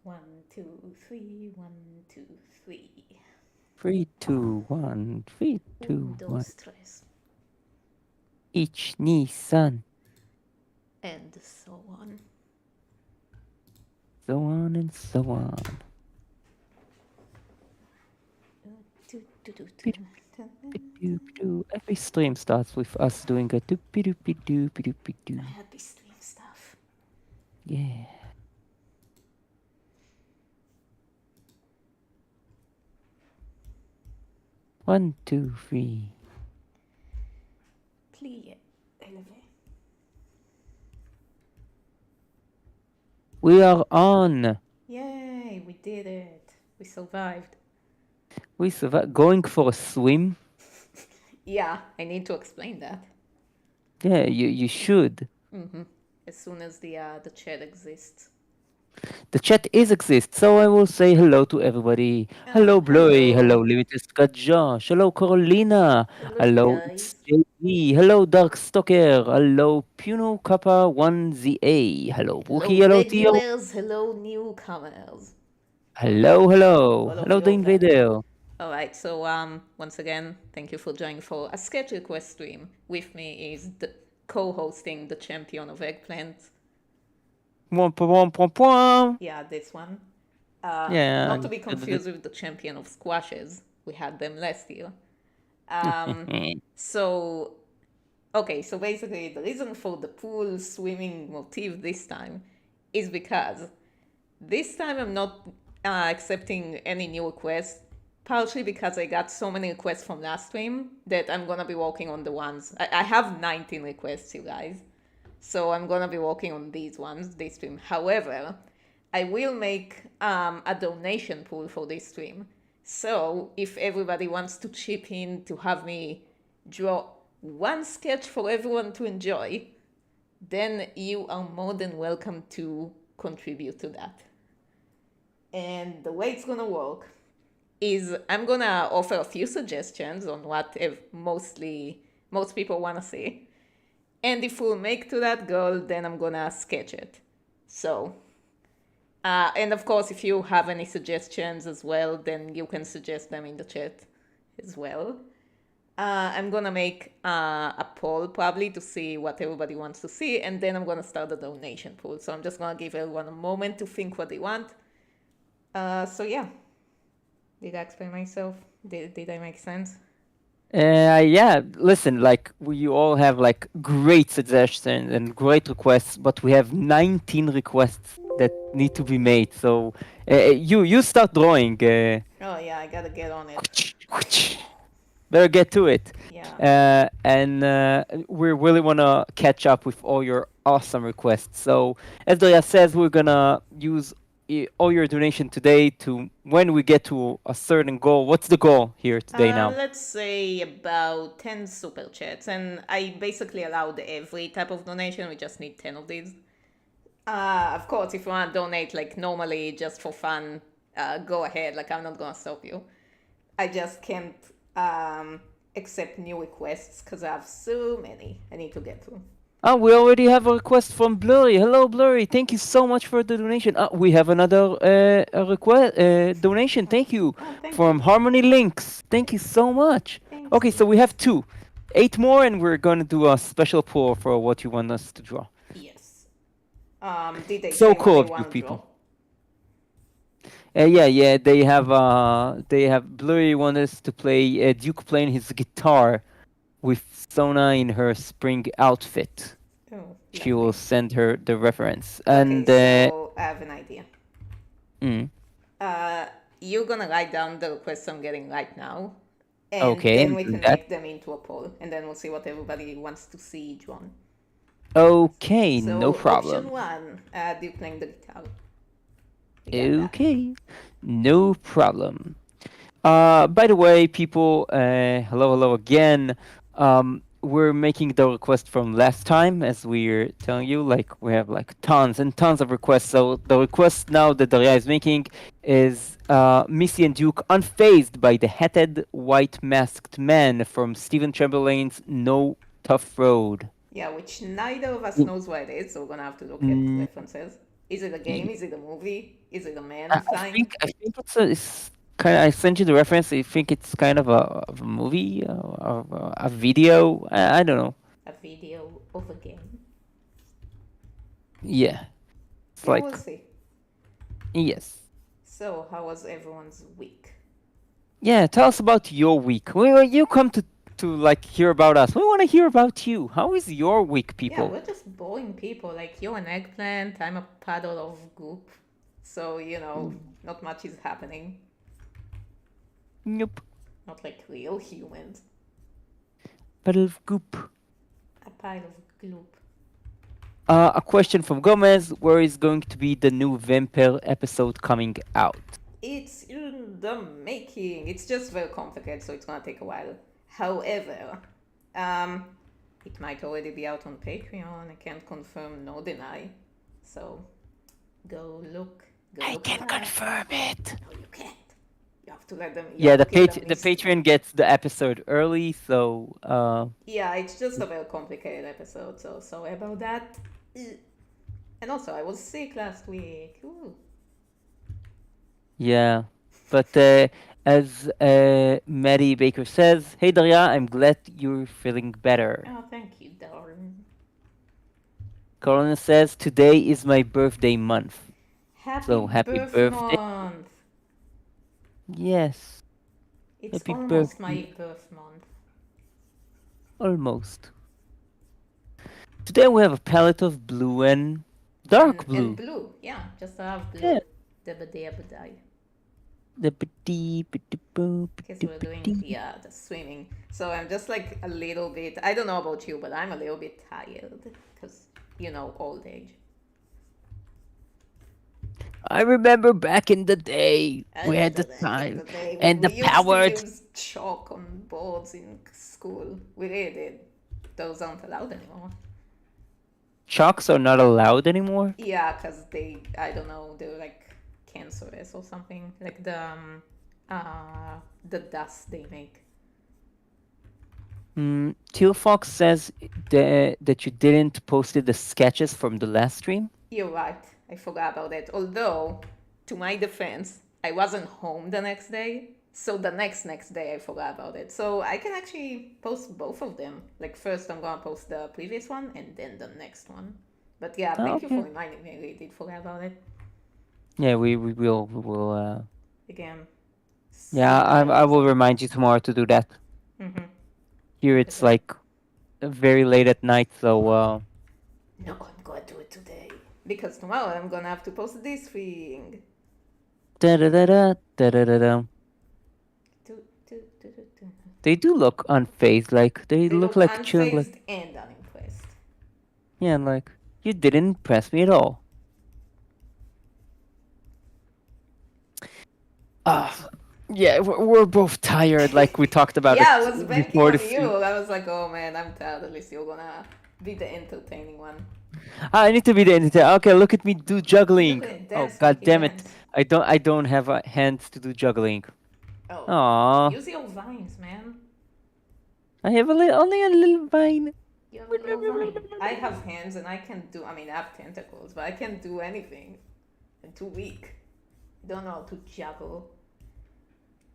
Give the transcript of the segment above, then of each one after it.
1, 2, 3, 1, 2, 3. 3, 2, 1, 3, Un, 2, 1. dos, tres. Each Nissan. And so on. So on and so on. Every stream starts with us doing a doopy-doopy-doo. Happy stream stuff. Yeah. One, two, three. Plie, élevé. We are on. Yay, we did it. We survived. We survived. Going for a swim. Yeah, I need to explain that. Yeah, you should. As soon as the chat exists. The chat is exist, so I will say hello to everybody. Hello, Bloy. Hello, Hello. Limited Scott Josh. Hello, Carolina. Hello, you Hello, it's guys. JB. Hello, Dark Stalker. Hello, Puno Kappa 1ZA. Hello, Wookie. Hello, Hello, Theo. regulars. Hello, newcomers. Hello, hello. All of Hello, you the of them. Invader. All right. So once again, thank you for joining for a sketch request stream. With me is the co-hosting the champion of eggplant. Womp, womp, womp, womp. Yeah, this one. Yeah. Not to be confused with the champion of squashes. We had them last year. So, okay, so basically, the reason for the pool swimming motif this time is because this time I'm not accepting any new requests, partially because I got so many requests from last stream that I'm gonna be working on the ones. I have 19 requests, you guys. So I'm gonna be working on these ones this stream. However, I will make a donation pool for this stream. So if everybody wants to chip in to have me draw one sketch for everyone to enjoy, then you are more than welcome to contribute to that. And the way it's gonna work is I'm gonna offer a few suggestions on what most people wanna see. And if we'll make to that goal, then I'm gonna sketch it. So, and of course, if you have any suggestions as well, then you can suggest them in the chat as well. I'm gonna make a poll probably to see what everybody wants to see, and then I'm gonna start the donation pool. So I'm just gonna give everyone a moment to think what they want. So yeah, did I explain myself? Did I make sense? Yeah, listen, like you all have like great suggestions and great requests, but we have 19 requests that need to be made. So you start drawing. Oh yeah, I gotta get on it. Better get to it. Yeah. And we really want to catch up with all your awesome requests. So as Doya says, we're gonna use all your donation today to when we get to a certain goal. What's the goal here today now? Let's say about 10 super chats, and I basically allowed every type of donation. We just need 10 of these. Of course, if you want to donate like normally just for fun, go ahead. Like, I'm not gonna stop you. I just can't accept new requests because I have so many I need to get to. Oh, we already have a request from Blurry. Hello, Blurry. Thank you so much for the donation. We have another request donation. Thank you Oh, thank you. from Harmony Links. Thank you so much. Thanks. Okay, so we have 2, 8 more, and we're going to do a special poll for what you want us to draw. Yes. Did they So say what cool they of you want to draw? people. Yeah. They have Blurry want us to play Duke playing his guitar with Sona in her spring outfit. Oh, She will lovely. send her the reference. Okay, And so I have an idea. mm, You're gonna write down the requests I'm getting right now, and okay, then I'm we doing can that. make them into a poll, and then we'll see what everybody wants to see drawn. Okay, no So option problem. one, do you playing the guitar? We got that. Okay, no problem. By the way, people, hello again. We're making the request from last time, as we're telling you. Like we have like tons and tons of requests. So the request now that Daria is making is Missy and Duke unfazed by the hatted white masked man from Stephen Chamberlain's No Tough Road. Yeah, which neither of us knows what it is, so we're gonna have to look at references. Is it a game? Y- Is it a movie? Is it a man I flying? think it's kind of. I sent you the reference. I think it's kind of a movie, of a video. I don't know. A video of a game? Yeah, it's Yeah, we'll like see. yes. So, how was everyone's week? Yeah, tell us about your week. You come to like hear about us. We want to hear about you. How is your week, Yeah, people? we're just boring people. Like, you're an eggplant, I'm a puddle of goop. So, not much is happening. Nope. Not like real humans. Battle of Goop. A pile of gloop. A question from Gomez. Where is going to be the new Vampire episode coming out? It's in the making. It's just very complicated, so it's gonna take a while. However, um, it might already be out on Patreon. I can't confirm nor deny. So go I look can for that. confirm it. No, you can't. You have to let them. You Yeah, have to keep them the mystery. Patreon gets the episode early, so Yeah, it's just a very complicated episode. So sorry about that. And also, I was sick last week. Ooh. yeah. But as Maddie Baker says, "Hey Daria, I'm glad you're feeling better." Oh, thank you, darling. Corona says, "Today is my birthday month, Happy so happy birth birthday." month. Yes, It's happy almost birthday. my birth month. Almost. Today we have a palette of blue and dark And blue. blue. Yeah, just have Yeah. blue. Dabba-dabba-die. The petit, petit, boo, Because petit, we're doing petit. the swimming. So I'm just like a little bit, I don't know about you, but I'm a little bit tired. Because, old age. I remember back in the day, I we had remember the back in time the day when and we the used to power. use chalk on boards in school. We really did. Those aren't allowed anymore. Chalks are not allowed anymore. Yeah, because I don't know, they're like cancerous or something. Like the dust they make. Teal Fox says that you didn't posted the sketches from the last stream. You're right. I forgot about that. Although, to my defense, I wasn't home the next day. So the next day I forgot about it. So I can actually post both of them. Like first I'm gonna post the previous one and then the next one. But yeah, Oh, thank you for okay. reminding me. I really did forget about it. Yeah, we will. Again, Yeah, silly I will episode. remind you tomorrow to do that. Mm-hmm. Here Because it's like very late at night, so no, I'm gonna do it today. Because tomorrow I'm gonna have to post this thing. da da da da da da da da. Do, do, do, do, do. They do look unfazed, like they They look look like chilling, like unfazed and unimpressed. yeah, like you didn't impress me at all. Ah, yeah, we're both tired, like we talked about Yeah, it I was banking before the on you. stream. I was like, oh man, I'm tired. At least you're gonna be the entertaining one. I need to be the entertainer. Okay, look at me do Look juggling. at it, Oh dance, god monkey, damn it! dance. I don't have hands to do juggling. Oh, Aw, use your vines, man. I have only a little vine. You have a little vine. I have hands and I can do. I mean, I have tentacles, but I can't do anything. I'm too weak. Don't know how to juggle.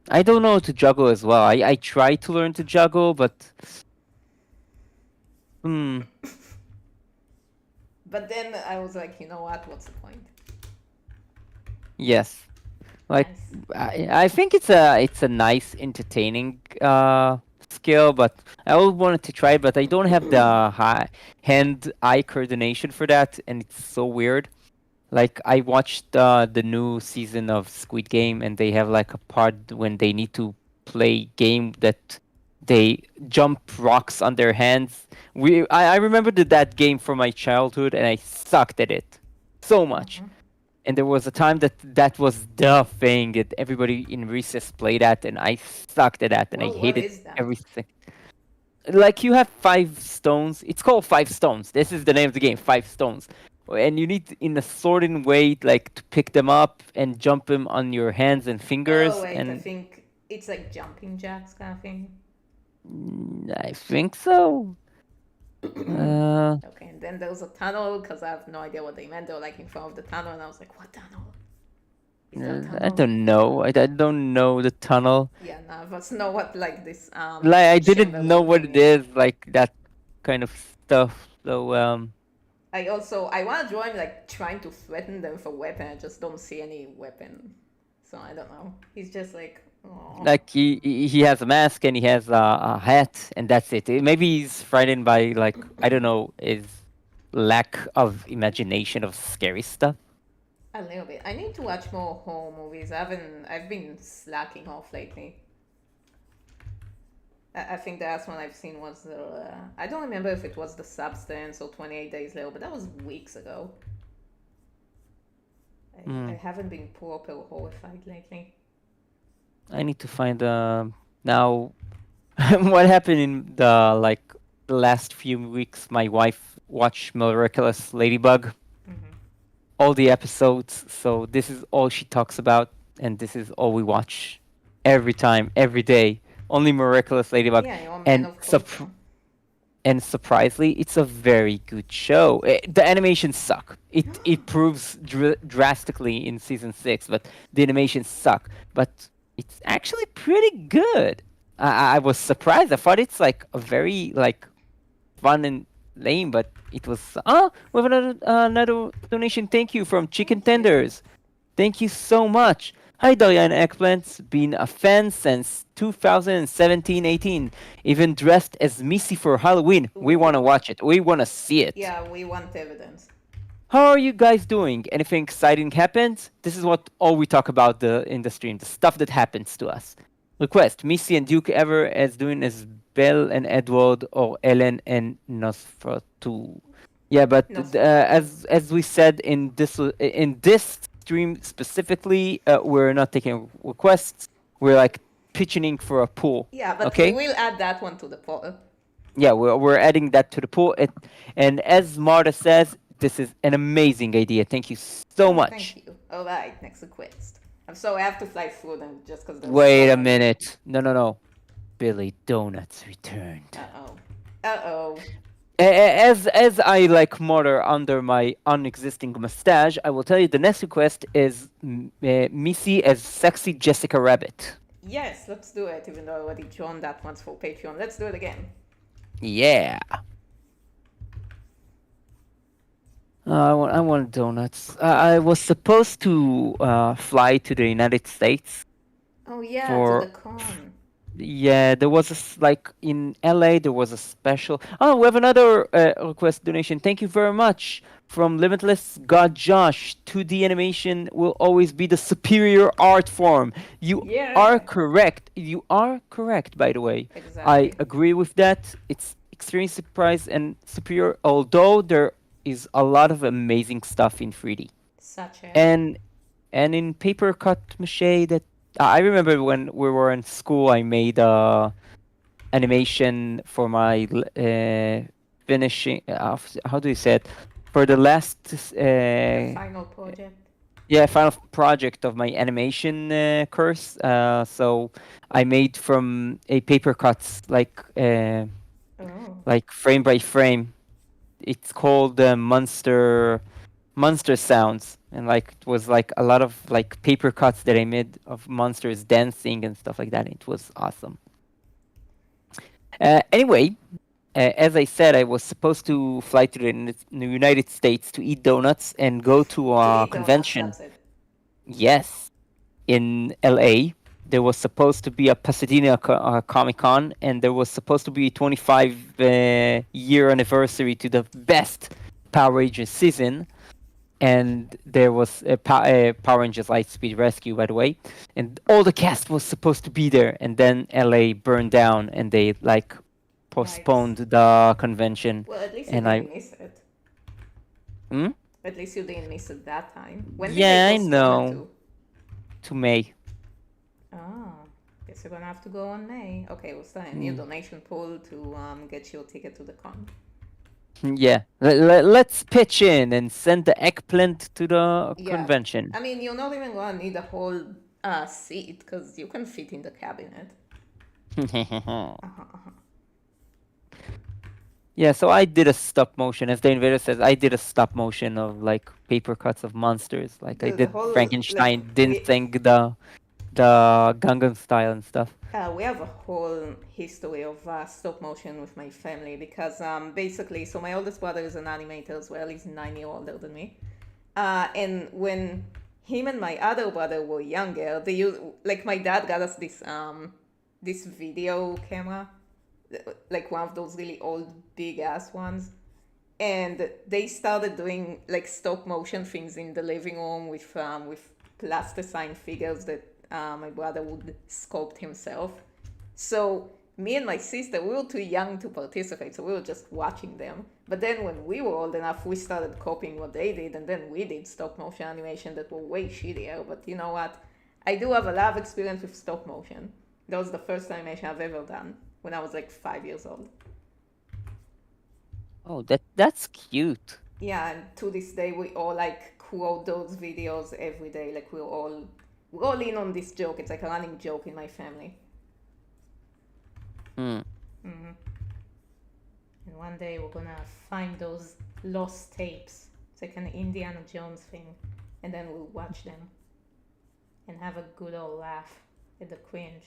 I don't know how to juggle as well. I try to learn to juggle, but hmm, But then I was like, you know what? What's the point? yes. Like Nice. I think it's a nice entertaining skill, but I always wanted to try it, but I don't have the high hand-eye coordination for that, and it's so weird. Like I watched the new season of Squid Game, and they have like a part when they need to play game that they jump rocks on their hands. I remember that game from my childhood, and I sucked at it so much. And there was a time that was the thing that everybody in recess played at, and I sucked at that, and I Well, what hated is that? everything. Like you have 5 stones. It's called 5 stones. This is the name of the game, 5 stones. And you need in a certain way, like to pick them up and jump them on your hands and Oh fingers. wait, I And think it's like jumping jacks kind of thing. I think so. Uh, Okay, and then there was a tunnel because I have no idea what they meant. They were like in front of the tunnel, and I was like, "What tunnel? Is there a I tunnel?" don't know. I don't know the tunnel. Yeah, none of us know what like this Like I didn't know chamberlain what thing it is. is, like that kind of stuff. So I want to join like trying to threaten them for weapon. I just don't see any weapon, so I don't know. He's just like, oh, like he has a mask and he has a hat and that's it. Maybe he's frightened by like I don't know his lack of imagination of scary stuff. a little bit. I need to watch more horror movies. I've been slacking off lately. I think the last one I've seen was I don't remember if it was The Substance or 28 Days Later, but that was weeks ago. I Mm, haven't been proper horrified lately. I need to find now what happened in the like the last few weeks. My wife watched Miraculous Ladybug, Mm-hmm. all the episodes. So this is all she talks about, and this is all we watch every time, every day. Only Miraculous Ladybug, Yeah, you're a man and of culture. surprisingly, it's a very good show. The animations suck. It proves drastically in season 6, but the animations suck. But it's actually pretty good. I was surprised. I thought it's like a very like fun and lame, but it was. Oh, we have another donation. Thank you from Chicken Thank you. Tenders. Thank you so much. Hi, Diane Eggplant's been a fan since 2017-18. Even dressed as Missy for Halloween. We want to Ooh. watch it. We want to see it. Yeah, we want evidence. How are you guys doing? Anything exciting happens? This is what all we talk about in the stream, the stuff that happens to us. Request Missy and Duke ever as doing as Belle and Edward or Ellen and Nosferatu. Yeah, but Nosferatu. as we said in this stream specifically, we're not taking requests. We're like pitching for a pool. Yeah, but Okay? we'll add that one to the poll. Yeah, we're adding that to the pool. And as Marta says, this is an amazing idea. Thank you so Oh, much. thank you. All right, next request. I'm sorry, I have to fly through them just because there's Wait so a much. minute. No, no, no. Billy Donuts returned. Uh oh. Uh oh. As I like mutter under my unexisting mustache, I will tell you the next request is Missy as sexy Jessica Rabbit. Yes, let's do it, even though I already joined that once for Patreon. Let's do it again. Yeah. I want donuts. I was supposed to fly to the United States Oh, yeah, to the for con. yeah, there was like in LA there was a special. Oh, we have another request donation. Thank you very much from Limitless God Josh. 2D animation will always be the superior art form. You are Yeah. correct. You are correct, by the way. I Exactly. agree with that. It's extremely surprise and superior, although there is a lot of amazing stuff in 3D. Such as. And in paper cut mache that I remember when we were in school, I made animation for my finishing. How do you say it? For the last The final project. yeah final project of my animation course. So I made from a paper cuts Oh. like frame by frame. It's called monster sounds, and like it was like a lot of like paper cuts that I made of monsters dancing and stuff like that. It was awesome. Anyway, as I said, I was supposed to fly to the United States to eat donuts and go to To a eat donuts, convention. that's it. Yes, in LA. There was supposed to be a Pasadena Comic Con, and there was supposed to be a 25 year anniversary to the best Power Rangers season. And there was a Power Rangers Lightspeed Rescue, by the way, and all the cast was supposed to be there, and then LA burned down, and they like Yikes. postponed the convention, Well, at least you and I, didn't miss it. hmm? At least you didn't miss it that time. When did they Yeah, I postpone it know, to? to May. Oh, guess you're gonna have to go on May. Okay, we'll start a new Mm. donation pool to get your ticket to the con. Yeah, let's pitch in and send the eggplant to the Yeah, convention. I mean, you're not even gonna need a whole seat because you can fit in the cabinet. Uh-huh, uh-huh. Yeah, so I did a stop motion, as the invader says. I did a stop motion of like paper cuts of monsters. Like I The did whole like Frankenstein, didn't sing the Gangnam Style and stuff. we have a whole history of stop motion with my family because basically, so my oldest brother is an animator as well. He's 9 years older than me. And when him and my other brother were younger, they used like my dad got us this video camera, like one of those really old big ass ones, and they started doing like stop motion things in the living room with plasticine figures that my brother would sculpt himself. So me and my sister, we were too young to participate, so we were just watching them. But then when we were old enough, we started copying what they did, and then we did stop motion animation that were way shittier. But you know what? I do have a lot of experience with stop motion. That was the first animation I've ever done when I was like 5 years old. Oh, that's cute. Yeah, and to this day we all like quote those videos every day. Like we're all in on this joke. It's like a running joke in my family. Hmm. And one day we're gonna find those lost tapes. It's like an Indiana Jones thing, and then we'll watch them and have a good old laugh at the cringe.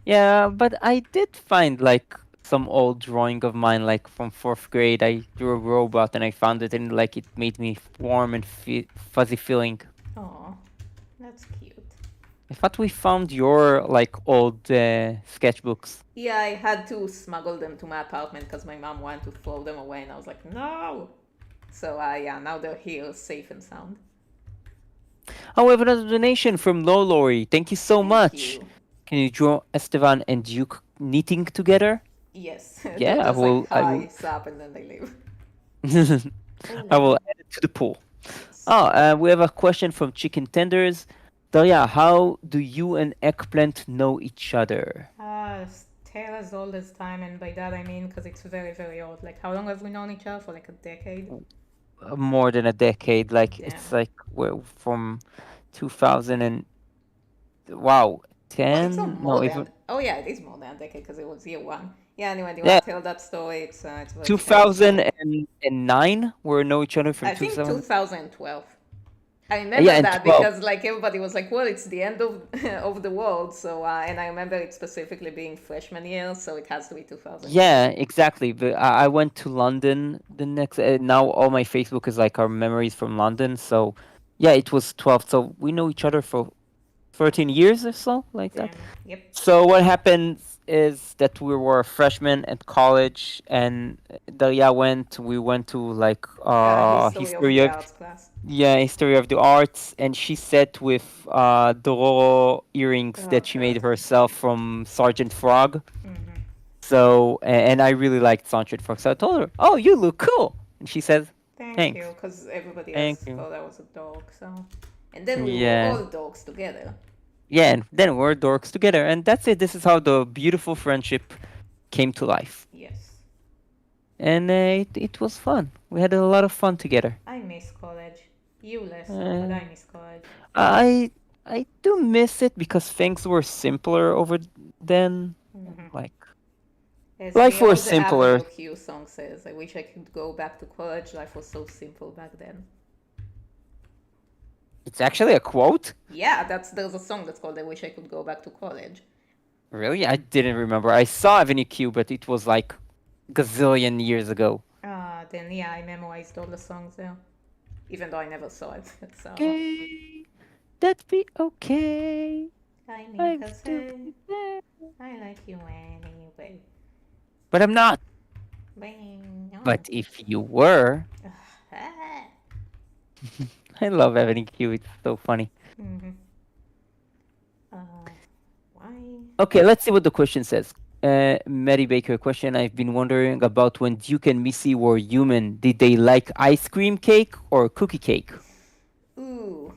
Yeah, but I did find like some old drawing of mine, like from fourth grade. I drew a robot and I found it, and like it made me warm and fuzzy feeling. Oh, that's cute. I thought we found your like old sketchbooks. Yeah, I had to smuggle them to my apartment because my mom wanted to throw them away, and I was like, no. So yeah, now they're here, safe and sound. Oh, we have another donation from Lolori. Thank you so Thank much. you. Can you draw Esteban and Duke knitting together? Yes, they're Yeah, I just like will. I will. hi, sup, and then they leave. I will Hola. add it to the pool. Yes. Oh, we have a question from Chicken Tenders. Daria, how do you and Eggplant know each other? Tale as old as time, and by that I mean because it's very, very old. Like, how long have we known each other for? Like a decade? More than a decade. Like it's Damn. like we're from 2000 and wow, Well, it's not 10? more No, even than. Oh yeah, it is more than a decade because it was year one. Yeah. Anyway, do you yeah, want to tell that story? It's a very funny story. 2009. We know each other from I think 2000. 2012. I Yeah, remember and that 12. because like everybody was like, "Well, it's the end of of the world." So and I remember it specifically being freshman year, so it has to be 2012. Yeah, exactly. But I went to London the next. Now all my Facebook is like our memories from London. So yeah, it was 12. So we know each other for 13 years or so, like that. Damn. Yep. So what happens is that we were freshmen at college, and Daria went. We went to like History of history the of arts class. history of the arts, and she sat with Dororo earrings Oh that she made God. herself from Sergeant Frog. Mm-hmm. So, and I really liked Sergeant Frog, so I told her, "Oh, you look cool," and she says, Thank you, "Thanks, because everybody thank else you." thought I was a dog. So, and then we were Yeah, all dogs together. yeah, and then we're dorks together, and that's it. This is how the beautiful friendship came to life, Yes. and it was fun. We had a lot of fun together. I miss college. You less so, but Uh, I miss college. I I do miss it because things were simpler over then. Like As life the was old simpler. Avenue Q song says, I wish I could go back to college. Life was so simple back then. It's actually a quote. Yeah, there's a song that's called I Wish I Could Go Back to College. Really, I didn't remember. I saw Avenue Q, but it was like gazillion years ago. Then yeah, I memorized all the songs there, even though I never saw it. So Okay, that be okay. I mean, I'm cause still hey, be there. I like you anyway. But I'm not. Bang. Oh. But if you were, Ah. I love Avenue Q. It's so funny. Mm-hmm. Uh, why? Okay, let's see what the question says. Mary Baker question. I've been wondering about when Duke and Missy were human. Did they like ice cream cake or cookie cake? Ooh.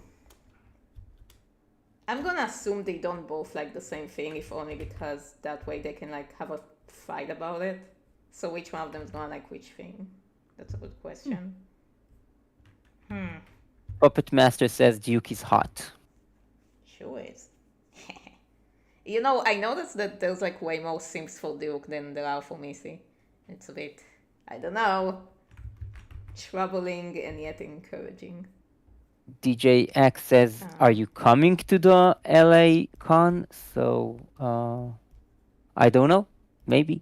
I'm gonna assume they don't both like the same thing, if only because that way they can like have a fight about it. So which one of them is gonna like which thing? That's a good question. Puppet Master says Duke is hot. Sure is. You know, I noticed that there's like way more simps for Duke than there are for Missy. It's a bit, I don't know, troubling and yet encouraging. DJ X says, "Are Um, you coming to the LA con?" So, I don't know. Maybe.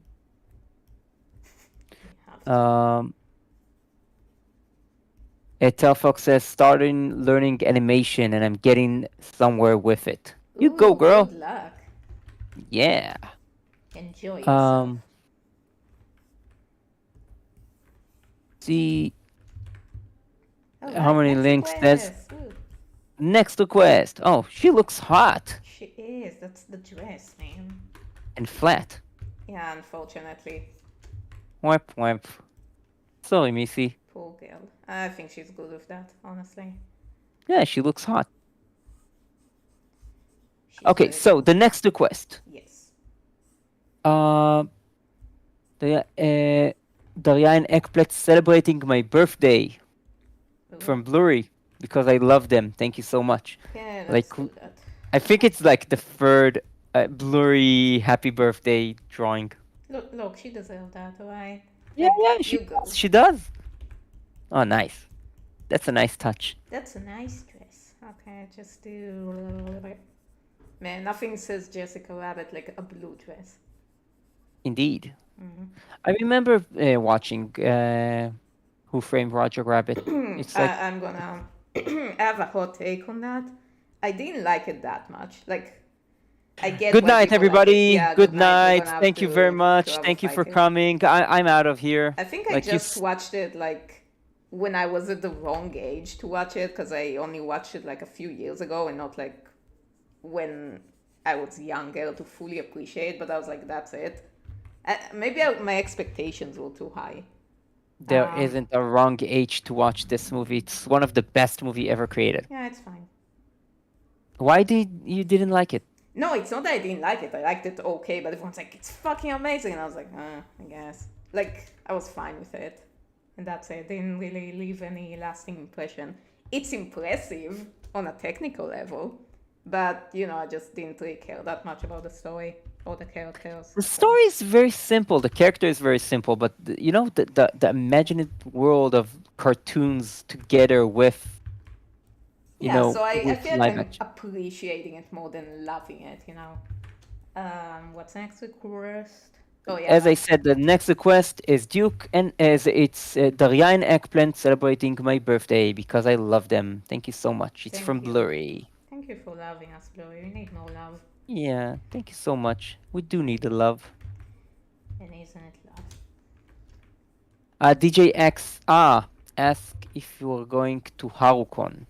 we have to. Um, Fox says, "Starting learning animation, and I'm getting somewhere with it." You go, Ooh, good girl. luck. Yeah. Enjoy yourself. Um, see All how right, many next links says request. Ooh, next request. Oh, she looks hot she is. That's the dress, man. and flat. Yeah, unfortunately. Wimp, wimp. Sorry, Missy. Poor girl. I think she's good with that, honestly. Yeah, she looks hot. She's Okay, very so good. the next request. Yes. Uh, the Darian Ekplet celebrating my birthday Ooh. from Blurry because I love them. Thank you so much. Yeah, let's Like, do that. I think it's like the third Blurry happy birthday drawing. Look, look, she deserved that, alright? Yeah, Like, yeah, she you go. does. She does. Oh, nice. That's a nice touch. That's a nice dress. Okay, just do. Man, nothing says Jessica Rabbit like a blue dress. Indeed. Mm-hmm. I remember watching Who Framed Roger Rabbit. It's like, I'm gonna have a hot take on that. I didn't like it that much. Like, I get good why night, people like it. everybody. Yeah, good Good night. We're night. gonna have Thank you very to much. have a Thank you fight for here. coming. I'm out of here. I think I Like you, just watched it like when I was at the wrong age to watch it because I only watched it like a few years ago and not like when I was younger to fully appreciate. But I was like, that's it. Maybe my expectations were too high. there Um, isn't a wrong age to watch this movie. It's one of the best movie ever created. yeah, it's fine. Why did you didn't like it? No, it's not that I didn't like it. I liked it okay, but everyone's like, it's fucking amazing. And I was like, I guess. Like, I was fine with it. And that's it. Didn't really leave any lasting impression. It's impressive on a technical level, but, I just didn't really care that much about the story or the characters. The So, story is very simple. The character is very simple, but the imagined world of cartoons together yeah, so I with feel like live I'm action. appreciating it more than loving it. What's next request? Oh, As I yeah. said, the next request is Duke, and as it's Darian Eggplant celebrating my birthday because I love them. Thank you so much. It's from Thank you. Blurry. Thank you for loving us, Chloe. We need more love. Yeah, thank you so much. We do need the love. And isn't it love? DJ X ask if you're going to Harukon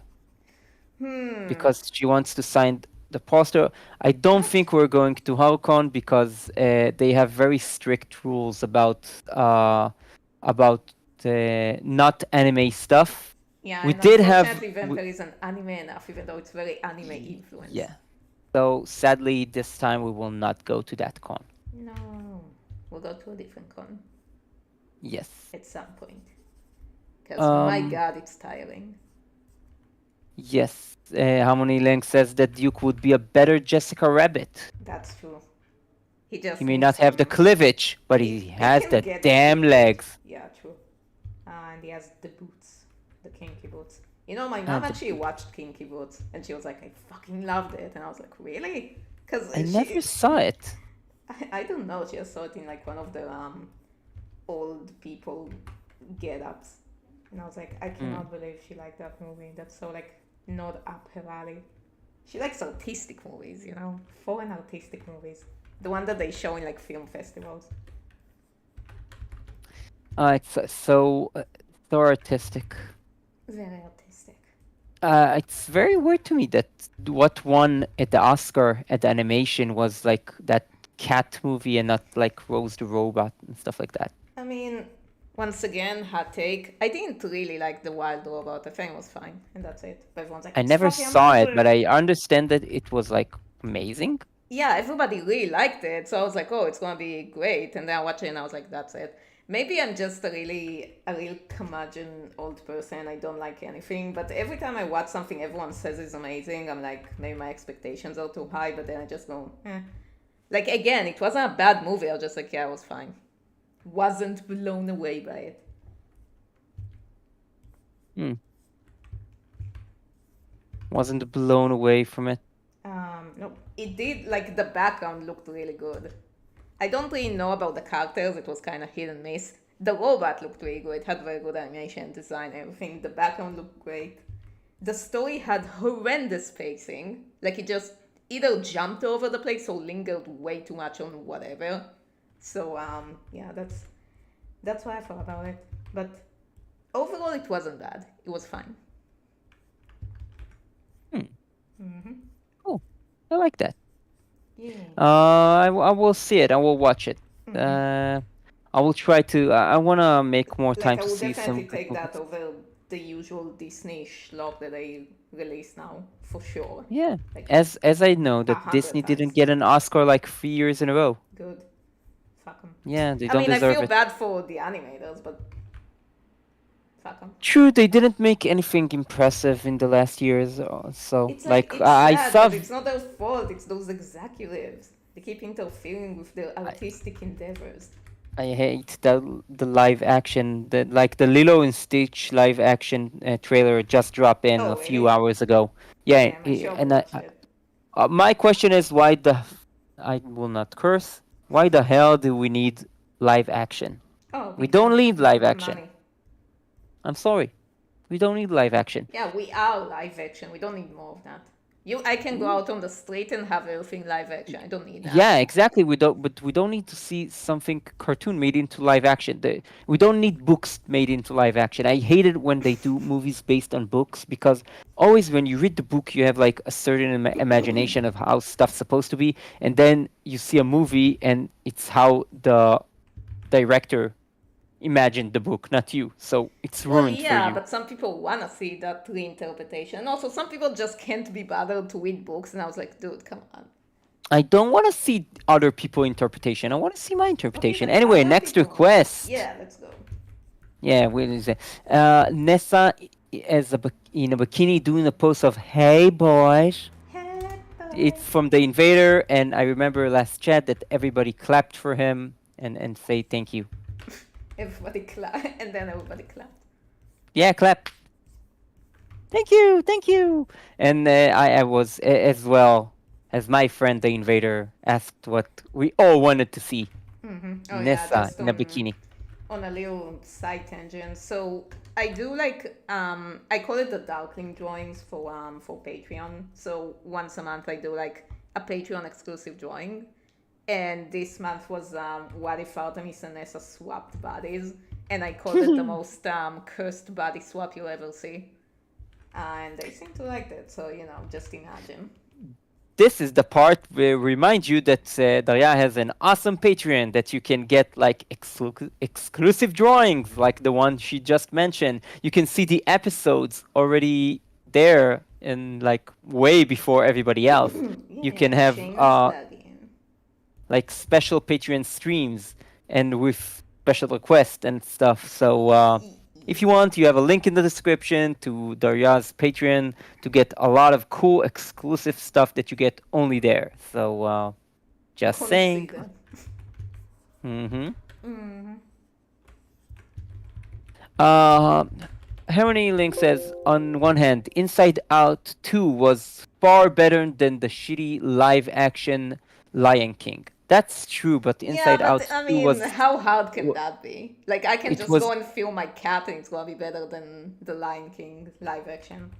Hmm. because she wants to sign the poster. I don't What? think we're going to Harukon because they have very strict rules about not anime stuff. Yeah, We and did have unfortunately, Vampire isn't anime enough, even though it's very anime influenced. yeah. So sadly, this time we will not go to that con. No. We'll go to a different con Yes. at some point. Because my Um. god, it's tiring. Yes. Harmony Link says that Duke would be a better Jessica Rabbit. That's true. He He just may needs not have the some. cleavage, but he He has can the get the damn cleavage. legs. Yeah, true. And he has the boots, the kinky boots. My Uh, mom the, actually watched Kinky Boots, and she was like, I fucking loved it. And I was like, really? Because I never saw it. I don't know, she just saw it in like one of the old people get ups. And I was like, I Mm. cannot believe she liked that movie. That's so like not up her alley. She likes artistic movies, foreign artistic movies. The one that they show in like film festivals. It's so artistic. Very artistic. It's very weird to me that what won at the Oscar at the animation was like that cat movie and not like Rose the Robot and stuff like that. I mean, once again, hot take. I didn't really like the wild robot. I think it was fine, and that's it. But everyone's like, I it's never fucking saw it, but amazing. I understand that it was like amazing. Yeah, everybody really liked it, so I was like, oh, it's gonna be great. And then I watched it, and I was like, that's it. Maybe I'm just a real curmudgeon old person. I don't like anything, but every time I watch something everyone says is amazing, I'm like, maybe my expectations are too high. But then I just go, eh. Like again, it wasn't a bad movie. I was just like, yeah, it was fine. wasn't blown away by it. Hmm. Wasn't blown away from it. No, it did, like, the background looked really good. I don't really know about the characters, it was kind of hit and miss. The robot looked really good, it had very good animation, design, everything. The background looked great. The story had horrendous pacing. Like, it just either jumped over the place or lingered way too much on whatever. So, yeah, that's what I thought about it. But overall, it wasn't bad. It was fine. Hmm. Mm-hmm. Cool. I like that. Yeah. I will see it. I will watch it. Mm-hmm. Uh, I will try to. I want to make more Like, time I to would see some definitely good take that movies. over the usual Disney schlock that they release now, for sure. Yeah. Like, As I know a that hundred Disney didn't times. get an Oscar like 3 years in a row. Good. Fuck them. Yeah, they I don't mean, I deserve feel it. bad for the animators, but fuck them. True, they didn't make anything impressive in the last years. So, It's like, like, it's I sad, saw. but it's not their fault, it's those executives. They keep interfering with their artistic endeavors. I hate the live action, the like the Lilo and Stitch live action trailer just dropped in a Oh, few really? hours ago. Yeah, Damn, I should have and watched it. my question is why the I will not curse. Why the hell do we need live action? Oh, We don't because need live action. money. I'm sorry, we don't need live action. Yeah, we are live action. We don't need more of that. I can go out on the street and have everything live action. I don't need that. Yeah, exactly. We don't, but we don't need to see something cartoon made into live action. We don't need books made into live action. I hate it when they do movies based on books because always when you read the book, you have like a certain imagination of how stuff's supposed to be, and then you see a movie and it's how the director imagined the book, not you. So it's Well, ruined for yeah, you. but some people want to see that reinterpretation. And also, some people just can't be bothered to read books. And I was like, dude, come on. I don't want to see other people interpretation. I want to see my Okay, interpretation. but Anyway, other next people. request. Yeah, let's go. Yeah, what is it? Nessa as in a bikini doing a post of "Hey boys." Hey, It's boys. from the Invader, and I remember last chat that everybody clapped for him and say thank you. Everybody clapped. And then everybody clapped. Yeah, clap. Thank you. And I was as well as my friend the Invader asked what we all wanted to see. Oh, yeah, Nessa just in a bikini. on a little side tangent. So I do like I call it the Darkling drawings for Patreon. So once a month I do like a Patreon exclusive drawing. And this month was what if Artemis and Nessa swapped bodies, and I called it the most cursed body swap you'll ever see. And they seem to like that, so just imagine. This is the part where remind you that Daria has an awesome Patreon that you can get like exclusive drawings like the one she just mentioned. You can see the episodes already there and like way before everybody else. You can Yeah, have shameless plug-in. like special Patreon streams and with special requests and stuff. So if you want, you have a link in the description to Darya's Patreon to get a lot of cool exclusive stuff that you get only there. So just saying. Consider. Mm-hmm. Uh, Harmony Link says, on one hand, Inside Out 2 was far better than the shitty live action Lion King. That's true, but Yeah, Inside but Out I 2 mean, how hard can that be? Like, I can it just was go and film my cat and it's gonna be better than the Lion King live action.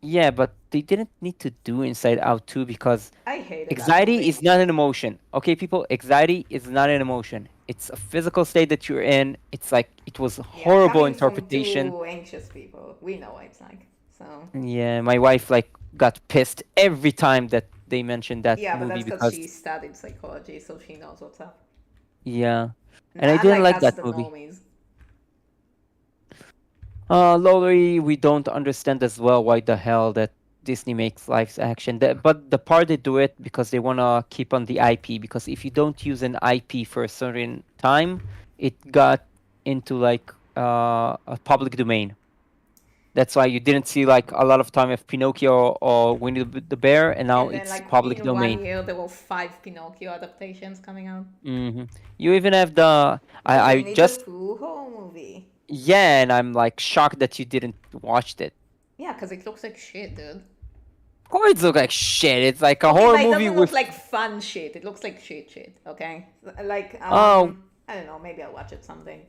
yeah, but they didn't need to do Inside Out 2 because I hated that anxiety is movie. not an emotion. Okay, people, anxiety is not an emotion. It's a physical state that you're in. It's like it was Yeah, horrible coming from interpretation. two anxious people, we know what it's like. So, Yeah, my wife like got pissed every time that they mentioned that yeah, but movie that's because because she studied psychology, so she knows what's up. yeah, and I Not didn't like like us, that the movie. normies. Lowry, we don't understand as well why the hell that Disney makes live action. But the part they do it because they wanna keep on the IP. Because if you don't use an IP for a certain time, it got into like a public domain. That's why you didn't see like a lot of time of Pinocchio or Winnie the Bear, and now And then, it's like, public in one domain. year, there were five Pinocchio adaptations coming out. hmm You even have the The I Winnie the just Pooh horror movie. yeah, and I'm like shocked that you didn't watch it. Yeah, because it looks like shit, dude. Of course, it looks like shit. It's like a Okay, horror but it movie doesn't look with like fun shit. It looks like shit, okay? Like, oh I don't know, maybe I'll watch it someday.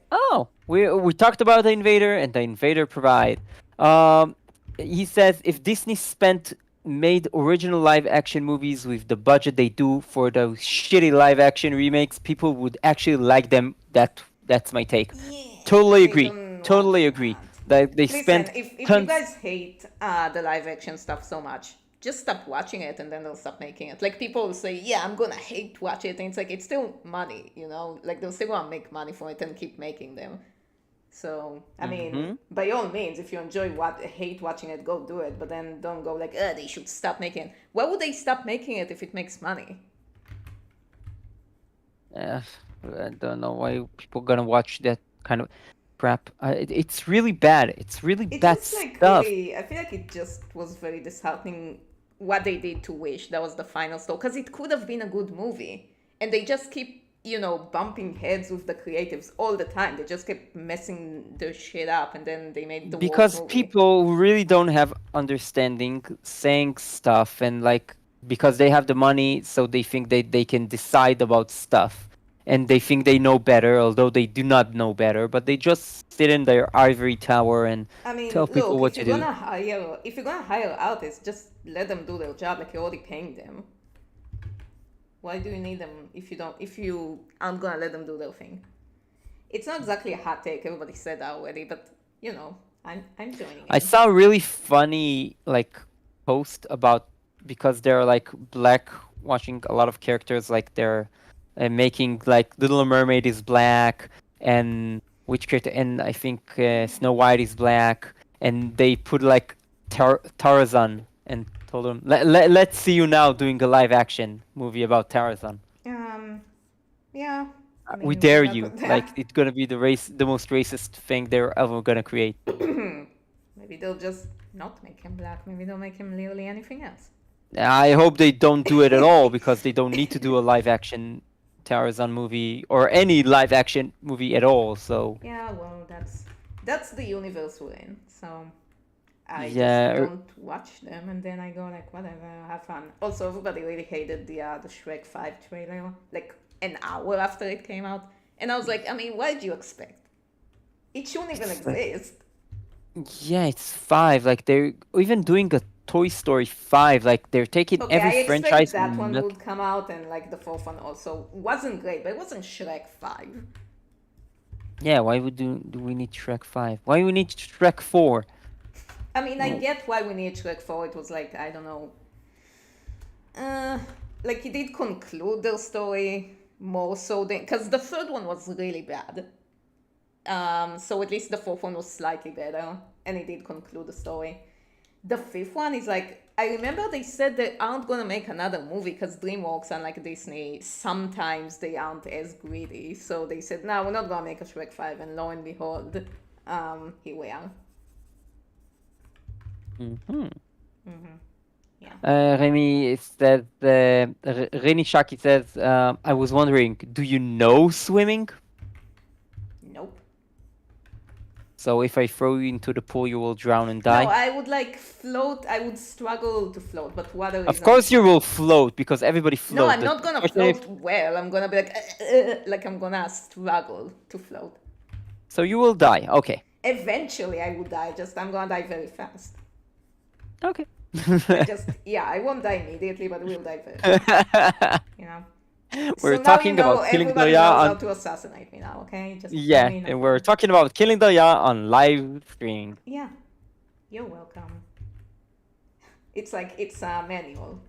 we talked about the Invader and the Invader Provide. Um, he says if Disney spent made original live action movies with the budget they do for those shitty live action remakes, people would actually like them. That's my take. Yeah, Totally but they agree. don't want to Totally do agree. that. That they Listen, spent if you tons. guys hate the live action stuff so much, just stop watching it and then they'll stop making it. Like people will say, yeah, I'm gonna hate watch it, and it's like it's still money, you know. Like they'll still wanna make money for it and keep making them. So I mean, hmm by all means, if you enjoy what hate watching it, go do it. But then don't go like, they should stop making it. Why would they stop making it if it makes money? Uh, I don't know why people gonna watch that kind of crap. It's really bad. It's really It bad just like stuff. really, I feel like it just was very disheartening what they did to Wish. That was the final story because it could have been a good movie, and they just keep bumping heads with the creatives all the time. They just kept messing their shit up, and then they made the worst Because movie. people really don't have understanding saying stuff and like because they have the money so they think they can decide about stuff and they think they know better although they do not know better but they just sit in their ivory tower and I mean, tell people look, what to do. if you're gonna hire artists, just let them do their job. Like you're already paying them. Why do you need them if you don't? If you aren't gonna let them do their thing? It's not exactly a hot take. Everybody said that already, but I'm joining I in. saw a really funny like post about because they're like black watching a lot of characters like they're making like Little Mermaid is black and which character and I think Snow White is black and they put like Tarzan and told him let's see you now doing a live action movie about Tarzan. Um, yeah. I We mean, we're dare not you. Like it's gonna be the most racist thing they're ever gonna create. maybe they'll just not make him black. Maybe they'll make him literally anything else. I hope they don't do it at all because they don't need to do a live action Tarzan movie or any live action movie at all. So Yeah, well, that's the universe we're in. So I just yeah, don't watch them, and then I go like, whatever, have fun. Also, everybody really hated the Shrek 5 trailer, like an hour after it came out, and I was like, I mean, what did you expect? It shouldn't even it's exist. yeah, it's five. Like they're even doing a Toy Story 5. Like they're taking Okay, I every expect franchise that and one not. would come out, and like the fourth one also wasn't great, but it wasn't Shrek 5. Yeah, why do we need Shrek 5? Why we need Shrek 4? I mean, I Oh, get why we need Shrek 4. It was like, I don't know, uh, like it did conclude their story more so than because the third one was really bad. So at least the fourth one was slightly better, and it did conclude the story. The fifth one is like I remember they said they aren't gonna make another movie because DreamWorks, unlike Disney, sometimes they aren't as greedy. So they said, "No, we're not gonna make a Shrek 5," and lo and behold, here we are. hmm Yeah. Remy says, Reni Shaki says, I was wondering, do you know swimming? Nope. So if I throw you into the pool, you will drown and No, die? I would like float. I would struggle to float, but water Of isn't. course you will float because everybody No, float. I'm The not gonna question is, float well. I'm gonna be like I'm gonna struggle to float. so you will die. Okay. Eventually, I would die. Just I'm gonna die very fast. Okay. Yeah, I won't die immediately, but we'll die very fast. You know. We're So now you talking know. about killing Everybody Daria knows how on to assassinate me now. Okay, just let yeah, me and know. we're talking about killing Daria on live streaming. Yeah, you're welcome. It's a manual.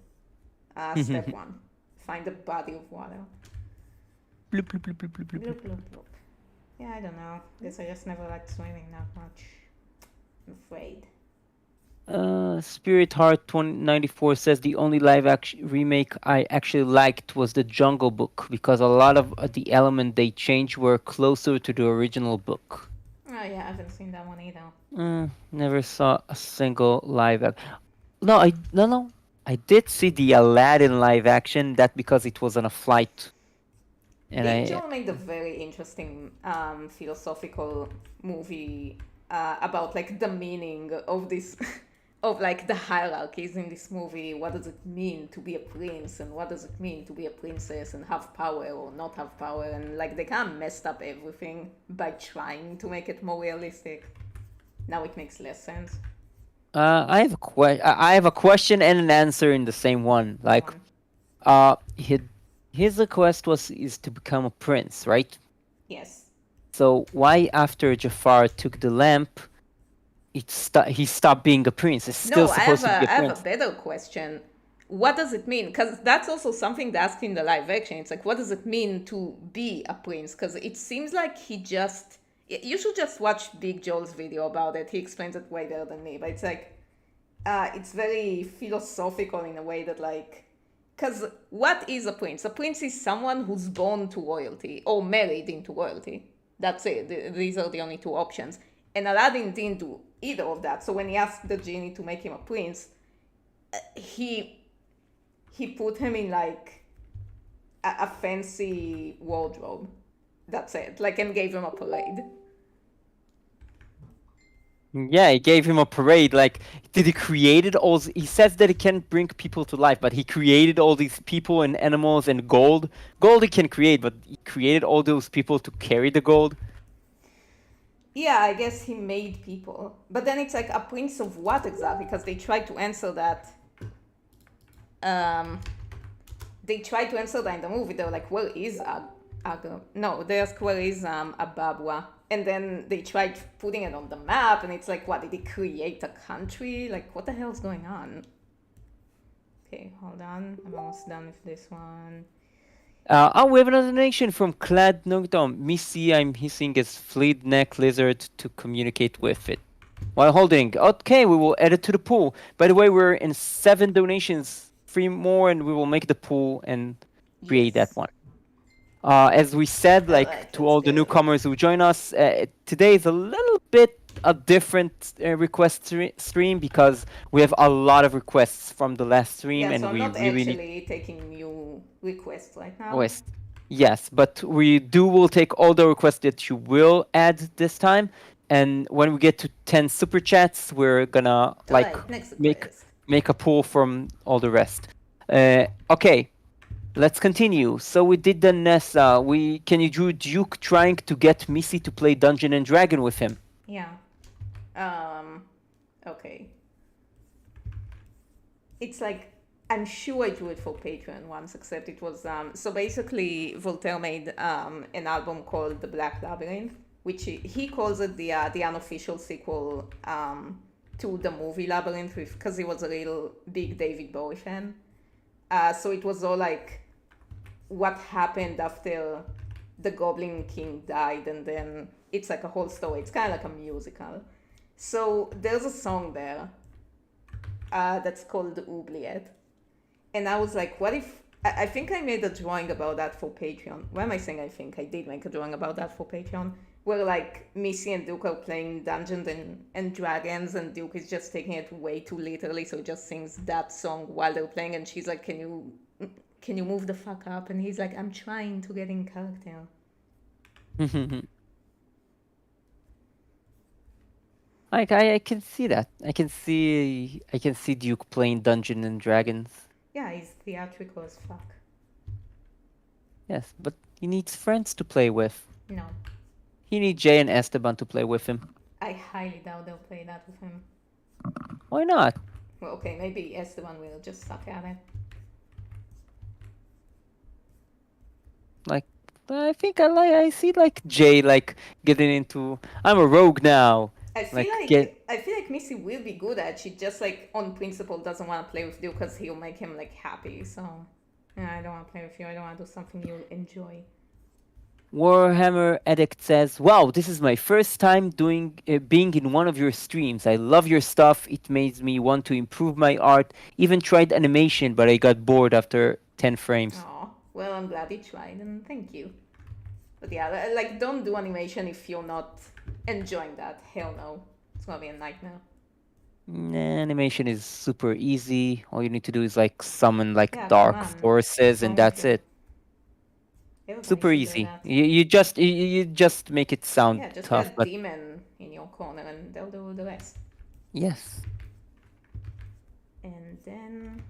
Step one: find a body of water. Bloop, bloop, bloop, bloop, bloop, bloop, Bloop bloop. bloop bloop. Yeah, I don't know. Guess I just never liked swimming that much. I'm afraid. Spirit Heart 2094 says the only live action remake I actually liked was the Jungle Book because a lot of the element they changed were closer to the original book. Yeah, I haven't seen that one either. Never saw a single live. No, no. I did see the Aladdin live action. That because it was on a flight, and Big I John made a very interesting philosophical movie about like the meaning of this, of like the hierarchies in this movie. What does it mean to be a prince, and what does it mean to be a princess and have power or not have power? And like they kind of messed up everything by trying to make it more realistic. Now it makes less sense. I have a I have a question and an answer in the same one. Go Like, on. uh, his request was is to become a prince, right? Yes. So why after Jafar took the lamp, he stopped being a prince? It's still No, supposed to be a I have a prince. better question. What does it mean? Because that's also something they asked in the live action. It's like, what does it mean to be a prince? Because it seems like he just. You should just watch Big Joel's video about it. He explains it way better than me. But it's like, it's very philosophical in a way that, like. Because what is a prince? A prince is someone who's born to royalty or married into royalty. That's it. These are the only two options. And Aladdin didn't do either of that. So when he asked the genie to make him a prince, he he put him in like a fancy wardrobe. That's it. Like, and gave him a parade. Yeah, he gave him a parade. Like, did he created all? He says that he can bring people to life, but he created all these people and animals and gold. Gold he can create, but he created all those people to carry the gold. Yeah, I guess he made people. But then it's like a prince of what exactly? Because they tried to answer that. Um, they tried to answer that in the movie. They were like, "Where is No, they asked where is Ababwa, and then they tried putting it on the map, and it's like, what did he create a country? Like, what the hell's going on? Okay, hold on. I'm almost done with this one. We have another donation from Clad Nogdom. Missi, I'm hissing as fleet neck lizard to communicate with it. While holding. Okay, we will add it to the pool. By the way, we're in 7 donations. 3 more, and we will make the pool and create that Yes. one. As we said, All like right, to let's all the go. newcomers who join us, today is a little bit a different stream because we have a lot of requests from the last stream, Yeah, so and I'm we not really need actually taking new requests right now. requests. Yes, but we will take all the requests that you will add this time, and when we get to 10 super chats, we're gonna All like right, next make request. make a pool from all the rest. Okay, let's continue. So we did the Nessa. We can you do Duke trying to get Missy to play Dungeon and Dragon with him? Yeah. Um. Okay. It's like, I'm sure I drew it for Patreon once, except it was so basically Voltaire made an album called The Black Labyrinth, which he calls it the unofficial sequel to the movie Labyrinth, because he was a real big David Bowie fan. So it was all like what happened after the Goblin King died, and then it's like a whole story. It's kind of like a musical. So there's a song there that's called Oubliette. And I was like, what if. I think I made a drawing about that for Patreon. Why am I saying I think? I did make a drawing about that for Patreon. Where like Missy and Duke are playing Dungeons and Dragons, and Duke is just taking it way too literally, so he just sings that song while they're playing, and she's like, can you move the fuck up? And he's like, I'm trying to get in character. Like I can see that. I can see Duke playing Dungeon and Dragons. Yeah, he's theatrical as fuck. Yes, but he needs friends to play with. No, He needs Jay and Esteban to play with him. I highly doubt they'll play that with him. Why not? Well, okay, maybe Esteban will just suck at it. Like I see like Jay like getting into I'm a rogue now. Like get I feel like Missy will be good at. She just like on principle doesn't want to play with Duke because he'll make him like happy. So yeah, I don't want to play with you. I don't want to do something you'll enjoy. Warhammer Addict says, "Wow, this is my first time doing being in one of your streams. I love your stuff. It makes me want to improve my art. Even tried animation, but I got bored after 10 frames." Oh, well, I'm glad you tried and thank you. But yeah, like don't do animation if you're not enjoying that. Hell no. It's gonna be a nightmare. Animation is super easy. All you need to do is like summon like Yeah, come dark on. forces, What's and wrong with that's you? it. Everybody Super should do easy. that. You just make it sound Yeah, just get tough, a but demon in your corner and they'll do the rest. yes. And then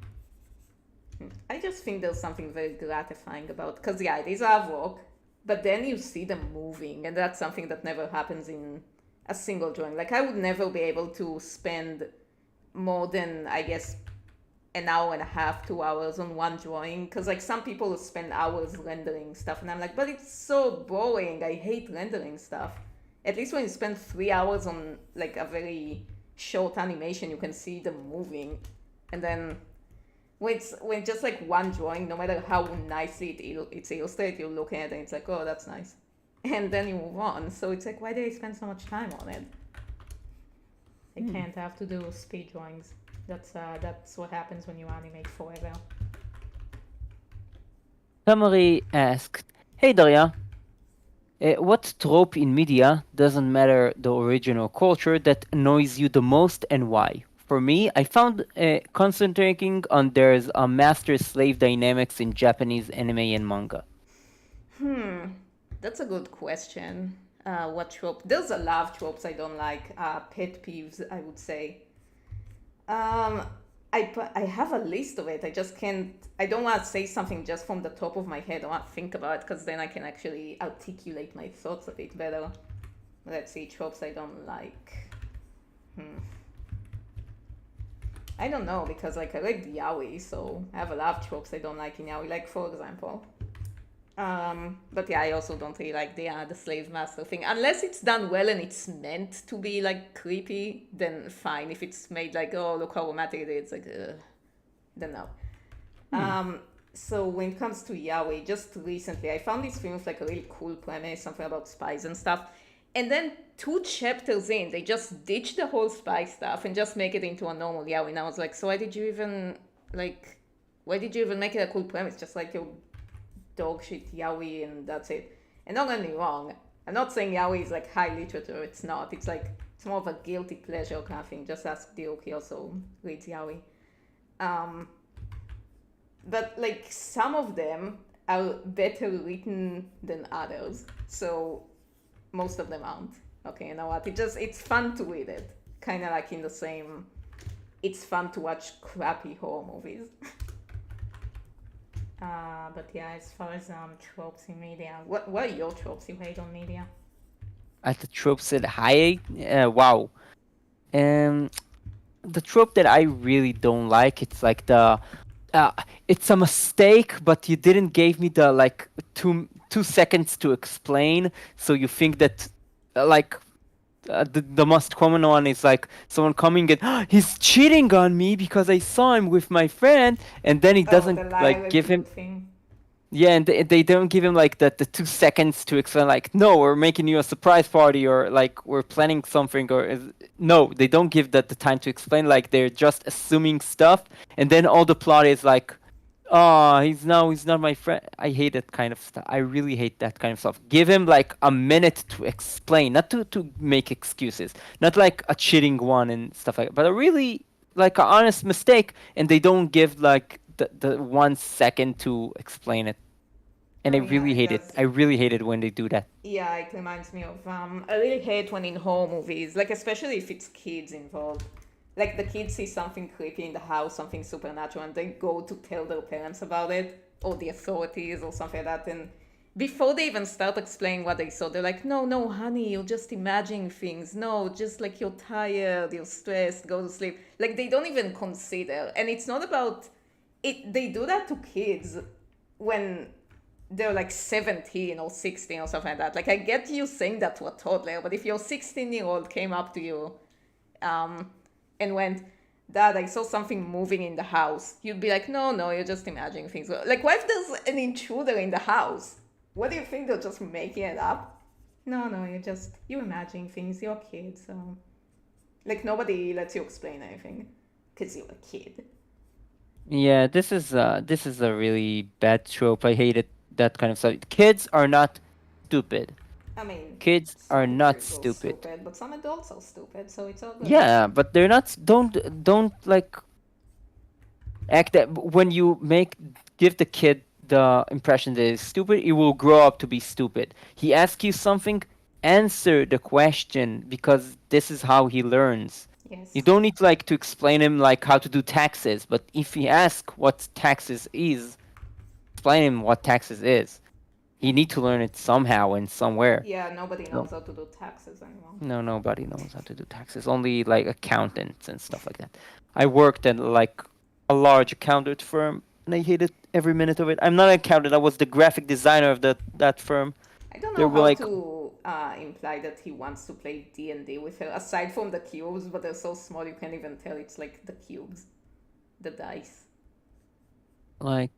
I just think there's something very gratifying about, because yeah, it is artwork, but then you see them moving, and that's something that never happens in a single drawing. Like I would never be able to spend more than, I guess, an hour and a half, 2 hours on one drawing, because like some people spend hours rendering stuff, and I'm like, but it's so boring. I hate rendering stuff. At least when you spend 3 hours on like a very short animation, you can see them moving, and then when just like one drawing, no matter how nicely it's illustrated, you look at it and it's like, oh, that's nice, and then you move on. So it's like, why did I spend so much time on it? I Hmm. can't have to do speed drawings. That's what happens when you animate forever. Summary asked, "Hey Daria, what trope in media doesn't matter the original culture that annoys you the most and why?" For me, I found concentrating on there's a master-slave dynamics in Japanese anime and manga. That's a good question. What trope? There's a lot of tropes I don't like. Pet peeves, I would say. Um, I have a list of it. I just can't. I don't want to say something just from the top of my head. I want to think about it because then I can actually articulate my thoughts a bit better. Let's see, tropes I don't like. I don't know because like I like yaoi, so I have a lot of tropes I don't like in yaoi. Like for example, but yeah, I also don't really like the slave master thing. Unless it's done well and it's meant to be like creepy, then fine. If it's made like, oh, look how romantic it is, like, then no. Hmm. So when it comes to Yahweh, just recently I found this film with like a really cool premise, something about spies and stuff. And then 2 chapters in, they just ditch the whole spy stuff and just make it into a normal Yahweh. And I was like, so like, why did you even make it a cool premise? Just like your dog shit Yaoi and that's it. And don't get me wrong, I'm not saying Yaoi is like high literature, it's not. It's like, it's more of a guilty pleasure kind of thing. Just ask Dio, he also reads Yaoi. Um, but like some of them are better written than others, so most of them aren't. Okay, you know what? It's fun to read it. Kind of like in the same, it's fun to watch crappy horror movies. But yeah, as far as tropes in media, what are your tropes you hate on media? At the trope said hi. Wow. Um, the trope that I really don't like, it's like uh, it's a mistake, but you didn't give me the like 2 seconds to explain, so you think that like the most common one is like someone coming and, "Oh, he's cheating on me because I saw him with my friend," and then he Oh, doesn't the lie like give him. reveal thing. Yeah, and they don't give him like the 2 seconds to explain, like, no, we're making you a surprise party, or like we're planning something, or no, they don't give that the time to explain. Like they're just assuming stuff, and then all the plot is like, oh, he's not my friend. I hate that kind of stuff. I really hate that kind of stuff. Give him like a minute to explain, not to make excuses, not like a cheating one and stuff like that, but a really like an honest mistake, and they don't give like the 1 second to explain it. And I Oh yeah, really it hate it. does. I really hate it when they do that. Yeah, it reminds me of I really hate when in horror movies, like especially if it's kids involved. Like the kids see something creepy in the house, something supernatural, and they go to tell their parents about it, or the authorities, or something like that. And before they even start explaining what they saw, they're like, no, no, honey, you're just imagining things. No, just like you're tired, you're stressed, go to sleep. Like they don't even consider. And it's not about it, they do that to kids when they're like 17 or 16 or something like that. Like I get you saying that to a toddler, but if your 16-year-old came up to you um, and went, Dad, I saw something moving in the house, you'd be like, no, no, you're just imagining things. Like, what if there's an intruder in the house? What do you think? They're just making it up? No, no, you're imagining things. You're a kid, so. Like, nobody lets you explain anything because you're a kid. Yeah, this is a really bad trope. I hate it. That kind of stuff. Kids are not stupid. I mean, Kids are some not kids are stupid. stupid, but some adults are stupid, so it's all good. Yeah, but they're not. Don't like act that when you make give the kid the impression that he's stupid, he will grow up to be stupid. He asks you something, answer the question because this is how he learns. You Yes. don't need like to explain him like how to do taxes, but if he asks what taxes is, explain him what taxes is. He need to learn it somehow and somewhere. Yeah, nobody So knows how to do taxes anymore. no, nobody knows how to do taxes. Only like accountants and stuff like that. I worked at like a large accountant firm, and I hated every minute of it. I'm not an accountant. I was the graphic designer of that firm. I don't know There were how like, to imply that he wants to play D&D with her, aside from the cubes, but they're so small you can't even tell it's like the cubes, the dice. like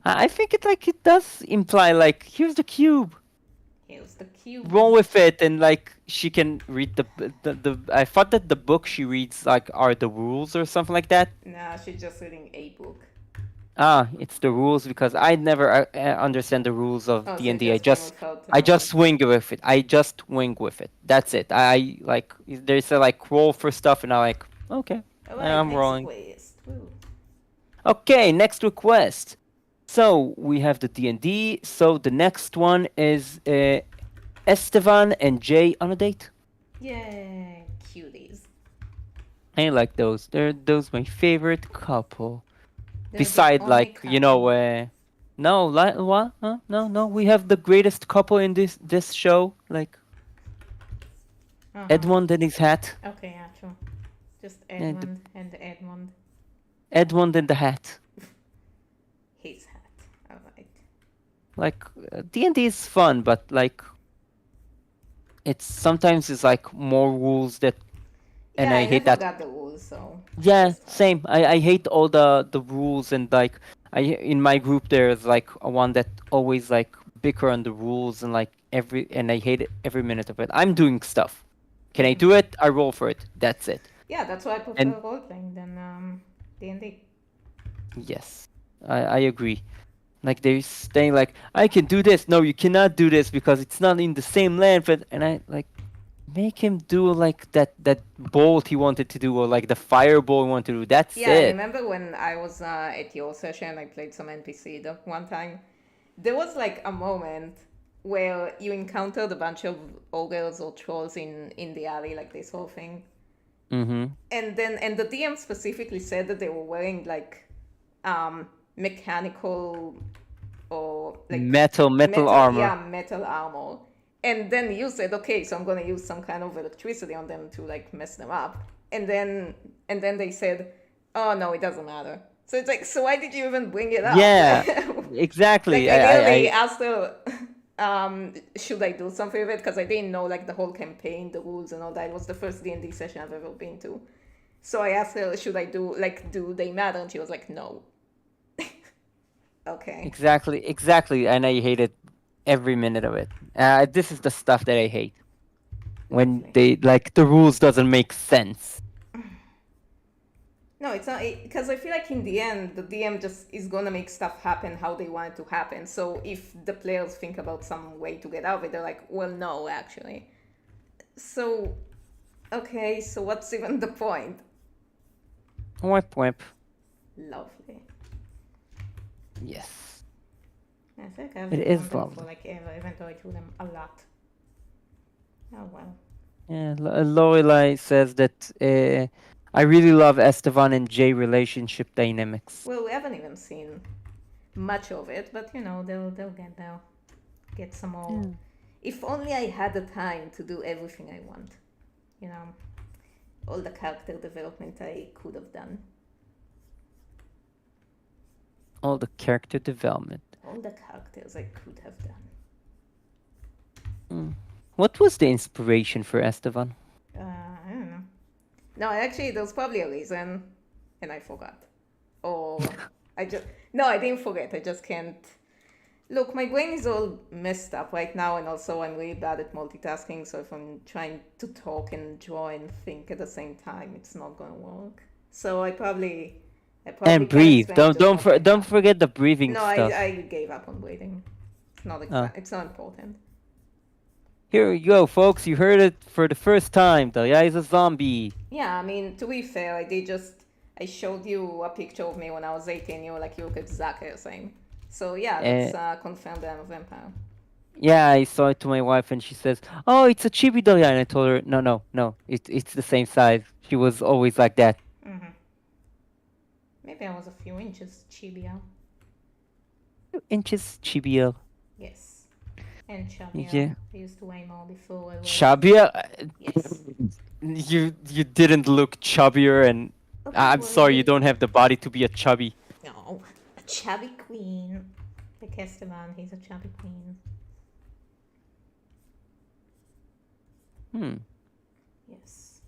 I think it does imply like here's the cube, Here's the roll cubes. with it, and like she can read the. I thought that the book she reads like are the rules or something like that. Nah, she's just reading a book. Ah, it's the rules because I never understand the rules of Oh, D so and it D. just came without. I just swing with it. I just wing with it. That's it. I like there's a like roll for stuff, and I like okay, Alright, I'm next rolling. quest. Woo. Okay, next request. So we have the D and D. So the next one is Estevan and Jay on a date. Yay, cuties. I like those. They're those my favorite couple. They're the Beside only like couple. no like what huh? No, we have the greatest couple in this show, like Uh huh. Edmund and his hat. Okay, yeah, true. Just The Edmund and Edmund. Edmund and the hat. His hat. Alright. Like D&D is fun, but like it's sometimes it's like more rules that, and Yeah, I I hate never that. got the rules, so it's Yeah, just hard. same. I hate all the rules, and like I in my group there's like a one that always like bicker on the rules, and like every and I hate it every minute of it. I'm doing stuff. Can I Mm-hmm. do it? I roll for it. That's it. Yeah, that's why I And prefer role playing than D&D. yes, I agree. Like they're saying like I can do this. No, you cannot do this because it's not in the same land. But and I like make him do like that bolt he wanted to do, or like the fireball he wanted to do. That's Yeah, I it. remember when I was at your session, I played some NPC the one time. There was like a moment where you encountered a bunch of ogres or trolls in the alley, like this whole thing. Mm-hmm. And the DM specifically said that they were wearing like mechanical or like Metal metal, armor. yeah, metal armor. And then you said, okay, so I'm gonna use some kind of electricity on them to like mess them up. And then they said, oh no, it doesn't matter. So it's like, so why did you even bring it up? Yeah, Like exactly. I literally I asked her, should I do something with it? Because I didn't know like the whole campaign, the rules and all that. It was the first D&D session I've ever been to. So I asked her, should I do they matter? And she was like, no. Okay, exactly, and I hated every minute of it. This is the stuff that I hate when lovely. they like the rules doesn't make sense. No, it's not because I feel like in the end, the DM just is gonna make stuff happen how they want it to happen. So if the players think about some way to get out of it, they're like, well, no, actually. So, okay, so what's even the point? Whip whip. Lovely. Yes, I think I've it drawn is them for lovely. like ever, even though I drew them a lot. Oh well. Yeah, Lorelai says that I really love Estevan and Jay relationship dynamics. Well, we haven't even seen much of it, but you know, they'll get there. Get some more. Yeah. If only I had the time to do everything I want. You know, all the character development I could have done. All the character development. All the characters I could have done. Mm. What was the inspiration for Estevan? I don't know. No, actually, there's probably a reason, and I forgot. Or I just. No, I didn't forget. I just can't. Look, my brain is all messed up right now, and also I'm really bad at multitasking. So if I'm trying to talk and draw and think at the same time, it's not gonna work. So I probably And can breathe. explain just what I Don't have. forget the breathing No, stuff. I gave up on breathing. It's not Oh, it's not important. Here you go, folks. You heard it for the first time. Daria is a zombie. Yeah, I mean, to be fair, I showed you a picture of me when I was 18. You were like, you look exactly the same. So yeah, Uh, that's confirmed that I'm a vampire. yeah, I saw it to my wife, and she says, "Oh, it's a chibi Daria." And I told her, "No, no, no. It's the same size. She was always like that." Mm-hmm. Maybe I was a few inches chubbier. 2 inches chibier. Yes. And chubbier. Yeah, I used to weigh more before I was. chubbier. Yes. You didn't look chubbier, and But I I'm sorry, you would. don't have the body to be a chubby. No. A chubby queen. Like Esteban, he's a chubby queen. Hmm. Yes.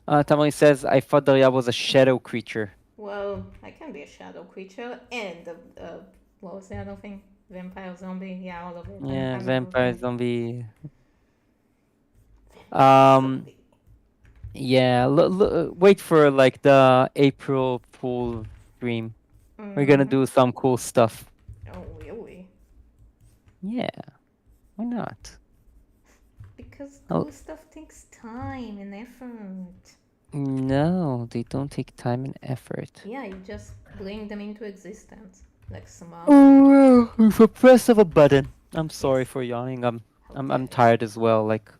Tamari says, "I thought Daria was a shadow creature." Well, I can be a shadow creature and what was the other thing? Vampire, zombie, yeah, all of it. Yeah, I'm all of vampire, them. zombie. Vampire, Um, zombie. yeah. Wait for like the April Fool stream. We're gonna Mm-hmm. do some cool stuff. Oh, really? Yeah, why not? Because Oh, cool stuff takes time and effort. no, they don't take time and effort. Yeah, you just bring them into existence. Like some Oh, with a press of a button. I'm sorry Yes. for yawning. How I'm dare tired as well. Like,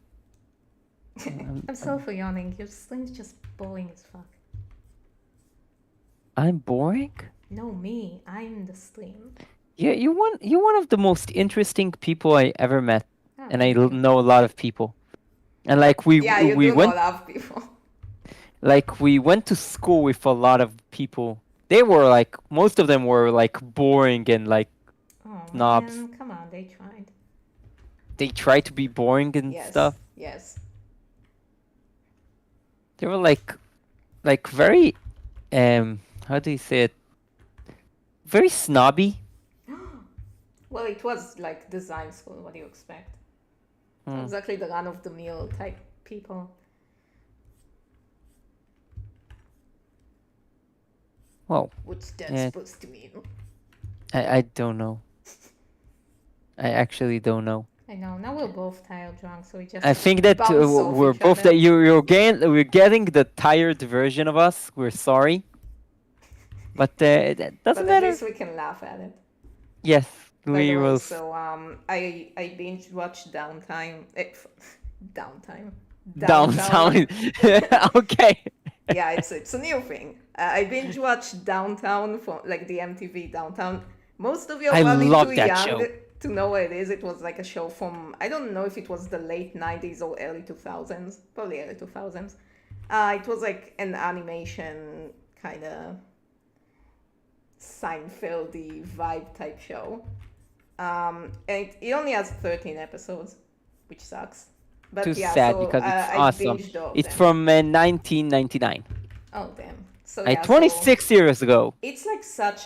you? I'm I'm sorry I'm, for yawning. Your stream's just boring as fuck. I'm boring. No, me. I'm the stream. Yeah, you're one of the most interesting people I ever met, Oh, and thank you. know a lot of people. And like Yeah, you we do know a went lot of people. we went to school with a lot of people. They were like most of them were like boring and like Oh snobs. man, come on, they tried. They tried to be boring and Yes, stuff. yes. They were like very how do you say it? Very snobby. Well, it was like design school. What do you expect? Not Hmm. exactly the run of the mill type people. Well, What's that yeah, supposed to mean? I don't know. I actually don't know. I know. Now we're both tired drunk, so we just I think that bounce off we're each both that other. we're getting the tired version of us. We're sorry, but that doesn't But at matter. least we can laugh at it. Yes, By the we way, will. so I binge watched Downtime. Downtime. Downtown. Downtown. Okay. Yeah, it's a new thing. I binge watched Downtown for like the MTV Downtown. Most of you are I probably too love that young show. to know what it is. It was like a show from I don't know if it was the late '90s or early 2000s, probably early 2000s. It was like an animation kind of Seinfeldy vibe type show. And it only has 13 episodes, which sucks. Too But yeah, sad so because it's I awesome. binged all of It's them. from 1999. Oh damn. So Like yeah, so 26 years ago. it's like such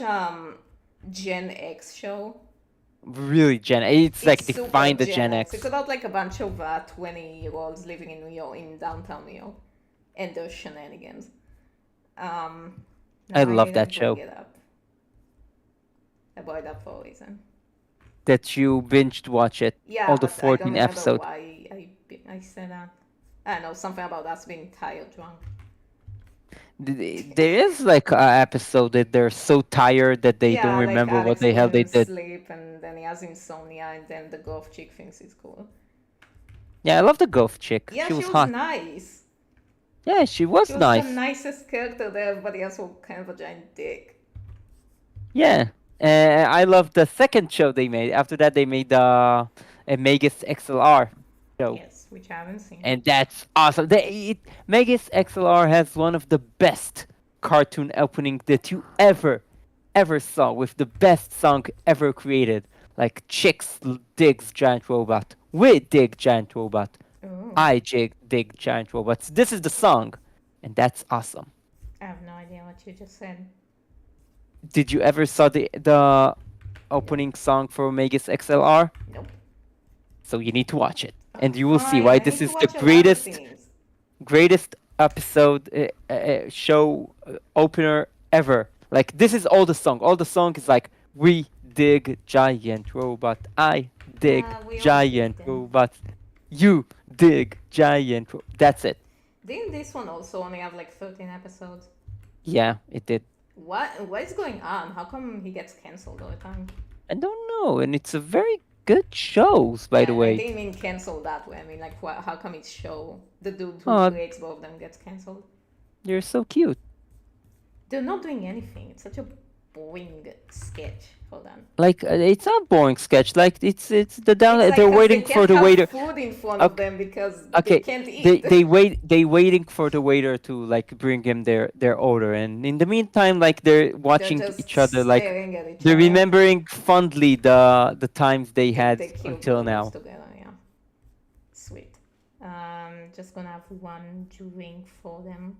Gen X show. Really, Gen. It's It's like super define the Gen Gen X. It's X. about like a bunch of 20-year-olds living in New York, in downtown New York, and their shenanigans. No, I I love didn't that bring show. it up. I brought it up for a reason. That you binged watch it, Yeah, all the but I don't 14 remember episodes. why I said that. I don't know, something about us being tired drunk. There is like a episode that they're so tired that they don't Yeah, like remember what Alex the hell they couldn't did. sleep and then he has insomnia and then the golf chick thinks it's cool. Yeah, I love the ghost chick. Yeah, She she was was hot. nice. Yeah, she She was was the nice. nicest character there, everybody else was kind of a giant dick. Yeah. I love the second show they made. After that, they made a Megas XLR show. Yes, which I haven't seen. And that's awesome. Megas XLR has one of the best cartoon opening that you ever saw with the best song ever created. Like Chicks digs giant robot. We dig giant robot. Ooh, Dig giant robots. This is the song, and that's awesome. I have no idea what you just said. Did you ever saw the Nope. opening song for Megas XLR? Nope. So you need to watch it, Oh, and you will see fine. why I this need to is the watch a lot of things. greatest episode show opener ever. Like this is all the song. All the song is like we dig giant robot. I dig Yeah, we all dig giant them. robot. You dig giant. That's it. Didn't this one also only have like 13 episodes? Yeah, it did. What is going on? How come he gets cancelled all the time? I don't know, and it's a very good shows, by the Yeah, I way. didn't mean cancel that way. I mean like how come each show the dude who Oh, creates both of them gets cancelled? they're so cute. They're not doing anything. It's such a boring sketch. Hold on. Like it's not boring sketch. Like it's the It's down. like They're because they waiting for can't the have waiter. food in front of Okay, them because they okay. can't They eat. they wait. They waiting for the waiter to like bring him their order, and in the meantime, like they're They're watching just each other. Like staring at each they're other. remembering fondly the times they had They killed until burgers now. together. Yeah, sweet. Just gonna have one drink for them.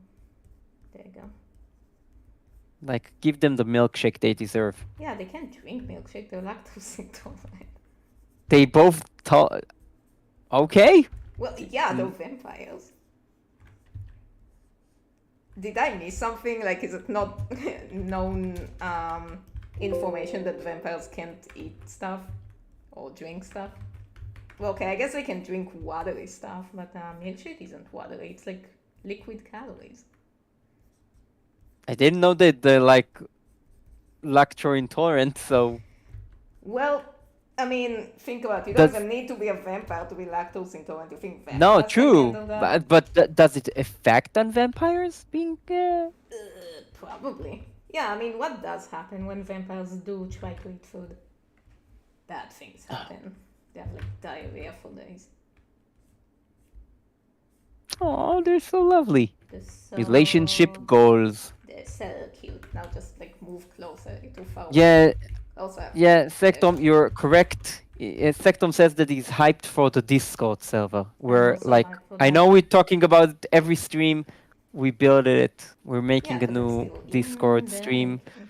There you go. Like give them the milkshake they deserve. Yeah, they can't drink milkshake. They're lactose intolerant. They both thought, okay. Well, yeah, they're Mm, vampires. Did I miss something? Like, is it not known information that vampires can't eat stuff or drink stuff? Well, okay, I guess they can drink watery stuff, but milkshake isn't watery. It's like liquid calories. I didn't know that they're like lactose intolerant. So Well, I mean, think about it. You don't does even need to be a vampire to be lactose intolerant. You think no vampires can true, handle that? but does it affect on vampires being? Probably. Yeah, I mean, what does happen when vampires do try to eat food? Bad things happen. They have like diarrhea for days. Oh, they're so lovely. They're so Relationship goals. they're so cute. Now just like move closer. You're too far away. Yeah, Also, yeah, there you Sectom, go. you're correct. Sectom says that he's hyped for the Discord server. I'm Where, also like, hyped for I that. know we're talking about it every stream. We build it. We're Yeah, making a because it's new still Discord in stream. development.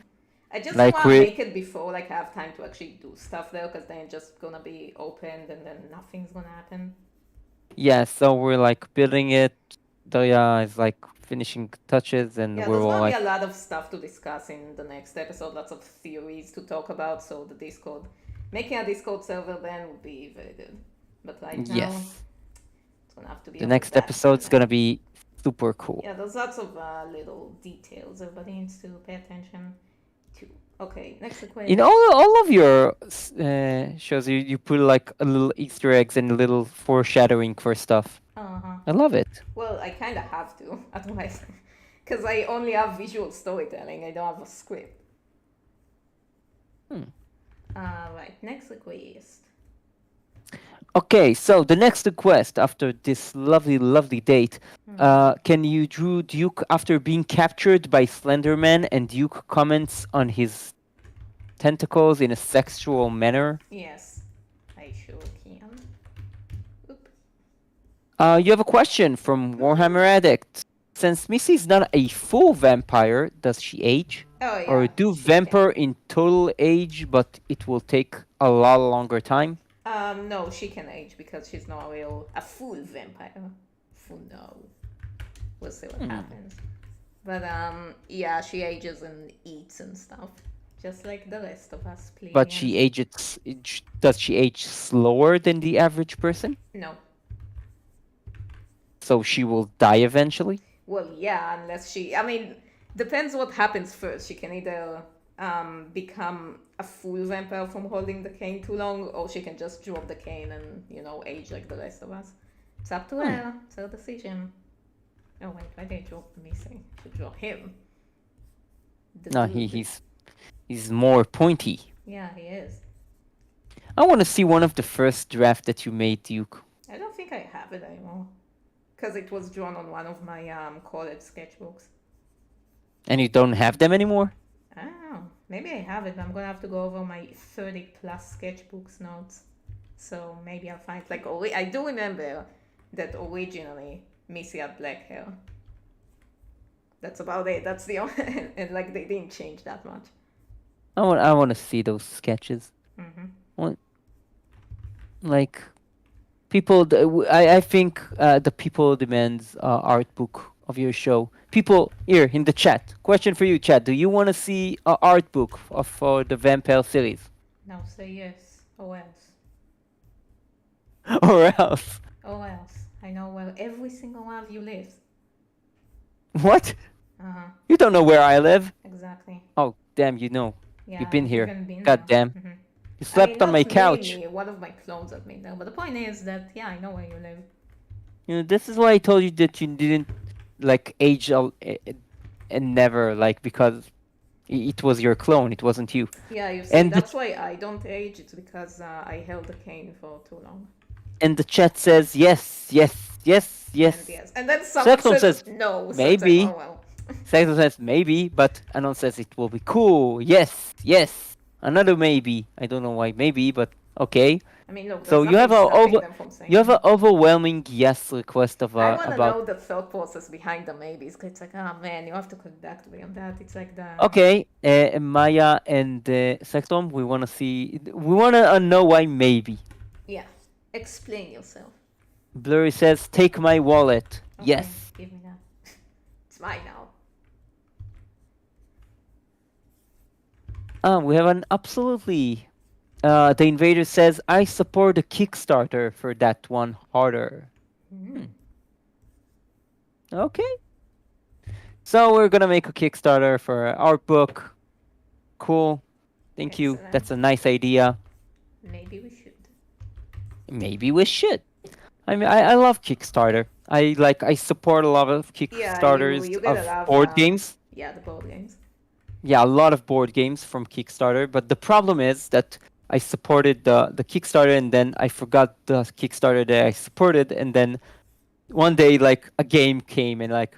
I just don't Like, want to we, make it before like I have time to actually do stuff there, because then it's just gonna be opened and then nothing's gonna happen. yeah, so we're like building it. Daria is like finishing touches, and Yeah, we're there's all gonna be like, a lot of stuff to discuss in the next episode. Lots of theories to talk about. So the Discord, making a Discord server then would be very good. But right now, yes. it's gonna have to be The on the next back episode's burner. gonna be super cool. Yeah, there's lots of little details everybody needs to pay attention to. Okay, next In request. all of your shows, you put like a little Easter eggs and a little foreshadowing for stuff. Uh huh. I love it. Well, I kind of have to, otherwise, because I only have visual storytelling. I don't have a script. Hmm. Right, next request. Okay, so the next request after this lovely, lovely date, can you draw Duke after being captured by Slenderman, and Duke comments on his tentacles in a sexual manner? Yes, I sure can. Oop. You have a question from Warhammer Addict. Since Missy's not a full vampire, does she age? Oh Or yeah, do she can. vampire in total age, but it will take a lot longer time? No, she can age because she's not a full vampire. Full no. We'll see what happens. But yeah, she ages and eats and stuff, just like the rest of us But plebeians. does she age slower than the average person? No. So she will die eventually? Well, yeah, unless she. I mean, depends what happens first. She can either become a full vampire from holding the cane too long, or she can just drop the cane and age like the rest of us. It's up to her. It's her decision. Oh wait, why did I drop the missing? I should draw him. The No, dude. he's more pointy. Yeah, he is. I want to see one of the first draft that you made, Duke. I don't think I have it anymore, because it was drawn on one of my college sketchbooks. And you don't have them anymore? I don't know. Maybe I have it, but I'm gonna have to go over my 30 plus sketchbooks notes. So maybe I'll find like I do remember that originally Missy had black hair. That's about it. That's the only and like they didn't change that much. I want to see those sketches. Want- Like people, I think the people demands art book of your show. People here in the chat. Question for you, chat. Do you want to see an art book for the Vampire series, Now say yes or else. or else? Or else, I know where every single one of you lives. What? Uh huh. You don't know where I live? Exactly. Oh, damn, you know. You've Yeah, been I've here. even been God there. damn. Hmm. You I mean, slept on my not couch. really. One of my clones have been there, but the point is that yeah, I know where you live. You know, this is why I told you that you didn't like age and never like because it was your clone, it wasn't you. Yeah, you see, And the that's why I don't age. It's because I held the cane for too long. and the chat says yes, yes, yes, And yes. yes, and then someone Sectom says says no. So it's like, maybe. oh well. Sectom says maybe, but Anon says it will be cool. Yes, yes. Another maybe. I don't know why maybe, but okay. I mean, look, So there's nothing stopping them from you saying have no. an overwhelming yes request of I want to about. know the thought process behind the maybes. It's like, oh man, you have to conduct me on that. It's like the Okay, Maya and Sectom, we want to see. We want to know why maybe. yeah. Explain yourself. Blurry says, "Take my wallet." Okay, Yes. give me that. It's mine now. We have an absolutely. The invader says, "I support a Kickstarter for that one harder." Mm, Hmm. Okay. So we're gonna make a Kickstarter for our book. Cool. Thank you. excellent. That's a nice idea. Maybe we should. Maybe we should. I mean, I love Kickstarter. I support a lot of Yeah, you Kickstarters you get a of lot of board games. yeah the board games. Yeah, a lot of board games from Kickstarter. But the problem is that I supported the Kickstarter and then I forgot the Kickstarter that I supported, and then one day like a game came and like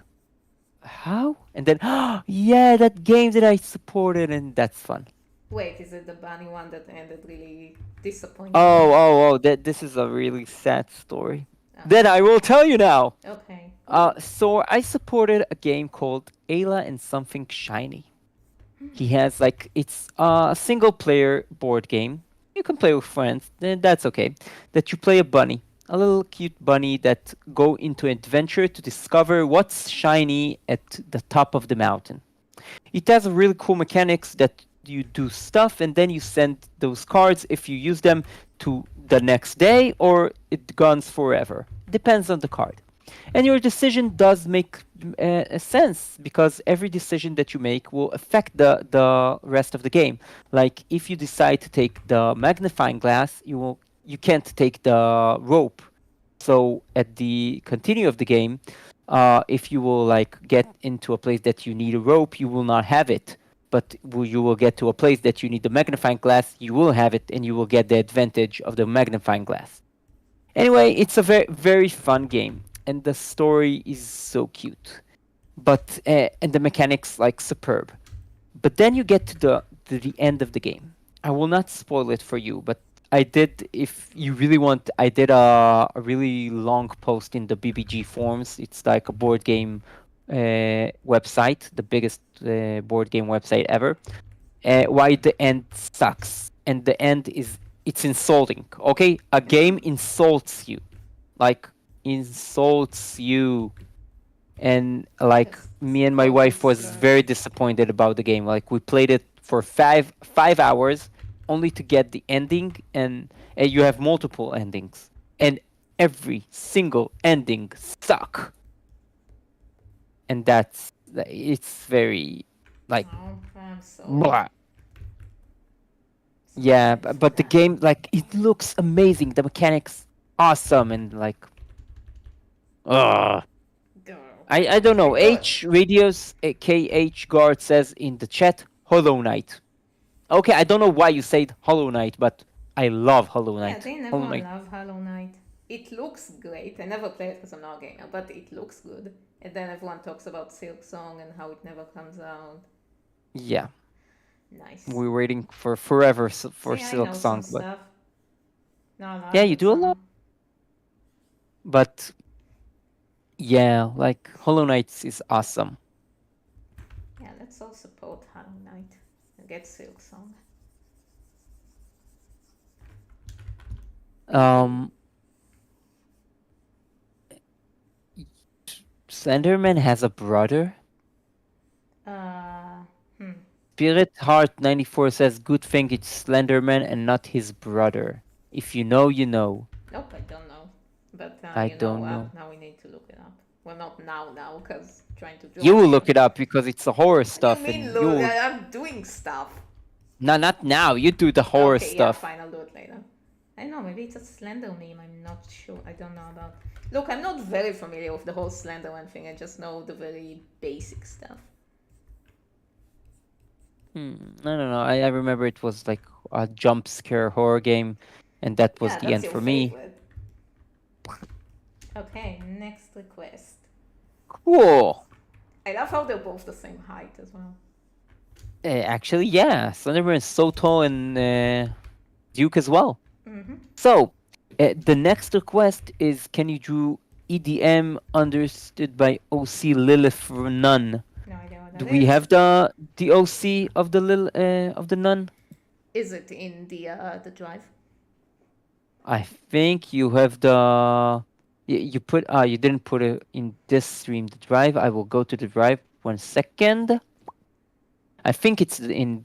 how? And then yeah, that game that I supported, and that's fun. Wait, is it the bunny one that ended really disappointingly? That this is a really sad story. Then Oh, I will tell you now. okay, cool. So I supported a game called Ayla and Something Shiny. He has like it's a single player board game. You can play with friends, then that's okay. That you play a bunny, a little cute bunny that go into adventure to discover what's shiny at the top of the mountain. It has a really cool mechanics that you do stuff and then you send those cards if you use them to the next day or it guns forever. Depends on the card. And your decision does make a sense because every decision that you make will affect the rest of the game. Like if you decide to take the magnifying glass, you can't take the rope. So at the continue of the game, if you will like get into a place that you need a rope, you will not have it. But you will get to a place that you need the magnifying glass, you will have it, and you will get the advantage of the magnifying glass. Anyway, it's a very fun game, and the story is so cute. But and the mechanics like superb. But then you get to the end of the game. I will not spoil it for you, but I did. If you really want, I did a really long post in the BBG forums. It's like a board game website, the biggest board game website ever. Why the end sucks, and the end is it's insulting. Okay, a game insults you, like insults you, and like Just me and my total wife was very slurs. disappointed about the game. Like we played it for five hours only to get the ending, and you have multiple endings, and every single ending suck, and that's it's very like Oh, I'm sorry. blah. Sorry Yeah, to hear but the that. game like it looks amazing. The mechanics awesome, and like ugh. Girl. I don't Okay, know. good. H Radios KH Guard says in the chat, Hollow Knight. Okay, I don't know why you said Hollow Knight, but I love Hollow Yeah, Knight. they Hollow never Knight. love Hollow Knight. It looks great. I never played it because I'm not a gamer, but it looks good. And then everyone talks about Silk Song and how it never comes out. Yeah, Nice. we're waiting for forever for See, I Silk know some Song, but stuff. Not a yeah, lot, you but do a lot. some. But yeah, like Hollow Knight is awesome. Yeah, let's all support Hollow Knight and get Silk Song. Maybe. Um, Slenderman has a brother. Uh, hmm. Spirit Heart 94 says, "Good thing it's Slenderman and not his brother. If you know, you know." Nope, I don't know. But I you know don't what? know. Now we need to look it up. Well, not now, because trying to You will join you. look it up because it's a horror What do you stuff, mean, and look? you'll I'm doing stuff. no, not now. You do the horror Okay, yeah, stuff. fine, I'll do it later. I don't know, maybe it's a Slender meme, I'm not sure. I don't know about. Look, I'm not very familiar with the whole Slenderman thing, I just know the very basic stuff. I don't know. I remember it was like a jump scare horror game, and that was Yeah, the that's end your for me. favorite. Okay, next request. Cool. I love how they're both the same height as well. Actually, yeah, Slenderman is so tall, and Duke as well. Mm-hmm. So, the next request is: can you do EDM understood by OC Lilith Nun? No idea what Do that we is. have the OC of the of the nun? Is it in the drive? I think you have the you put you didn't put it in this stream the drive. I will go to the drive 1 second. I think it's in in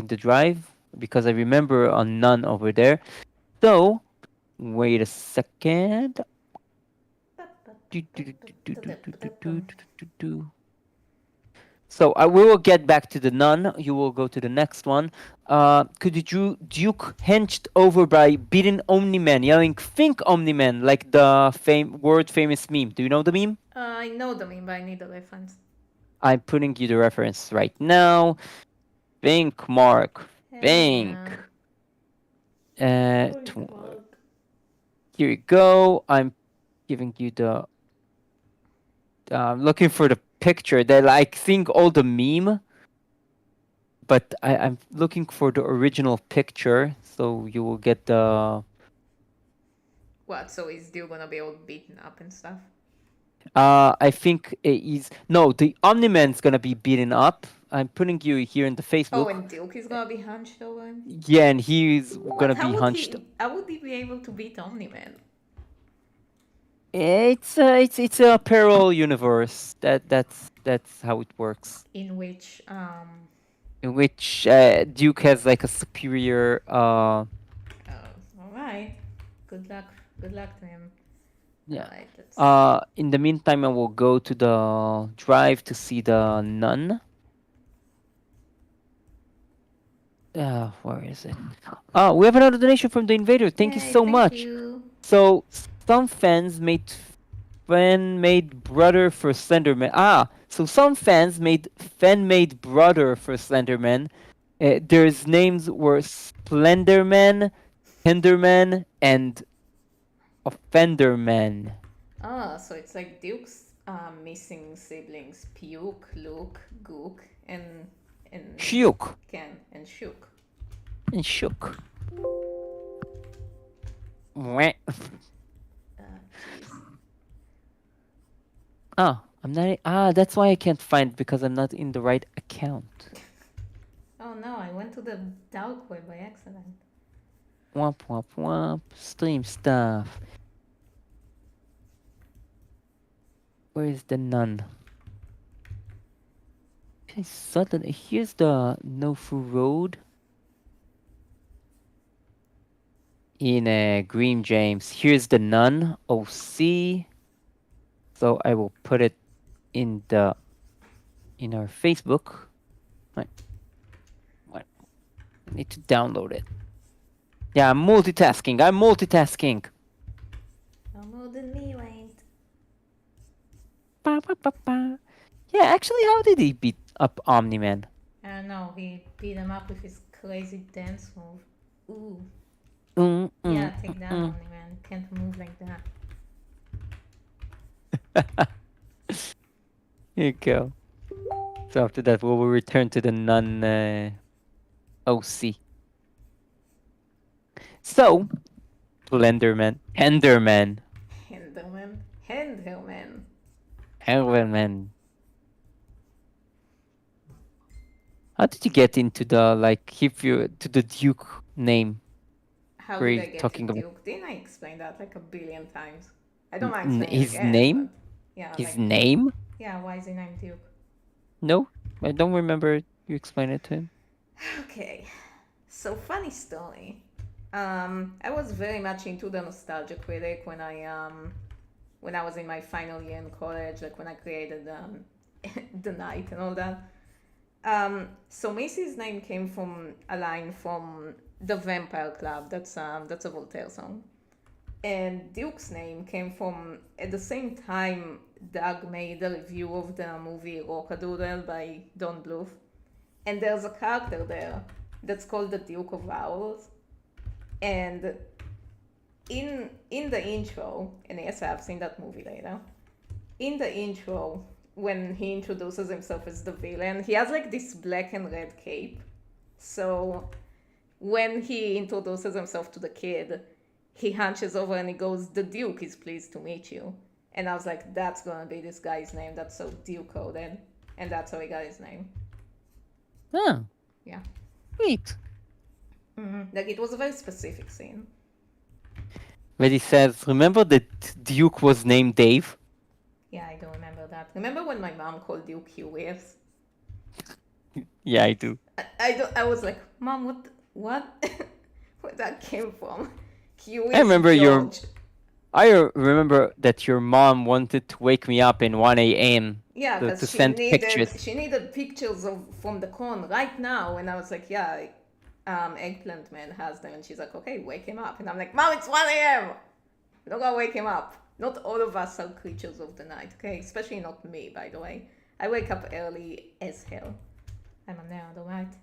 the drive because I remember a nun over there. So wait a second. Do, do, do, do, do, do, do, do, do, do, do. So we will get back to the nun. You will go to the next one. Could you Duke henched over by beaten Omni-Man, yelling "Think Omni-Man" like the world famous meme. Do you know the meme? I know the meme, but I need the reference. I'm putting you the reference right now. Think, Mark. Hell yeah. Think. Think, Mark. Here you go. I'm giving you the. Looking for the picture that I think all the meme, but I'm looking for the original picture, so you will get the. What, so is Dio gonna be all beaten up and stuff? I think he's no. The Omni-Man's gonna be beaten up. I'm putting you here in the Oh, Facebook. and Duke is gonna be hunched over him? Yeah, and he's What? gonna be hunched. How would he be able to beat Omni Man? It's a parallel universe. That's how it works. In which, In which Duke has like a superior. alright. Good luck. Good luck to him. Yeah. Alright, let's see. In the meantime, I will go to the drive to see the nun. Where is it? Oh, we have another donation from the invader. Thank you Yay, so thank much. you. So some fans made brother for Slenderman. So some fans made fan made brother for Slenderman. Their names were Splenderman, Tenderman, and Offenderman. So it's like Duke's missing siblings: Puke, Luke, Gook, and Shook Ken and Shook. and Shook. Mwah. Jeez. I'm not. That's why I can't find because I'm not in the right account. Oh no, I went to the dark web by accident. Womp womp womp. Stream stuff. Where is the nun? Okay, suddenly here's the Nofu Road in Green James. Here's the nun. OC. So I will put it in our Facebook. Right. What? I need to download it. Yeah, I'm multitasking. No more than me, right? Ba, ba, ba, ba. Yeah, actually, how did he beat up Omni-Man? I don't know, he beat him up with his crazy dance move. Ooh. Yeah, take that, Omni Man. Can't move like that. Here you go. So after that, we will return to the nun OC. So, Enderman. Henderman. Henderman. Enderman. How did you get into the if you to the Duke name? How Were did you I get to talking about Duke? Didn't I explain that like a billion times? I don't mind explaining it his again, but name? yeah, His like, name? yeah, why is he named Duke? No, I don't remember you explain it to him. Okay, so funny story. I was very much into the nostalgia critic when I was in my final year in college, like when I created the night and all that. So Macy's name came from a line from the Vampire Club. That's a Voltaire song. And Duke's name came from at the same time Doug made a review of the movie Rockadoodle by Don Bluth, and there's a character there that's called the Duke of Owls, and in the intro, and yes, I've seen that movie later. In the intro, when he introduces himself as the villain, he has like this black and red cape. So when he introduces himself to the kid, he hunches over and he goes, "The Duke is pleased to meet you." And I was like, that's gonna be this guy's name. That's so Duke coded. And that's how he got his name. Oh, Yeah. sweet. Like it was a very specific scene. But he says, remember that Duke was named Dave? Yeah, I don't remember that. Remember when my mom called you curious? Yeah, I do. I was like, Mom, what? Where that came from? I Curious remember your George. I remember that your mom wanted to wake me up in 1 a.m. Yeah, to because send pictures. she needed pictures of from the con right now, and I was like, yeah, Eggplant Man has them, and she's like, okay, wake him up, and I'm like, Mom, it's 1 a.m. Don't go wake him up. Not all of us are creatures of the night, okay? Especially not me, by the way. I wake up early as hell. I'm a nerd, alright?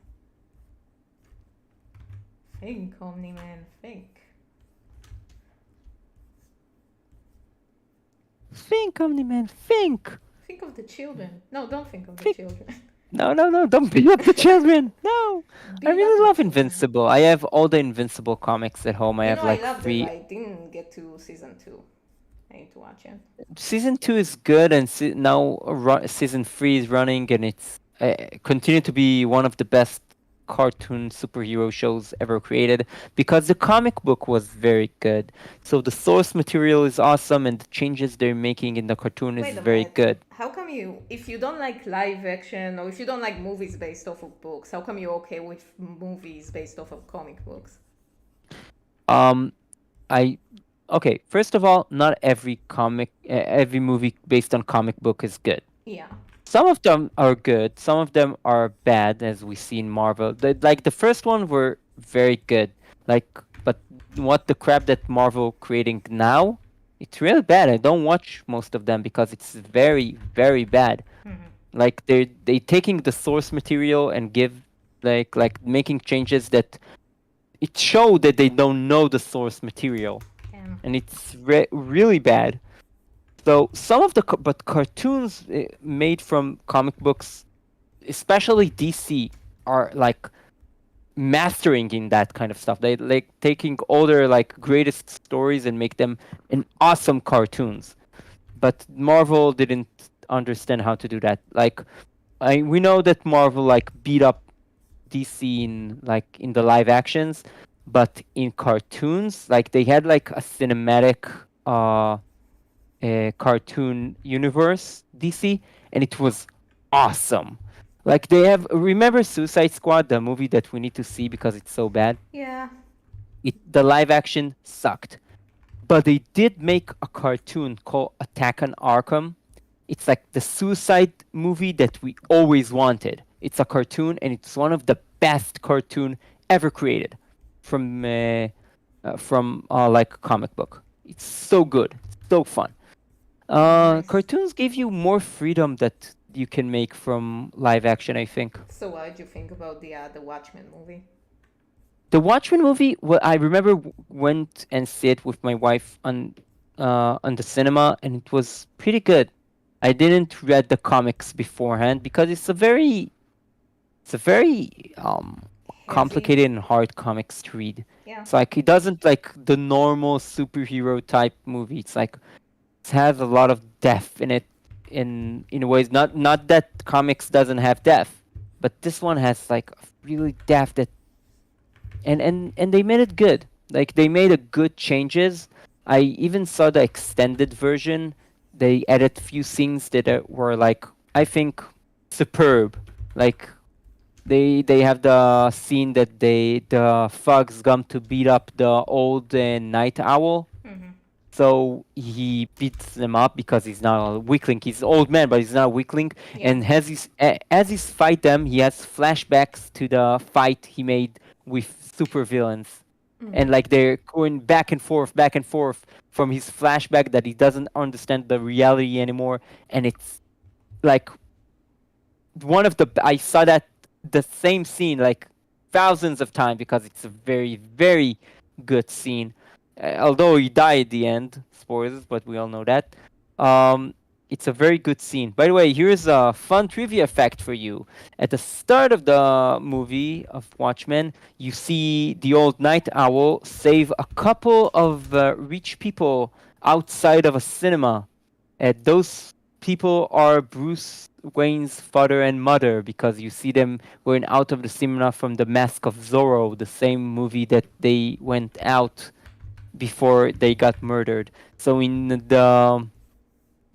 Think, Omni Man, think. Think, Omni-Man, think! Think of the children. No, don't think of the Think. children. No, no, no, don't beat up the children! No! I Beat up really the love children. Invincible. I have all the Invincible comics at home. I You have know, I like loved it, but three. I didn't get to season 2. I need to watch it. Season 2 is good, and now season 3 is running, and it's continue to be one of the best cartoon superhero shows ever created because the comic book was very good. So the source material is awesome, and the changes they're making in the cartoon is Wait a very minute. good. How come if you don't like live action or if you don't like movies based off of books, how come you're okay with movies based off of comic books? Um, I okay. First of all, not every every movie based on comic book is good. Yeah. Some of them are good. Some of them are bad, as we see in Marvel. Like the first one were very good. Like, but what the crap that Marvel creating now, it's really bad. I don't watch most of them because it's very, very bad. Like they taking the source material and give like making changes that it show that they don't know the source material, Damn. and it's really bad. So some of the but cartoons made from comic books, especially DC, are like mastering in that kind of stuff. They like taking all their like greatest stories and make them in awesome cartoons. But Marvel didn't understand how to do that. Like we know that Marvel like beat up DC in like in the live actions, but in cartoons, like they had like a cinematic cartoon universe DC, and it was awesome. Like they have remember Suicide Squad, the movie that we need to see because it's so bad. Yeah. The live action sucked, but they did make a cartoon called Attack on Arkham. It's like the Suicide movie that we always wanted. It's a cartoon, and it's one of the best cartoon ever created from like comic book. It's so good, so fun. Nice. Cartoons give you more freedom that you can make from live action, I think. So what did you think about the Watchmen movie? The Watchmen movie, well, I remember went and see it with my wife on the cinema, and it was pretty good. I didn't read the comics beforehand because it's a very Heavy? complicated and hard comics to read. Yeah. It's like it doesn't like the normal superhero type movie. It's like it has a lot of depth in it in ways not that comics doesn't have depth, but this one has like a really depth that and they made it good. Like they made a good changes. I even saw the extended version. They added few scenes that were like I think superb. Like They have the scene that the thugs come to beat up the old night owl. Mm-hmm. So he beats them up because he's not a weakling. He's an old man, but he's not a weakling. Yeah. And as he's fight them, he has flashbacks to the fight he made with supervillains, Mm-hmm. and like they're going back and forth from his flashback that he doesn't understand the reality anymore. And it's like one of the I saw that the same scene like thousands of times because it's a very very good scene. Although he died at the end, spoilers, but we all know that. Um, it's a very good scene. By the way, here's a fun trivia fact for you. At the start of the movie of Watchmen, you see the old night owl save a couple of rich people outside of a cinema. Those people are Bruce Wayne's father and mother because you see them going out of the cinema from The Mask of Zorro, the same movie that they went out before they got murdered. So in the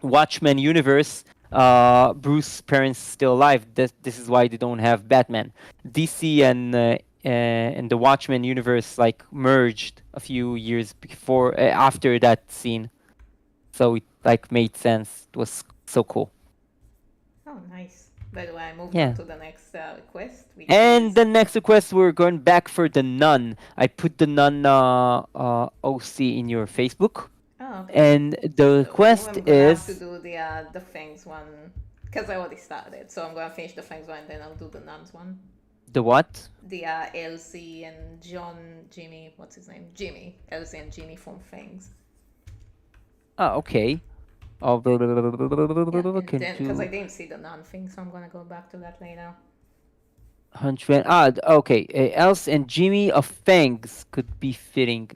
Watchmen universe, Bruce's parents still alive. This is why they don't have Batman. DC and the Watchmen universe like merged a few years before after that scene, so it like made sense. It was so cool. Oh, nice. By the way, I moved on Yeah. to the next request, which And is. the next request, we're going back for the nun. I put the nun OC in your Facebook, Oh, okay. and the So request I'm gonna have to is do the Fangs one because I already started. So I'm gonna finish the Fangs one, and then I'll do the Nuns one. the what? The Elsie and John, Jimmy, what's his name? Jimmy. Elsie and Jimmy from Fangs. Oh, okay. Oh, Yeah, and can then because I do didn't see the Nun thing, so I'm gonna go back to that later. 100. Okay. Else and Jimmy of Fangs could be fitting.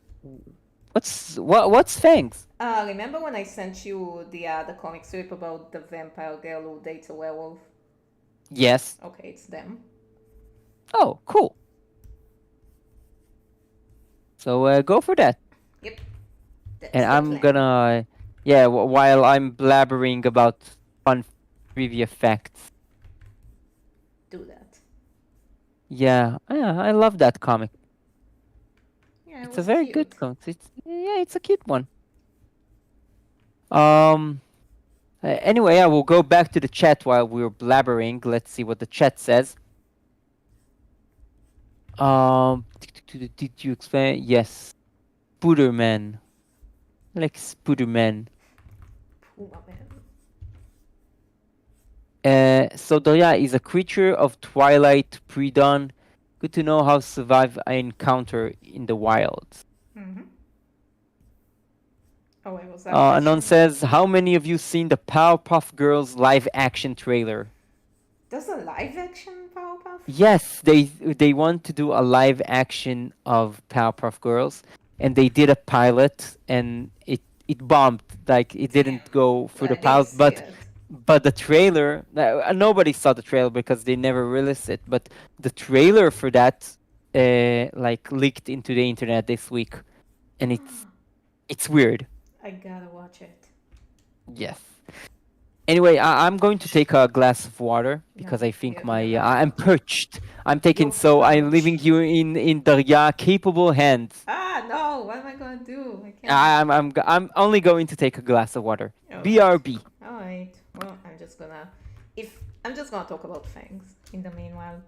What's Fangs? Remember when I sent you the comic strip about the vampire girl who dates a werewolf? Yes. Okay, it's them. Oh, cool. So go for that. Yep, And that's the I'm plan. gonna, yeah, while I'm blabbering about fun trivia facts. Do that. Yeah, I love that comic. Yeah, it It's a was very good cute. comic. It's a cute one. Um. Anyway, I will go back to the chat while we're blabbering. Let's see what the chat says. Did you explain? Yes, Spooderman, like Spooderman. Puma man. So Daria is a creature of twilight pre-dawn. Good to know how to survive an encounter in the wilds. Mm-hmm. Oh, wait, was that a question? Anon says, how many of you seen the Powerpuff Girls live action trailer? Does a live action Powerpuff? Yes, they want to do a live action of Powerpuff Girls, and they did a pilot, and it bombed. Like it didn't Damn. go for the I didn't pilot, see but it. but the trailer, nobody saw the trailer because they never released it. But the trailer for that, like leaked into the internet this week, and it's weird. I gotta watch it. Yes. Anyway, I'm going to take a glass of water No, because I think you're my not I'm going. perched. I'm taking, You're so I'm leaving perched. you in Daria capable hands. Ah, no, what am I gonna do? I can't. I'm only going to take a glass of water. Alright. BRB. Alright. Well, I'm just gonna. If. I'm just gonna talk about Fangs in the meanwhile.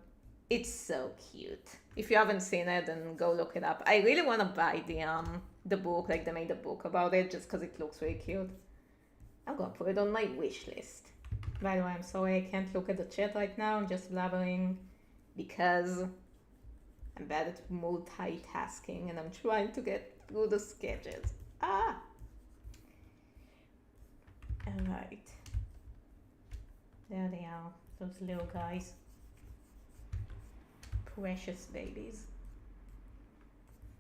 It's so cute. If you haven't seen it, then go look it up. I really wanna buy the book, like they made a book about it, just because it looks really cute. I'm gonna put it on my wish list. By the way, I'm sorry I can't look at the chat right now. I'm just blabbering because I'm bad at multitasking and I'm trying to get through the sketches. Ah! Alright. There they are. Those little guys. Precious babies.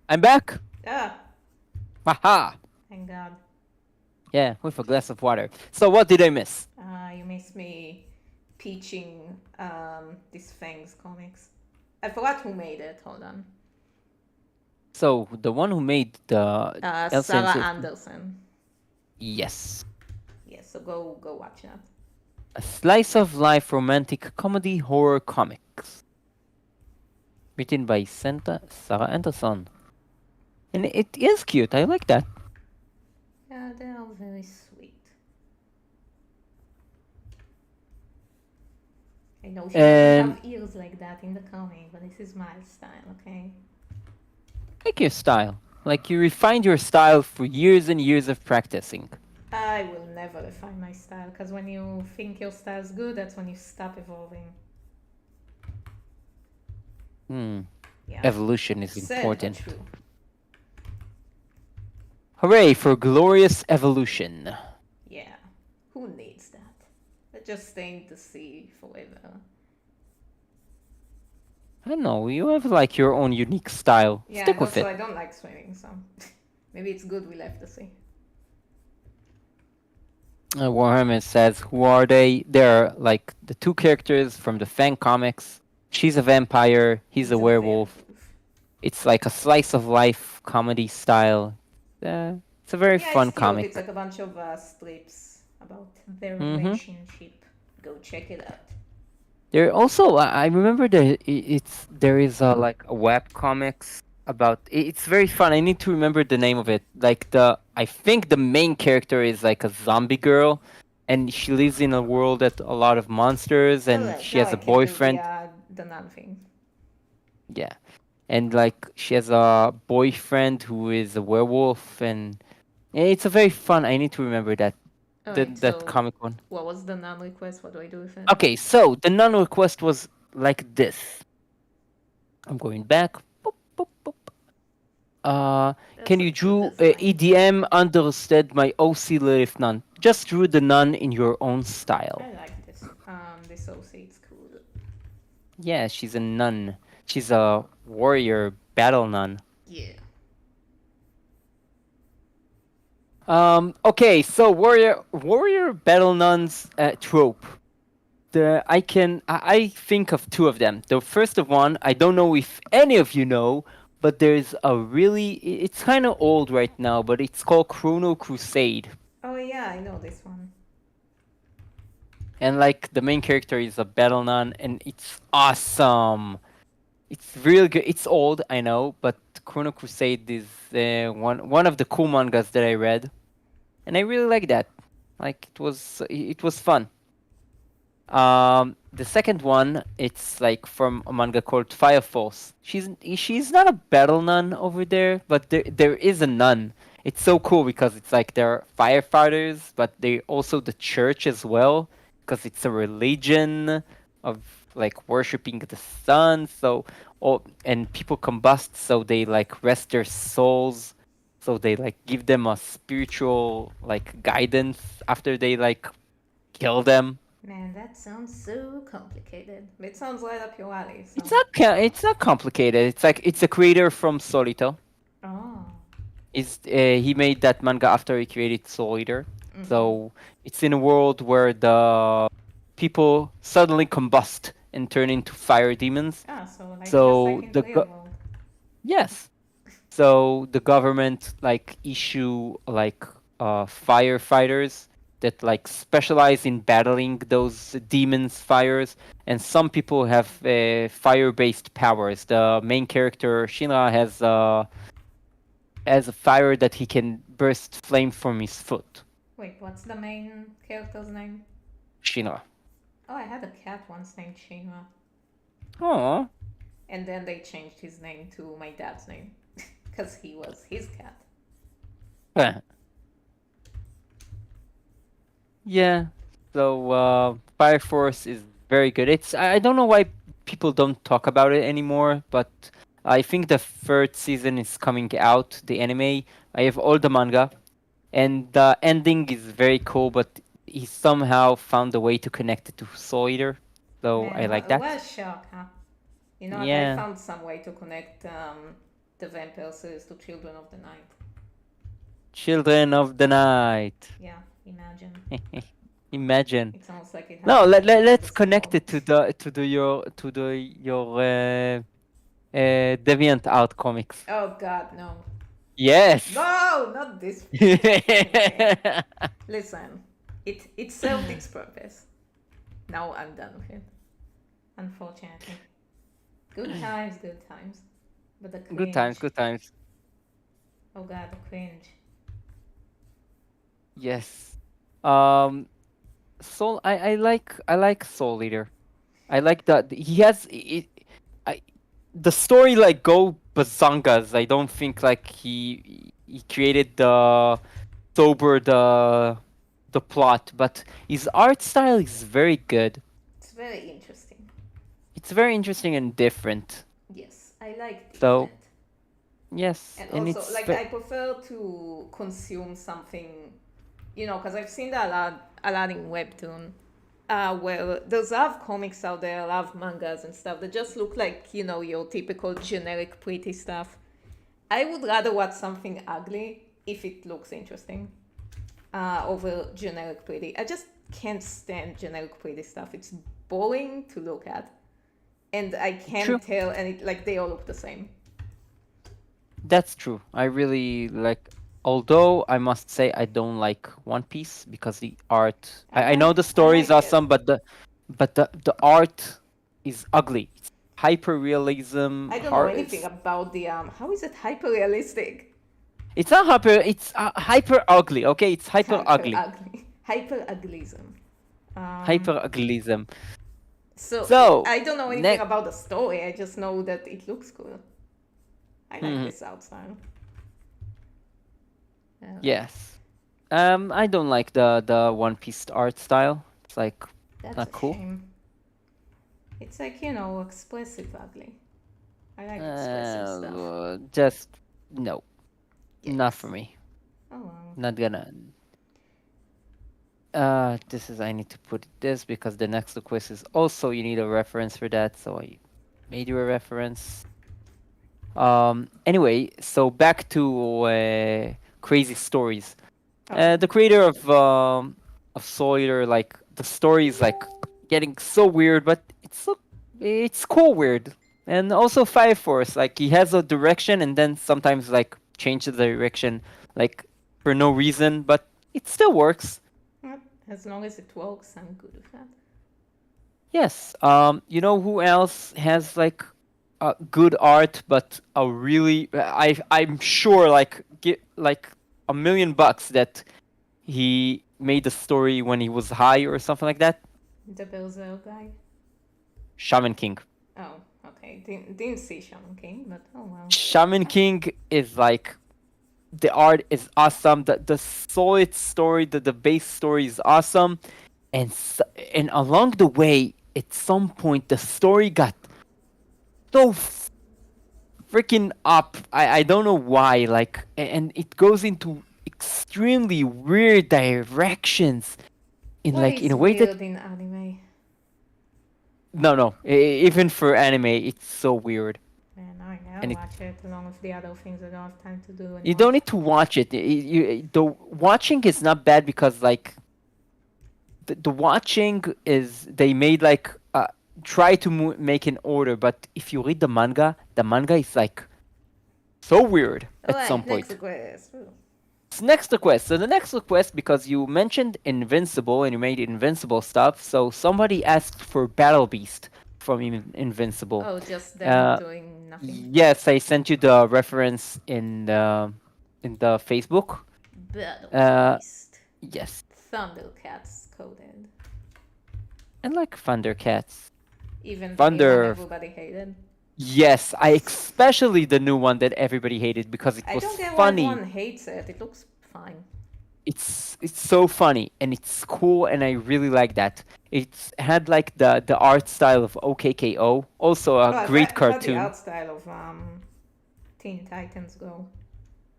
I'm back. Ah! Haha. Thank God. Yeah, with a glass of water. So what did I miss? You missed me pitching these Fangs comics. I forgot who made it. Hold on. So the one who made the Elsa and Sarah Sophie. Anderson. Yes. Yes, so go watch that. A slice of life romantic comedy horror comics. written by Santa Sarah Anderson. And it is cute. I like that. Yeah, they are very sweet. I know she doesn't And have ears like that in the comic, but this is my style, okay? I like your style. Like you refined your style for years and years of practicing. I will never refine my style because when you think your style's good, that's when you stop evolving. Hmm. Yeah, Evolution is sad but important. true. Hooray for glorious evolution. Yeah, who needs that? They're just staying to sea forever. I don't know. You have like your own unique style. Yeah, Stick and with also it. I don't like swimming, so maybe it's good we left the sea. Warhammer says, who are they? They're like the two characters from the Fang comics. She's a vampire. He's a He's a werewolf. werewolf. It's like a slice of life comedy style. It's a very Yeah, it's fun cute. comic. It's like a bunch of strips about their Mm-hmm. relationship. Go check it out. There also, I remember that it's there is like a web comics about. It's very fun. I need to remember the name of it. Like I think the main character is like a zombie girl, and she lives in a world that a lot of monsters, and Alright, she now has I a can do boyfriend. the nun thing. Yeah, and like she has a boyfriend who is a werewolf, and it's a very fun. I need to remember Alright, that so comic one. what was the nun request? What do I do with it? Okay, so the non request was like this. I'm going back. Boop, boop, boop. Uh, That's can a you cute draw design. EDM understood my OC Lilith nun? Just drew the nun in your own I style. like this. This also it's cool. Yeah, she's a nun. She's a warrior battle nun. Yeah. Okay, so warrior battle nuns trope. I think of two of them. The first of one, I don't know if any of you know, but there's a it's kind of old right now, but it's called Chrono Crusade. Oh yeah, I know this one. And like the main character is a battle nun, and it's awesome. It's real good. It's old, I know, but Chrono Crusade is one of the cool mangas that I read, and I really like that. Like it was fun. The second one, it's like from a manga called Fire Force. She's not a battle nun over there, but there is a nun. It's so cool because it's like they're firefighters, but they also the church as well, because it's a religion of like worshiping the sun. So, and people combust, so they like rest their souls. So they like give them a spiritual like guidance after they like kill them. Man, that sounds so complicated. It sounds right up your alley, so. It's not complicated. It's like it's a creator from Solito. Oh. Is he made that manga after he created Soul Eater. Mm-hmm. So it's in a world where the people suddenly combust and turn into fire demons. Ah, so like just like So in the real world. yes. So the government like issue like firefighters that like specialize in battling those demons fires, and some people have fire-based powers. The main character Shinra has a fire that he can burst flame from his foot. Wait, what's the main character's name? Shinra. Oh, I had a cat once named Shinra. Oh. And then they changed his name to my dad's name. Because he was his cat. Yeah. So Fire Force is very good. I don't know why people don't talk about it anymore, but I think the third season is coming out, the anime. I have all the manga, and the ending is very cool, but he somehow found a way to connect it to Soul Eater. So I Man, like what that. a shock, huh? You know what? I Yeah. found some way to connect the vampire series to Children of the Night. Children of the Night. Yeah, imagine. Imagine. It's almost like it No, happened at the let's same connect it moment. to the your Deviant Art comics. Oh god, no. Yes. No, not this fucking thing. Listen, it served its purpose. Now I'm done with it. Unfortunately. Good times, good times. But the Good times, cringe. good times. Oh god, the cringe. Yes. Um, I like Soul Eater. I like that he has I the story like go bazongas. I don't think like he created the plot, but his art style is very good. It's very interesting. It's very interesting and different. Yes, I like So different. yes, And and also, like, I prefer to consume something, because I've seen that a lot in Webtoon. Where there's a lot of comics out there, a lot of mangas and stuff that just look like, your typical generic pretty stuff. I would rather watch something ugly if it looks interesting over generic pretty. I just can't stand generic pretty stuff. It's boring to look at, and I true. can't tell, and like they all look the same. That's true. I really like. Although I must say I don't like One Piece because the art. I know the I story is like it. awesome, but the art is ugly. It's hyper realism. I don't know Hard. anything about the How is it hyper realistic? It's not hyper. It's hyper ugly. Okay, it's hyper Hyper ugly. ugly. Hyper uglyism. Um, Hyper uglyism. so So I don't know anything next. about the story. I just know that it looks cool. I like Hmm. this art style. Like Yes. I don't like the One Piece art style. It's like that's not a cool. shame. It's like expressive ugly. I like expressive stuff. Just no, not for Yes. me. Oh well. Not gonna. This is I need to put this because the next request is also you need a reference for that. So I made you a reference. Anyway, so back to crazy stories. Okay. The creator of Sawyer, like the story is like getting so weird, but it's cool weird. And also Fire Force, like he has a direction and then sometimes like change the direction like for no reason, but it still works. Yep. As long as it works, I'm good with that. Yes. You know who else has like good art, but a really I'm sure like get like $1 million that he made the story when he was high or something like that. The Berserk guy. Shaman King. Oh, okay. Didn't see Shaman King, but oh well. Shaman King is like the art is awesome. The solid story, the base story is awesome, and and along the way, at some point, the story got so freaking up. I don't know why. Like, and it goes into extremely weird directions What in is a way that weird in anime? no, even for anime, it's so weird. Man, I never And it watch it along with the other things I don't have time to do and you don't watch. need to watch it. The watching is not bad because like the watching is they made like try to make an order, but if you read the manga is like so weird at some Alright, next point. request. Next request. So the next request, because you mentioned Invincible and you made Invincible stuff, so somebody asked for Battle Beast from Invincible. Oh, just them Uh, doing nothing. yes, I sent you the reference in the Facebook. Battle Uh, Beast. yes, Thundercats coded. and like Thundercats, Even the new one Thunder. everybody hated. Yes, I especially the new one that everybody hated because it I was don't get why funny. everyone hates it. It looks fine. It's so funny and it's cool and I really like that. It's had like the art style of OKKO, also a Oh, great I've had the cartoon. art style of Teen Titans Go.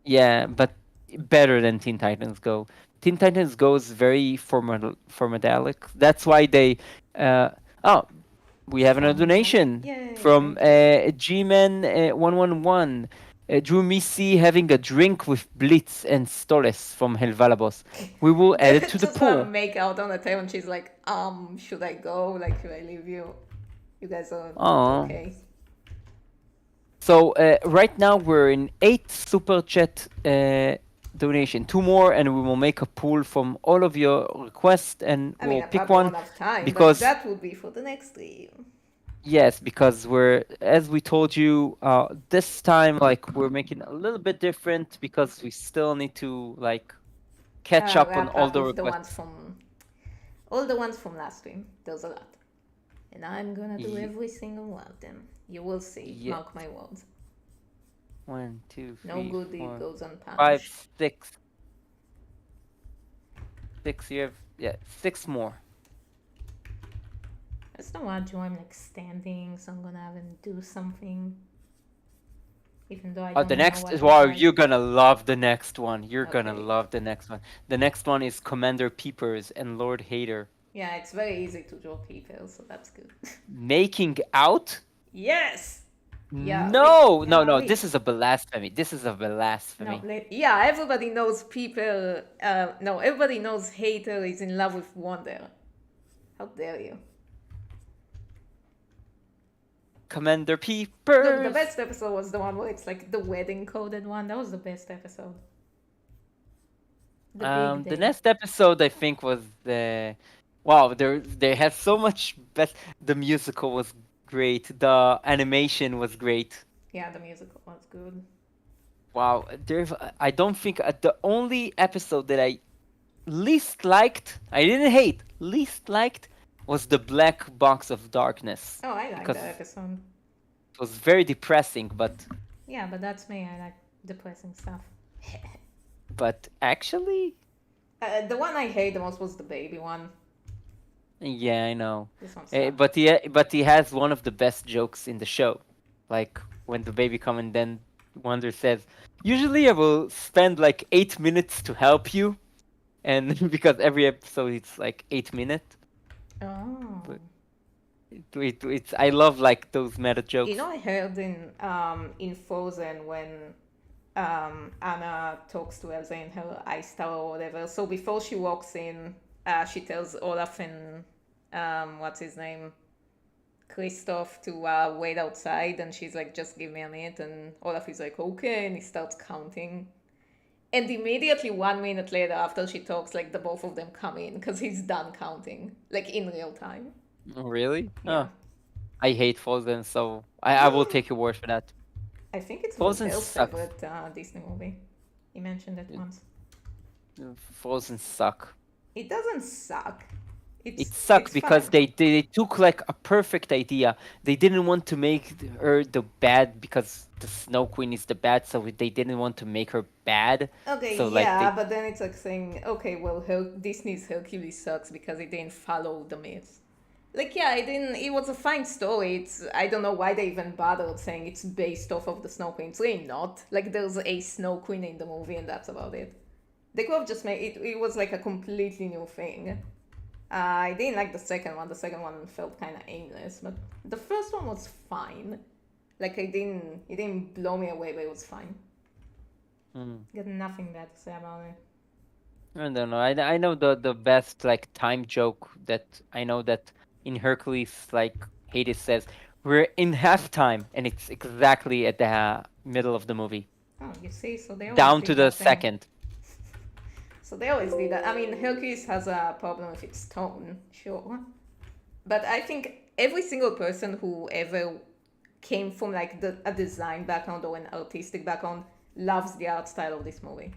Yeah, but better than Teen Titans Go. Teen Titans Go is very formidalic. That's why they uh oh, we have another Formidable. donation Yay, from thank you. G-Man 111. Drew Missy having a drink with Blitz and Stoles from Helvalabos. We will add it to the Just want to pool. make out on the table and she's like, should I go? Like, should I leave you? You guys are not Oh. okay. So right now we're in 8 super chat donation. 2 more, and we will make a pool from all of your requests, and I mean, we'll I pick probably one won't have time, but because that would be for the next stream. Yes, because we're, as we told you, this time like we're making a little bit different because we still need to like catch up on Wrap all up the with the ones requests. from all the ones from last stream. There's a lot, and I'm gonna do Ye- every single one of them. You will see. yeah, Mark my words. one, two, No three, good deed 4, goes 5, unpunished. 6, 6. You have, yeah, 6 more. There's no argue. I'm like standing, so I'm gonna have him do something, even though I Oh, don't the even know next what is, he's wow, like. you're gonna love the next one. You're gonna Okay. love the next one. The next one is Commander Peepers and Lord Hater. Yeah, it's very easy to draw people, so that's good. Making out? Yes! Yeah, No, no, yeah, no. This is a blasphemy. This is a no, blasphemy. yeah, everybody knows people, no, everybody knows Hater is in love with Wonder. How dare you? Commander Look, the Peepers. best episode was the one where it's like the wedding coded one. That was the best episode. The big The day. next episode I think was the, wow. They had so much best. The musical was great. The animation was great. Yeah, the musical was good. Wow. There, I don't think the only episode that I least liked, I didn't hate, least liked was the Black Box of Darkness Oh, I like because that episode. it was very depressing. Yeah, but that's me. I like depressing stuff. But actually, The one I hate the most was the baby one. yeah, I know. This one sucked. But he has one of the best jokes in the show, like when the baby come and then Wonder says, "Usually I will spend like 8 minutes to help you," and because every episode it's like 8 minutes. Oh. But it's I love like those meta You know, jokes. I heard in Frozen when Anna talks to Elsa in her ice tower or whatever. So before she walks in, she tells Olaf and what's his name, Kristoff to wait outside, and she's like, "Just give me a minute." And Olaf is like, "Okay," and he starts counting. And immediately, 1 minute later, after she talks, like the both of them come in because he's done counting, like in real time. Oh, really? Yeah, Oh, I hate Frozen, so I will take your word for that. I think it was Frozen Bill's sucks. favorite Disney movie. He mentioned it once. Frozen suck. It doesn't suck. It It's sucked because fine. they took like a perfect idea. They didn't want to make her the bad because the Snow Queen is the bad, so they didn't want to make her bad. Okay, So like yeah, they, but then it's like saying, okay, well, Disney's Hercules sucks because it didn't follow the myths. Like, yeah, it didn't. It was a fine story. I don't know why they even bothered saying it's based off of the Snow Queen. It's really not. Like, there's a Snow Queen in the movie, and that's about it. They could have just made it. It was like a completely new thing. I didn't like the second one. The second one felt kind of aimless, but the first one was fine. Like, it didn't blow me away, but it was fine. mm, Got nothing bad to say about it. I don't know. I know the best like time joke that I know that in Hercules like Hades says we're in halftime and it's exactly at the middle of the movie, Oh, you see, so they always down to did the that thing. second. So they always did that. I mean, Hercules has a problem with its tone, sure. But I think every single person who ever came from like a design background or an artistic background loves the art style of this movie.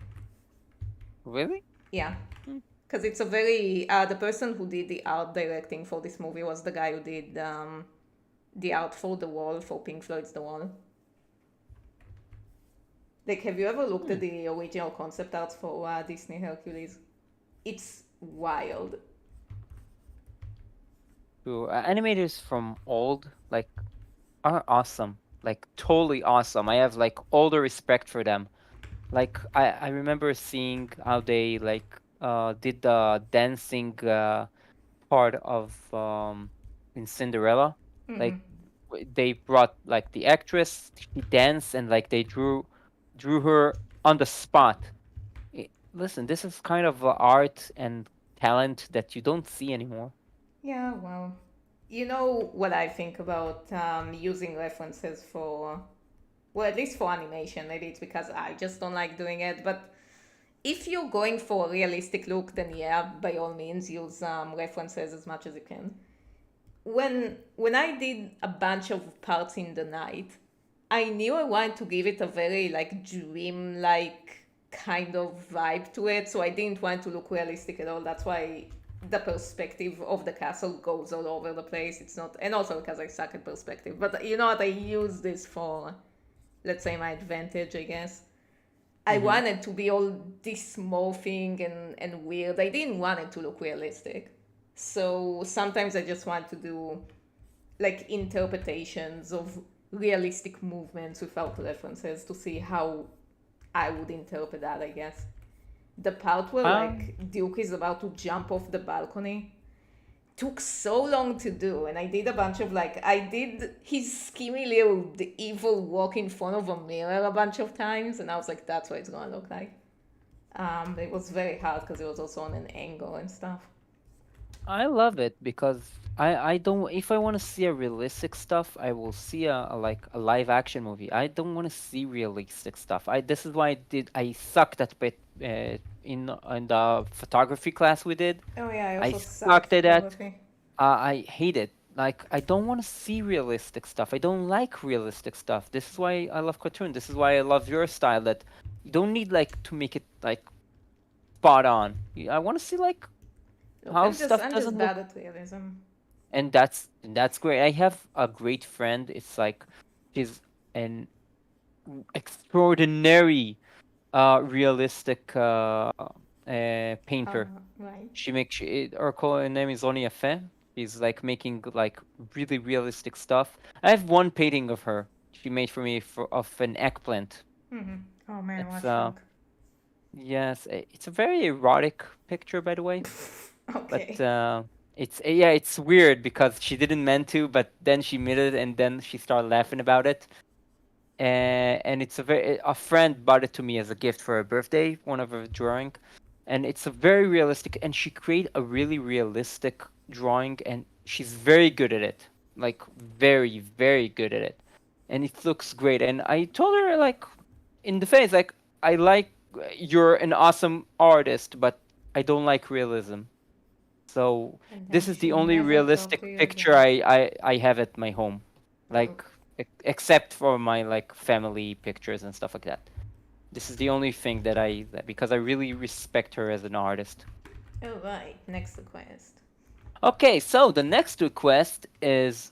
Really? Yeah. Hmm. Because it's a very, the person who did the art directing for this movie was the guy who did the art for The Wall, for Pink Floyd's The Wall. Like, have you ever looked at Hmm. the original concept art for Disney Hercules? It's wild. So, animators from old like are awesome, like totally awesome. I have like all the respect for them. Like I remember seeing how they like did the dancing part of in Cinderella. Mm-hmm. Like they brought like the actress, she danced and like they drew her on the spot. Listen, this is kind of art and talent that you don't see anymore. Yeah, well, you know what I think about using references for, well, at least for animation. Maybe it's because I just don't like doing it. But if you're going for a realistic look, then yeah, by all means, use references as much as you can. when I did a bunch of parts in the night, I knew I wanted to give it a very like dream like kind of vibe to it, so I didn't want to look realistic at all. That's why the perspective of the castle goes all over the place. It's not, and also because I suck at perspective. But you know what? I use this for, let's say, my advantage, I guess. I Mm-hmm. wanted to be all dysmorphing and weird. I didn't want it to look realistic. So sometimes I just want to do like interpretations of realistic movements without references to see how I would interpret that, I guess. The part where Um, like Duke is about to jump off the balcony took so long to do, and I did a bunch of like I did his schemy little the evil walk in front of a mirror a bunch of times, and I was like, that's what it's gonna look like. It was very hard because it was also on an angle and stuff. I love it because I don't if I want to see a realistic stuff, I will see a like a live action movie. I don't want to see realistic stuff. I this is why I sucked at bit in the photography class we did. Oh yeah, I I also suck at sucked at that. photography. I hate it. Like I don't want to see realistic stuff. I don't like realistic stuff. This is why I love cartoon. This is why I love your style. That you don't need like to make it like spot on. I want to see like Look, how I'm just stuff I'm just doesn't look, bad at realism. and that's great. I have a great friend. It's like she's an extraordinary realistic Uh, painter. right. She makes her name is Oni Afe. She's like making like really realistic stuff. I have one painting of her. She made for me of an eggplant. Mm-hmm. Oh man, It's what fuck. yes, it's a very erotic picture, by the way. But Okay. yeah, it's weird because she didn't meant to, but then she made it, and then she started laughing about it. And it's a friend bought it to me as a gift for her birthday, one of her drawing, and it's a very realistic. And she created a really realistic drawing, and she's very good at it, like very very good at it, and it looks great. And I told her like in the face, like I like you're an awesome artist, but I don't like realism. So And then this is the she only never talked realistic to you picture again. I have at my home, Oh, like except for my like family pictures and stuff like that. This is the only thing because I really respect her as an artist. all right. Next request. Okay, so the next request is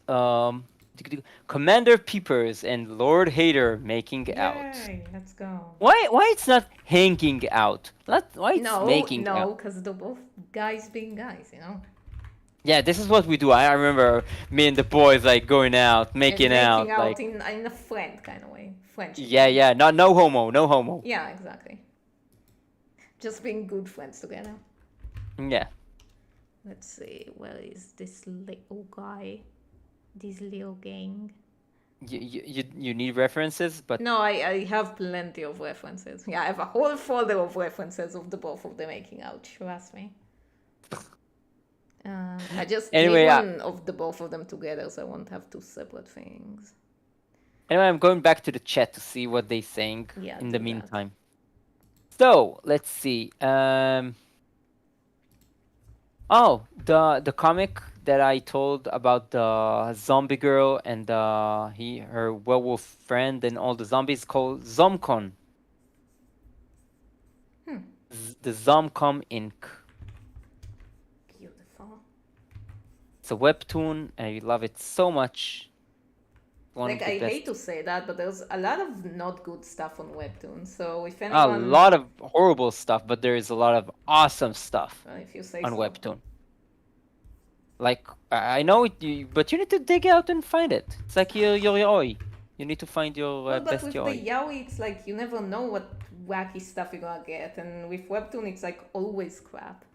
Commander Peepers and Lord Hater making out. Yay! Let's go. Why it's not hanging out? Not why it's No, making out. no, because they're both guys being guys, you know? Yeah, this is what we do. I remember me and the boys like going out, And making making out, out like in a friend kind of way. Friendship yeah, way. yeah, not no homo, no homo. Yeah, exactly. Just being good friends together. Yeah. Let's see, where is this little guy? This little gang? You need references, but No, I have plenty of references. Yeah, I have a whole folder of references of the both of them making out, trust me. I just need anyway, one of the both of them together so I won't have two separate things. I'm going back to the chat to see what they saying Yeah, in the do that. meantime. So let's see. Oh, the comic that I told about the zombie girl and her werewolf friend and all the zombies called Zomcon. The Zomcom Inc. Beautiful. It's a webtoon. I love it so much. One Like, of the I hate best. to say that, but there's a lot of not good stuff on Webtoon. So if A anyone, lot of horrible stuff, but there is a lot of awesome stuff if you say on so. Webtoon. Like I know it, but you need to dig out and find it. It's like your yaoi. You need to find your Well, but best with the yaoi. yaoi, it's like you never know what wacky stuff you're gonna get, and with Webtoon, it's like always crap.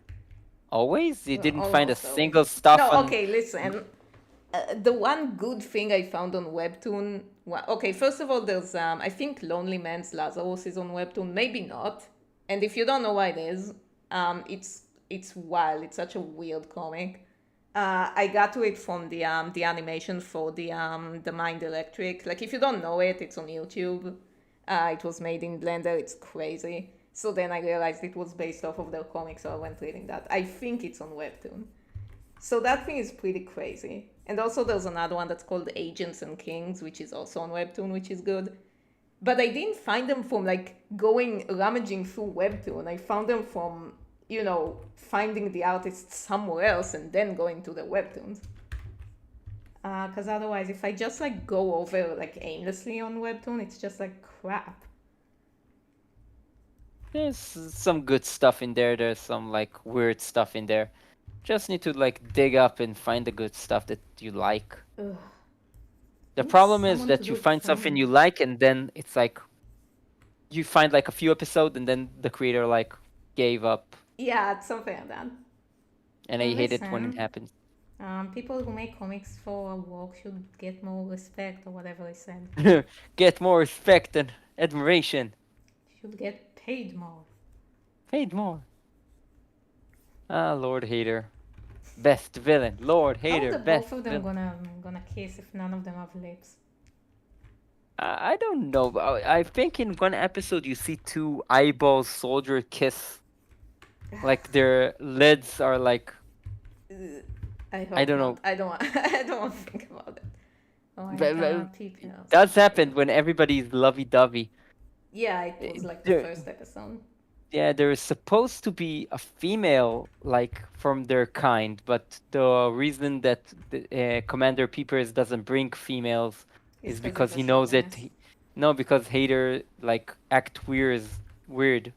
Always, you Well, didn't find a almost always. single stuff No, on. okay, listen. The one good thing I found on Webtoon. Well, okay, first of all, there's I think Lonely Man's Lazarus is on Webtoon. Maybe not. And if you don't know what it is, it's wild. It's such a weird comic. I got to it from the animation for the Mind Electric. Like if you don't know it, it's on YouTube. It was made in Blender. It's crazy. So then I realized it was based off of their comic, so I went reading that. I think it's on Webtoon. So that thing is pretty crazy. And also there's another one that's called Agents and Kings, which is also on Webtoon, which is good. But I didn't find them from like going rummaging through Webtoon. I found them from, finding the artist somewhere else and then going to the Webtoons. Because otherwise, if I just like go over like aimlessly on Webtoon, it's just like crap. There's some good stuff in there. There's some like weird stuff in there. Just need to like dig up and find the good stuff that you like. Ugh. I The need problem is someone to that do you it find for something me. you like and then it's like you find like a few episodes and then the creator like gave up Yeah, it's something like that. and I But hate it when it listen, happens. people who make comics for work should get more respect or whatever I said. Get more respect and admiration. Should get paid more. Paid more. Ah, Lord Hater. Best villain. Lord How are Hater, the best both of them villain. gonna kiss if none of them have lips? I don't know. I think in one episode you see two eyeball soldier kiss. Like their lids are like I I hope don't not. know. I don't want. I don't want to think about it. Oh my god, people It are does happen stupid. when everybody's lovey-dovey. Yeah, it was Eh, like the There, first episode. yeah, there is supposed to be a female like from their kind, but the reason that Commander Peepers doesn't bring females It's is because he's because a he knows that chauvinist. no, because Hater like act weird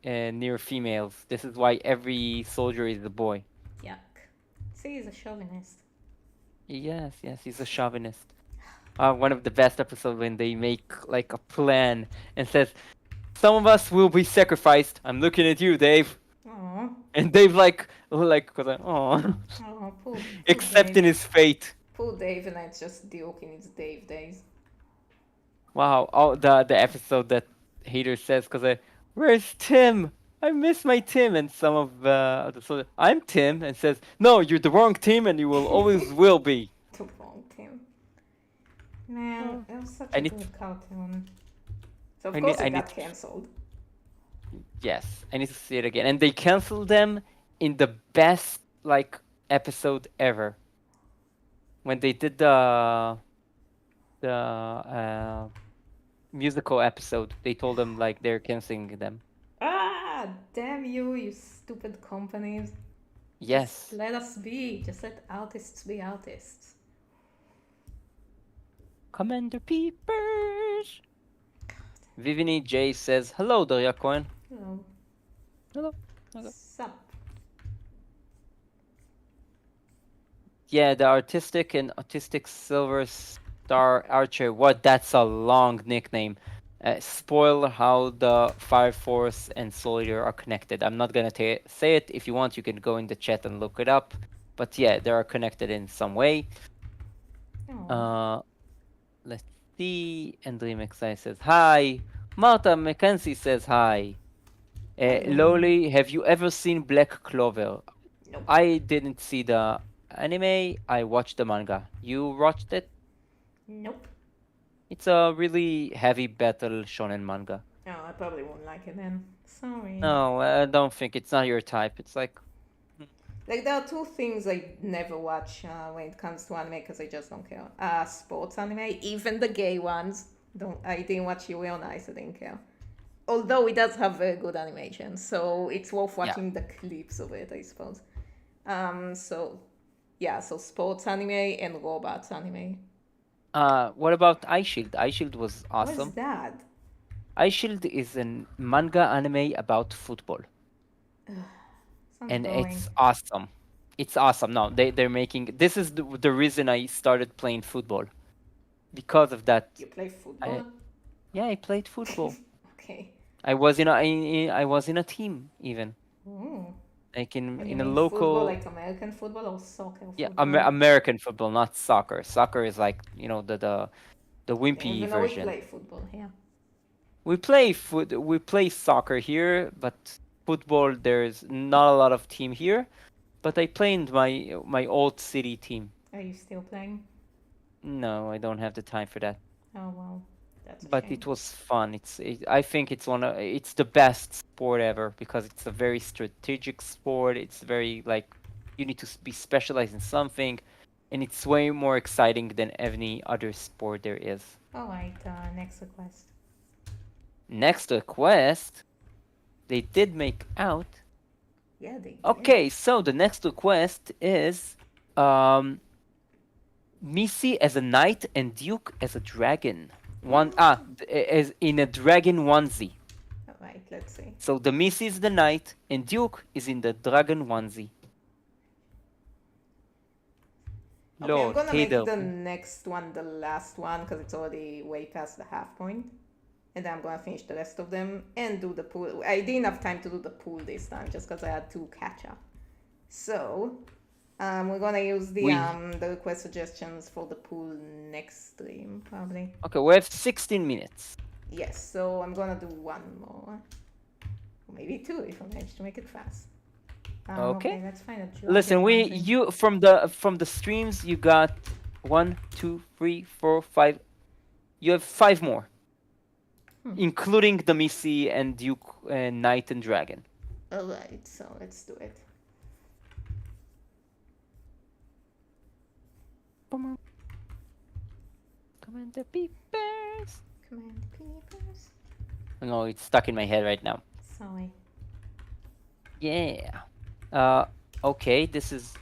near females. This is why every soldier is a boy. Yuck. See, he's a chauvinist. Yes, yes, he's a chauvinist. One of the best episodes when they make like a plan and says, "Some of us will be sacrificed." I'm looking at you, Dave. Oh, And Dave like, cause oh, oh, poor accepting Dave. his fate. Poor Dave, and it's just Duke in its Dave days. Wow, oh the episode that Hater says, cause where's Tim? I miss my Tim, and some of the soldiers, I'm Tim, and says, no, you're the wrong Tim, and you will always will be. Too long, Tim. Man, Oh, it was such I a need, good cartoon. So of I need, course I it need got to, cancelled. yes, I need to see it again. And they canceled them in the best like episode ever when they did the musical episode. They told them like they're canceling them. Ah, damn you, you stupid companies. Just Yes. let us be. Just let artists be artists. Commander Peepers. Vivini J says, hello, dariacohen. Oh, Hello. Hello. sup. Yeah, the artistic and autistic silver star archer. What? That's a long nickname. Spoil how the Fire Force and Soldier are connected. I'm not gonna say it. If you want, you can go in the chat and look it up. But yeah, they are connected in some way. Oh, Uh, let's see. And Dreamexai says hi. Martha Mackenzie says hi. hello. Loli, have you ever seen Black Clover? Nope. I didn't see the anime. I watched the manga. You watched it? Nope. It's a really heavy battle shonen manga. Oh, I probably won't like it then. Sorry. No, I don't think it's not your type. It's like, hmm, Like, there are two things I never watch when it comes to anime because I just don't care. Sports anime, even the gay ones. Don't I didn't watch Yuri on Ice, I didn't care. Although it does have very good animation, so it's worth yeah. watching the clips of it, I suppose. So yeah, so sports anime and robots anime. What about Eye Shield? Eye Shield was What's awesome. that? Eye Shield is a manga anime about football, Sounds and boring. it's awesome. It's awesome. No, they're making. This is the reason I started playing football because of that. You play I football? Yeah, I played football. Okay. I was in a team even Ooh. like And you in a mean football local like American football or soccer yeah football? American football, not soccer. Soccer is like the wimpy Even though we version. play football here. We play soccer here, but football there's not a lot of team here. But I play in my old city team. Are you still playing? No, I don't have the time for that. Oh well, that's a But shame. it was fun. I think it's the best sport ever because it's a very strategic sport. It's very like you need to be specialized in something, and it's way more exciting than any other sport there is. All right, next request. Next request, they did make out. Yeah, they did. Okay, so the next request is um Missi as a knight and Duke as a dragon. As in a dragon onesie. All right, let's see. So the Missi is the knight and Duke is in the dragon onesie. Okay, I'm Lord, gonna hey make there. the next one the last one because it's already way past the half point. And then I'm gonna finish the rest of them and do the pool. I didn't have time to do the pool this time just because I had to catch up. So, we're gonna use We the request suggestions for the pool next stream, probably. okay, we have 16 minutes. Yes, so I'm gonna do one more. Or maybe two if I manage to make it fast. Okay. Okay, let's find a Listen, dragon we onesie. you from the streams you got 1, 2, 3, 4, 5. You have 5 more, including the Missi and Duke and Knight and Dragon. Alright, so let's do it. Come on, come on, the peepers. Command papers. No, it's stuck in my head right now. Sorry. Yeah. Okay, this is.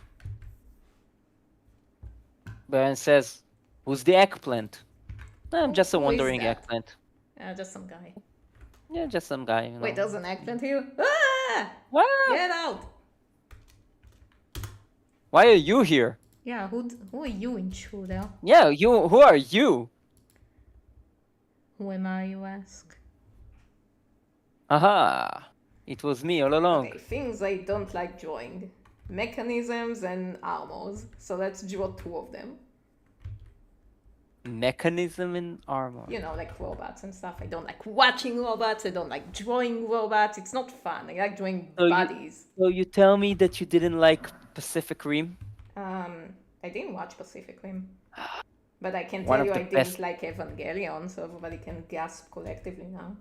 Baron says, "Who's the eggplant?" I'm just a Who is wandering that? eggplant. Just some guy. Yeah, just some guy, you Wait, know. there's an eggplant here? Ah! What? Get out! Why are you here? Yeah, who are you, intruder? Yeah, you. Who are you? Who am I, you ask? Aha! It was me all along. Okay, things I don't like drawing. Mechanisms and armors. So let's draw two of them. Mechanism and armor. You know, like robots and stuff. I don't like watching robots. I don't like drawing robots. It's not fun. I like drawing So you, bodies. so you tell me that you didn't like Pacific Rim? I didn't watch Pacific Rim. But I can One tell of you the I best. didn't like Evangelion, so everybody can gasp collectively now.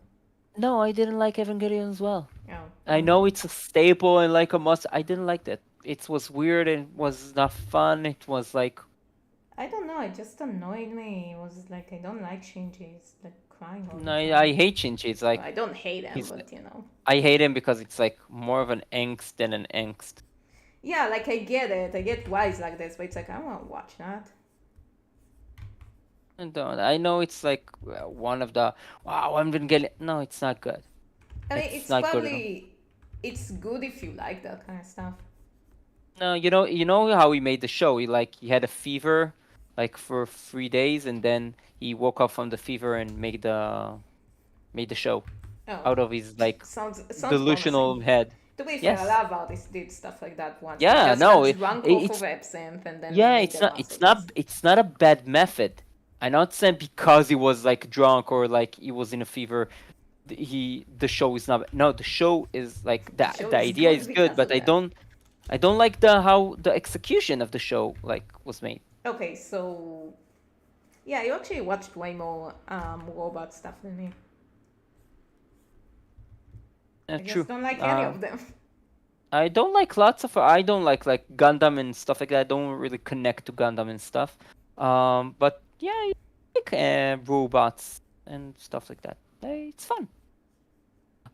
No, I didn't like Evangelion as well. Oh. I know it's a staple and like a must. I didn't like that. It was weird and was not fun. It was like I don't know, it just annoyed me. It was like I don't like Shinji. It's like crying all the no, time. I hate Shinji. It's Well, like I don't hate him, he's. but you know. I hate him because it's like more of an angst than an angst. Yeah, like I get it. I get why it's like this, but it's like I don't want to watch that. And I know it's like one of the wow. I'm gonna get it. No, it's not good. I mean, It's it's not good at all. probably it's good if you like that kind of stuff. No, you know how he made the show. He had a fever, like for 3 days, and then he woke up from the fever and made the show Oh, out of his like sounds delusional promising. head. To be fair, a Yes. lot of artists did stuff like that once. They Yeah. just got No. drunk off of It's absinthe and then they yeah. made It's their not. It's not. masterpiece. It's not a bad method. I'm not saying because he was like drunk or like he was in a fever. The show is not. No, the show is like The that. show The is idea good is good, because but of I that. don't. I don't like the how the execution of the show like was made. Okay, so yeah, you actually watched way more robot stuff than me. I True. just don't like any Uh, of them. I don't like lots of. I don't like Gundam and stuff like that. I don't really connect to Gundam and stuff. But yeah, I like robots and stuff like that. It's fun.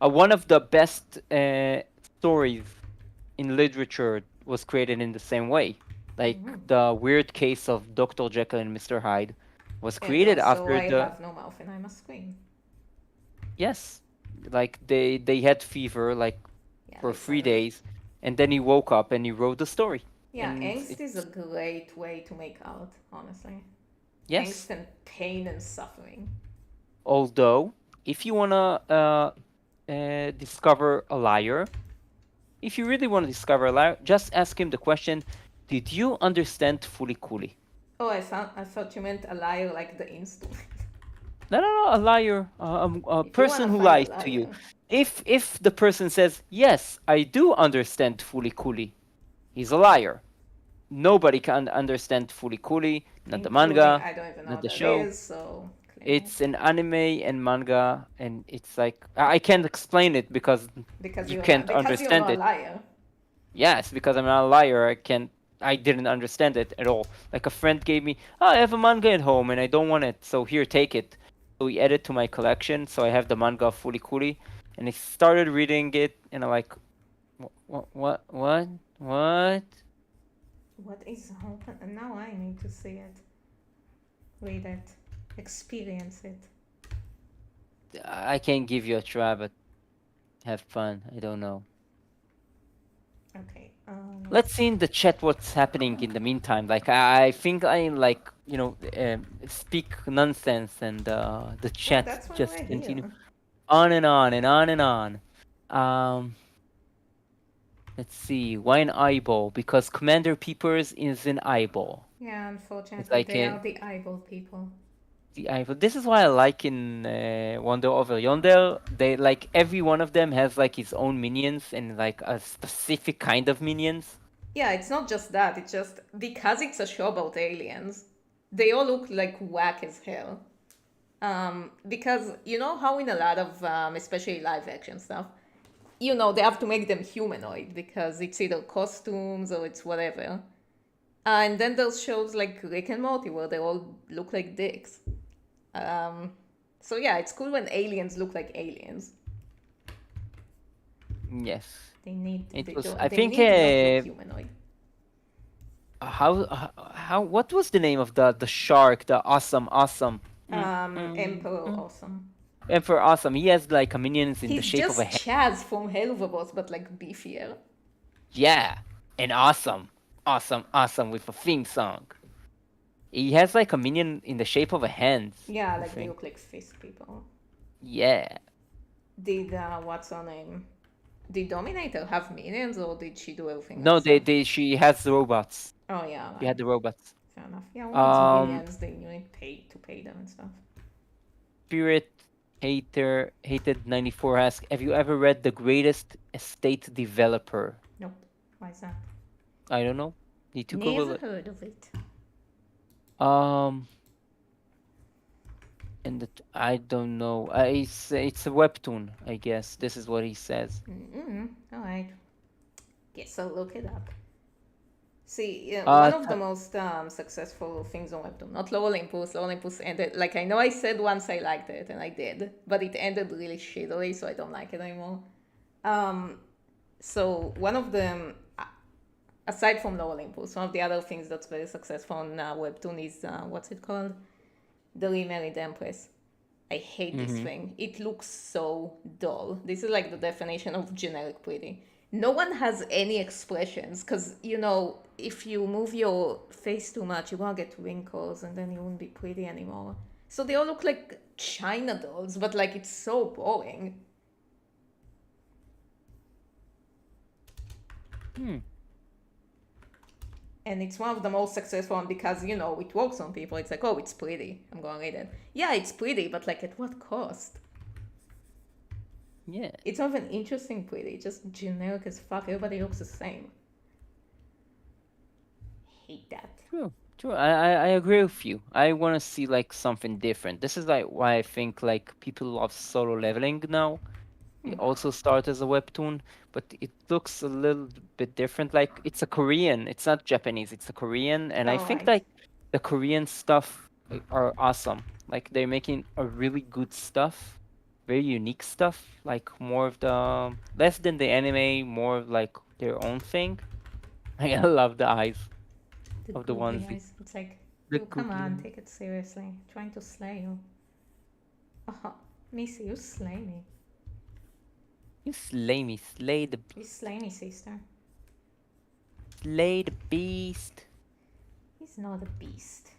One of the best stories in literature was created in the same way. Like the weird case of Dr. Jekyll and Mr. Hyde was And created also, after I the have no mouth and I must scream. yes, like they had fever like Yeah, for I saw three that. days, and then he woke up and he wrote the story. Yeah, And angst is a it's great way to make art, honestly. yes, Angst and pain and suffering. although if you wanna discover a liar, if you really want to discover a liar, just ask him the question: Did you understand Fuli Kuli? Oh, I thought you meant a liar like the instrument. No, no, no, a liar, a If you want person to who find a lies to you. liar. If the person says yes, I do understand Fuli Kuli, he's a liar. Nobody can understand Fuli Kuli, not the Including, manga, I don't even know not what the that show. is, so clearly. It's an anime and manga, and it's like I can't explain it because Because you you're not, can't because you're understand not a it. liar. Yes, because I'm not a liar. I can't. I didn't understand it at all. Like a friend gave me, oh, I have a manga at home and I don't want it, so here, take it. So he added to my collection, so I have the manga of Fooly Cooly, and I started reading it, and I'm like, what? What is open? Now I need to see it, read it, experience it. I can give you a try, but have fun. I don't know. Okay, Let's let's. see in the chat what's happening in the meantime. Like I think I like speak nonsense, and the Yeah, chat that's why just we're continue here. on and on and on and on. Um, let's see. Why an eyeball? Because Commander Peepers is an eyeball. Yeah, It's unfortunately, like they are the eyeball people. the eyeball. This is why I like in Wonder Over Yonder. They like every one of them has like his own minions and like a specific kind of minions. Yeah, it's not just that, it's just because it's a show about aliens, they all look like whack as hell. Because you know how in a lot of, especially live action stuff, they have to make them humanoid because it's either costumes or it's whatever. And then there's shows like Rick and Morty where they all look like dicks. Um, so yeah, it's cool when aliens look like aliens. Yes. They need It they, was. don't, I they think. need to not look humanoid. How? What was the name of the shark? The awesome. Emperor Awesome. Emperor Awesome. He has like a minions in the He's shape of a just head. Chaz from Hell of a Boss, but like beefier. Yeah, and awesome with a theme song. He has like a minion in the shape of a hand. Yeah, I like they think. look like fist people. Yeah. Did what's her name? Did Dominator have minions or did she do everything No, herself? she has the robots. Oh yeah, She right. had the robots. Fair enough. Yeah, who needs Um, minions? They need pay to pay them and stuff. Spirit hated 94 asks, have you ever read The Greatest Estate Developer? Nope. Why is that? I don't know. Need to Google Never it. heard of it. Um, and I don't know. It's a webtoon, I guess. This is what he says. Alright. Guess I'll look it up. See, yeah, one Uh, of the most successful things on Webtoon, not Low Olympus. Low Olympus ended, like, I know I said once I liked it, and I did, but it ended really shittily, so I don't like it anymore. So, one of them, aside from Low Olympus, one of the other things that's very successful on Webtoon is, what's it called? The Remarried Empress. I hate this mm-hmm. thing. It looks so dull. This is like the definition of generic pretty. No one has any expressions because, if you move your face too much, you're gonna get wrinkles and then you won't be pretty anymore. So they all look like China dolls, but like it's so boring. Hmm. And it's one of the most successful one because, it works on people. It's like, oh, it's pretty. I'm gonna read it. Yeah, it's pretty, but like at what cost? Yeah. It's not even interesting pretty, just generic as fuck. Everybody looks the same. Hate that. True. True. I agree with you. I want to see like something different. This is like why I think like people love solo leveling now. It also started as a webtoon, but it looks a little bit different. Like it's a Korean, it's not Japanese, it's a Korean, and I All think right. like the Korean stuff are awesome. Like they're making a really good stuff, very unique stuff. Like more of the less than the anime, more of like their own thing. I love the eyes The of the googly onesie. eyes. It's like, The you come googly on, eyes. take it seriously. Trying to slay you. Oh, Missy, you slay me. You slay me, You slay me, sister. slay the beast. He's not a beast.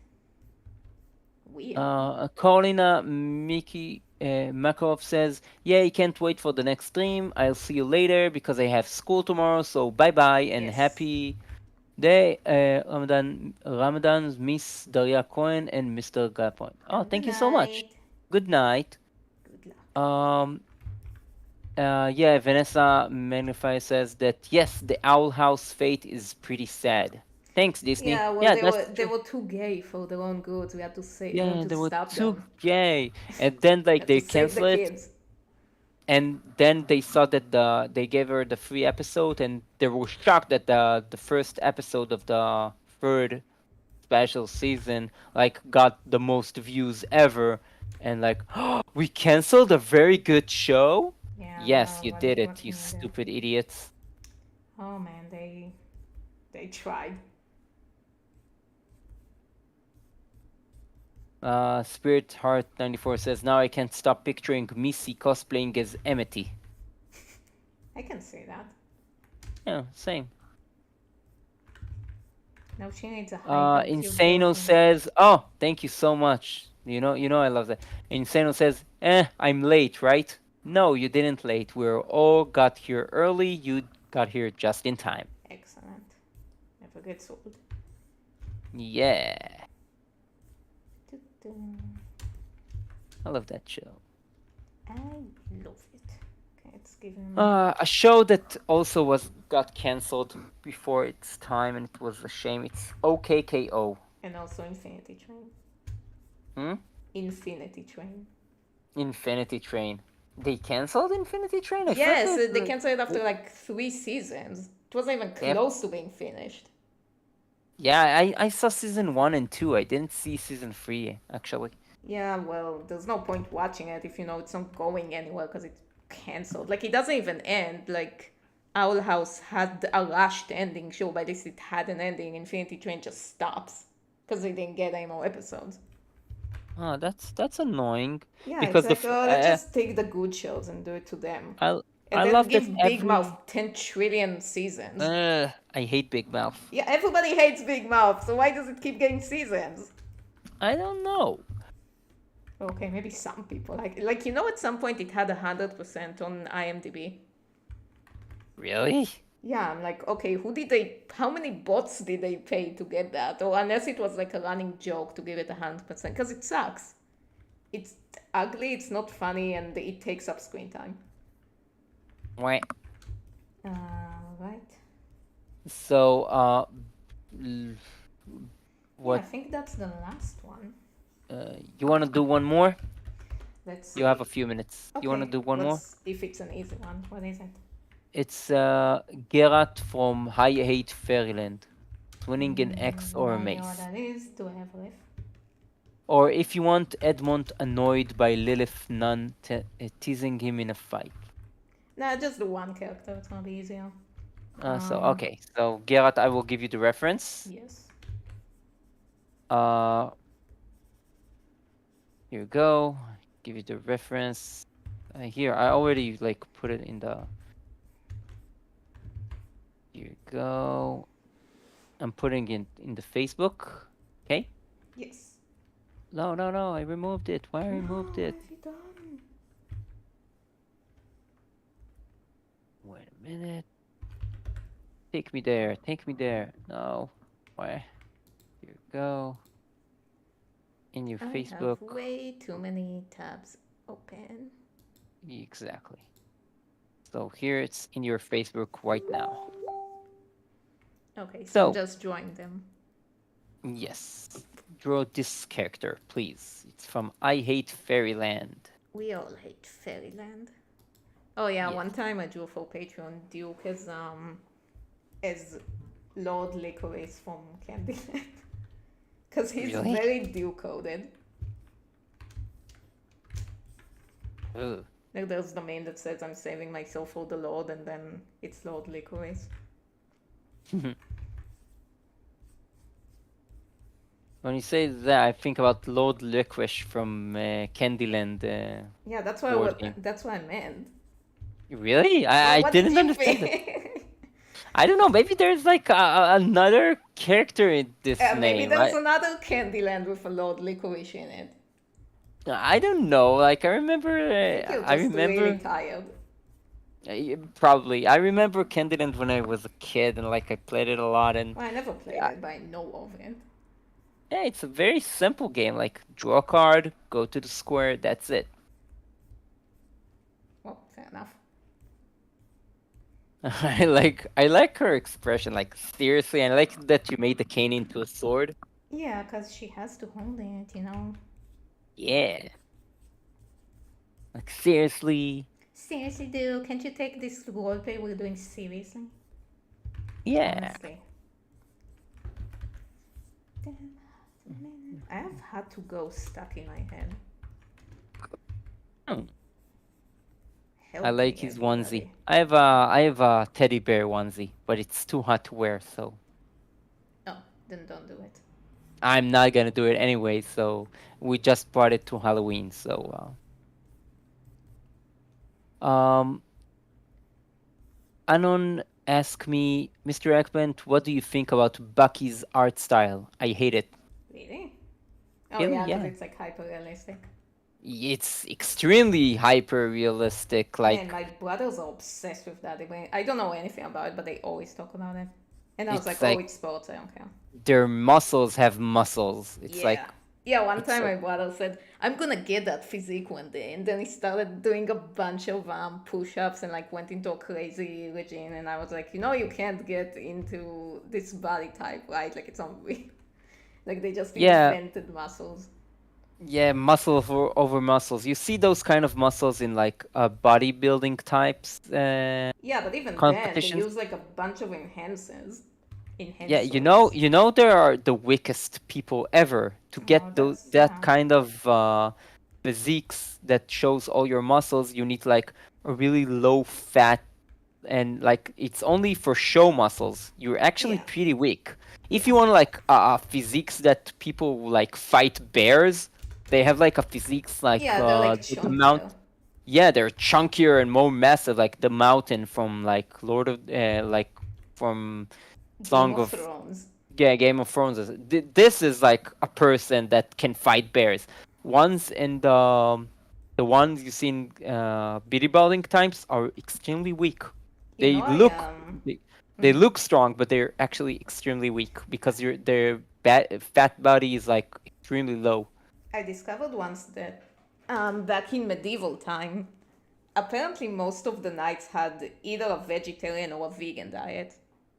We are. Carolina Miki Makarov says, "Yeah, I can't wait for the next stream. I'll see you later because I have school tomorrow. So bye bye and Yes. happy day, Ramadan's Miss dariacohen and Mr. Gapon. Oh, Have a good thank you so much. night. Good night. Good luck. Um, yeah, Vanessa Magnify says that yes, the Owl House fate is pretty sad. Thanks, Disney. Yeah, well, Yeah, they that's were they true. were too gay for their own goods. We had Yeah, to there were stop two them. gay, and then We like had to they save the cancel it, kids. and then they saw that they gave her the free episode, and they were shocked that the first episode of the third special season like got the most views ever, and like, oh, we canceled a very good show. Yeah, Yes, well, you did what it, you can you do? stupid idiots. Oh man, they tried. Spirit Heart 94 says, now I can't stop picturing Missy cosplaying as Emity. I can see that. Yeah, same. Now she needs a hyper cute Insano girlfriend. says, "Oh, thank you so much. I love that." Insano says, I'm late, right?" No, you didn't late. We all got here early. You got here just in time. Excellent. Never gets old. Yeah, Doo-doo. I love that show. I love it. Okay, it's giving. A show that also was got canceled before its time, and it was a shame. It's OKKO. And also Infinity Train. Hmm? Infinity Train. Infinity Train. They canceled Infinity Train. I thought Yes, that they canceled it after like 3 seasons. It wasn't even they have. close to being finished. Yeah, I saw season one and two. I didn't see season three actually. Yeah, well, there's no point watching it if you know it's not going anywhere because it's canceled. Like, it doesn't even end. Like, Owl House had a rushed ending show, but at least it had an ending. Infinity Train just stops because they didn't get any more episodes. Oh, that's annoying Yeah, it's because like, oh, let's just take the good shows and do it to them. I And I then love that give Big every Mouth 10 trillion seasons. I hate Big Mouth. Yeah, everybody hates Big Mouth, so why does it keep getting seasons? I don't know. Okay, maybe some people at some point it had 100% on IMDb. Really? Yeah, I'm like, okay, how many bots did they pay to get that? Or unless it was like a running joke to give it 100%, because it sucks. It's ugly, it's not funny, and it takes up screen time. Wait. Right. So Yeah, I what think that's the last one. you want to do one more? Let's You have a see. few minutes. You want to Okay, do one more? if it's an easy one. What is it? It's Geralt from High Hate Fairyland, twinning an X or No a idea what mace. that is. Do I have a riff? Or if you want, Edmund annoyed by Lilith Nun teasing him in a fight. Nah, just the one character. It's gonna be easier. So okay, so Geralt, I will give you the reference. Yes. Uh, Here you go. Give you the reference. Here, I already like put it in the. Here you go. I'm putting it in the Facebook. Okay. Yes. No, no, no. I removed it. Why I No, removed what it? have you done? Wait a minute. Take me there. Take me there. No. Why? Here you go. In your I have Facebook. way too many tabs open. Exactly. So here it's in your Facebook right now. Okay, so I'm So just drawing them. yes, draw this character, please. It's from I Hate Fairyland. We all hate Fairyland. Oh yeah, Yes. one time I drew for Patreon Duke as Lord Licorice from Candyland. Because he's Really? very Duke coded. Ugh. Like there's the meme that says I'm saving myself for the Lord, and then it's Lord Licorice. When you say that, I think about Lord Licorice from Candyland Yeah, board game. that's what I meant. Really? Well, I what did didn't you understand that. think? I don't know. Maybe there's like another character in this Maybe name. there's another Candyland with a Lord Licorice in it. I don't know. Like I remember. I think you're I just really remember. tired. Probably. I remember Candyland when I was a kid, and like I played it a lot. And Well, I never played uh, it, but I know of it. yeah, it's a very simple game. Like draw a card, go to the square. That's it. Well, fair enough. I like her expression. Like seriously, I like that you made the cane into a sword. Yeah, because she has to hold it. Yeah. Like seriously. Seriously, dude, can't you take this roleplay we're doing seriously? Yeah. Honestly. Damn. I have had to go stuck in my head. Hmm. I Help like me, his onesie. everybody. I have a teddy bear onesie, but it's too hot to wear, so Oh, then don't do it. I'm not gonna do it anyway. So we just brought it to Halloween. So um, Anon asked me, Mr. Ekman, what do you think about Bucky's art style? I hate it. Really? Oh Really? yeah, because Yeah. it's like hyper realistic. It's extremely hyper realistic. Man, Like my brothers are obsessed with that. I don't know anything about it, but they always talk about it. And I was like, it's oh, like it's sports. I don't care. their muscles have muscles. It's like Yeah. Yeah, one it's time like my brother said, I'm gonna get that physique one day. And then he started doing a bunch of push ups and like went into a crazy regime. And I was like, you can't get into this body type, right? Like, it's unreal. Like, they just yeah, invented muscles. yeah, muscle over muscles. You see those kind of muscles in like bodybuilding types Yeah, but even then, they competitions. use like a bunch of enhancers. Yeah, Enhancers. there are the weakest people ever to Oh, get that's, that yeah. kind of physiques that shows all your muscles. You need like a really low fat and like it's only for show muscles. You're actually Yeah. pretty weak. If Yeah. you want like physiques that people like fight bears, they have like a physiques like Yeah, they're like the mount. chunkier. Yeah, they're chunkier and more massive, like the mountain from like like from Game Song of of Thrones. yeah, Game of Thrones. This is like a person that can fight bears. Ones in the ones you see in bodybuilding times are extremely weak. You know, They I look they, they look strong, but they're actually extremely weak because their fat body is like extremely low. I discovered once that back in medieval time, apparently most of the knights had either a vegetarian or a vegan diet.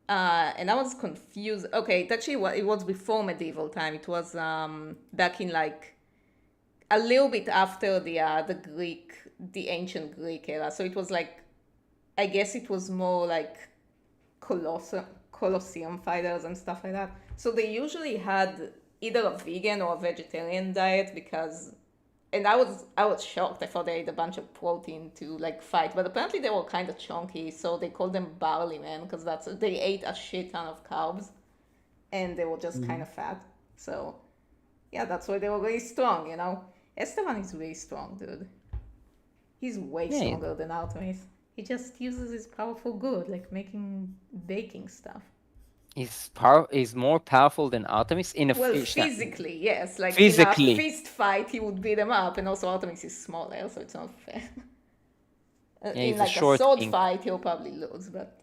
And I was confused. Okay, it actually it was before medieval time. It was back in like a little bit after the ancient Greek era. So it was like, I guess it was more like Colosseum fighters and stuff like that. So they usually had either a vegan or a vegetarian diet because, and I was shocked. I thought they ate a bunch of protein to like fight, but apparently they were kind of chunky, so they called them barley men because they ate a shit ton of carbs and they were just kind Mhm. of fat. So yeah, that's why they were really strong. Esteban is really strong, dude. He's way Yeah, stronger than Artemis. He just uses his power for good, like making baking stuff. he's more powerful than Artemis in a Well, fish. physically, yes. Like in a Physically. fist fight, he would beat him up, and also Artemis is smaller, so it's not fair. Yeah, In he's a like a short sword king. fight, he'll probably lose, but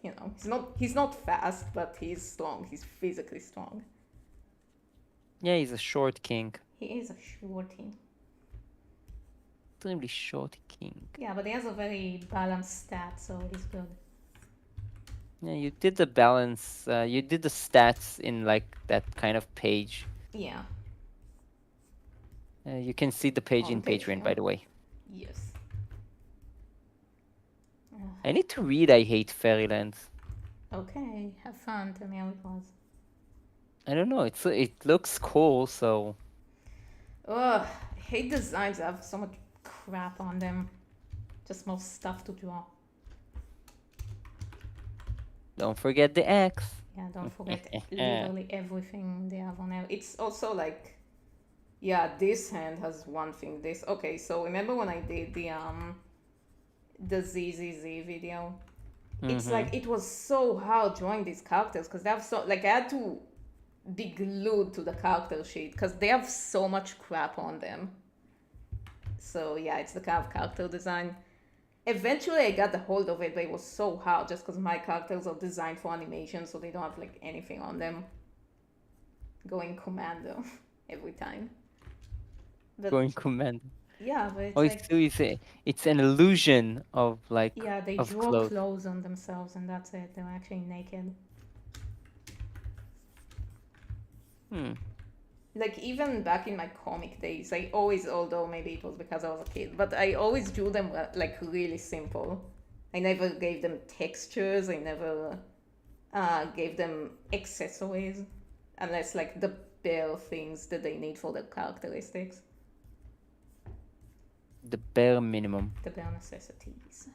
he's not fast, but he's strong. He's physically strong. Yeah, he's a short king. He is a shorty. Extremely short king. Yeah, but he has a very balanced stat, so he's good. Yeah, you did the balance. You did the stats in like that kind of page. Yeah, You can see the page on in Patreon, by Patreon. the way. Yes. I need to read I Hate Fairylands. Okay, have fun. Tell me how it was. I don't know. It looks cool, so Ugh, I hate designs that have so much crap on them. Just more stuff to draw. don't forget the X. Yeah, don't forget literally everything they have on there. It's also like, yeah, this hand has one thing. Okay, so remember when I did the ZZZ video? It's Mm-hmm. like it was so hard drawing these characters because they have so like I had to be glued to the character sheet because they have so much crap on them. So yeah, it's the kind of character design. Eventually, I got the hold of it, but it was so hard just because my characters are designed for animation, so they don't have like anything on them. Going commando every time. But Going command. yeah, but it's Oh, like, it's an illusion of like yeah, they of draw clothes. clothes on themselves and that's it. They're actually naked. Hmm. Like even back in my comic days, I always, although maybe it was because I was a kid, but I always drew them like really simple. I never gave them textures. I never gave them accessories, unless like the bare things that they need for their characteristics, The bare minimum. the bare necessities.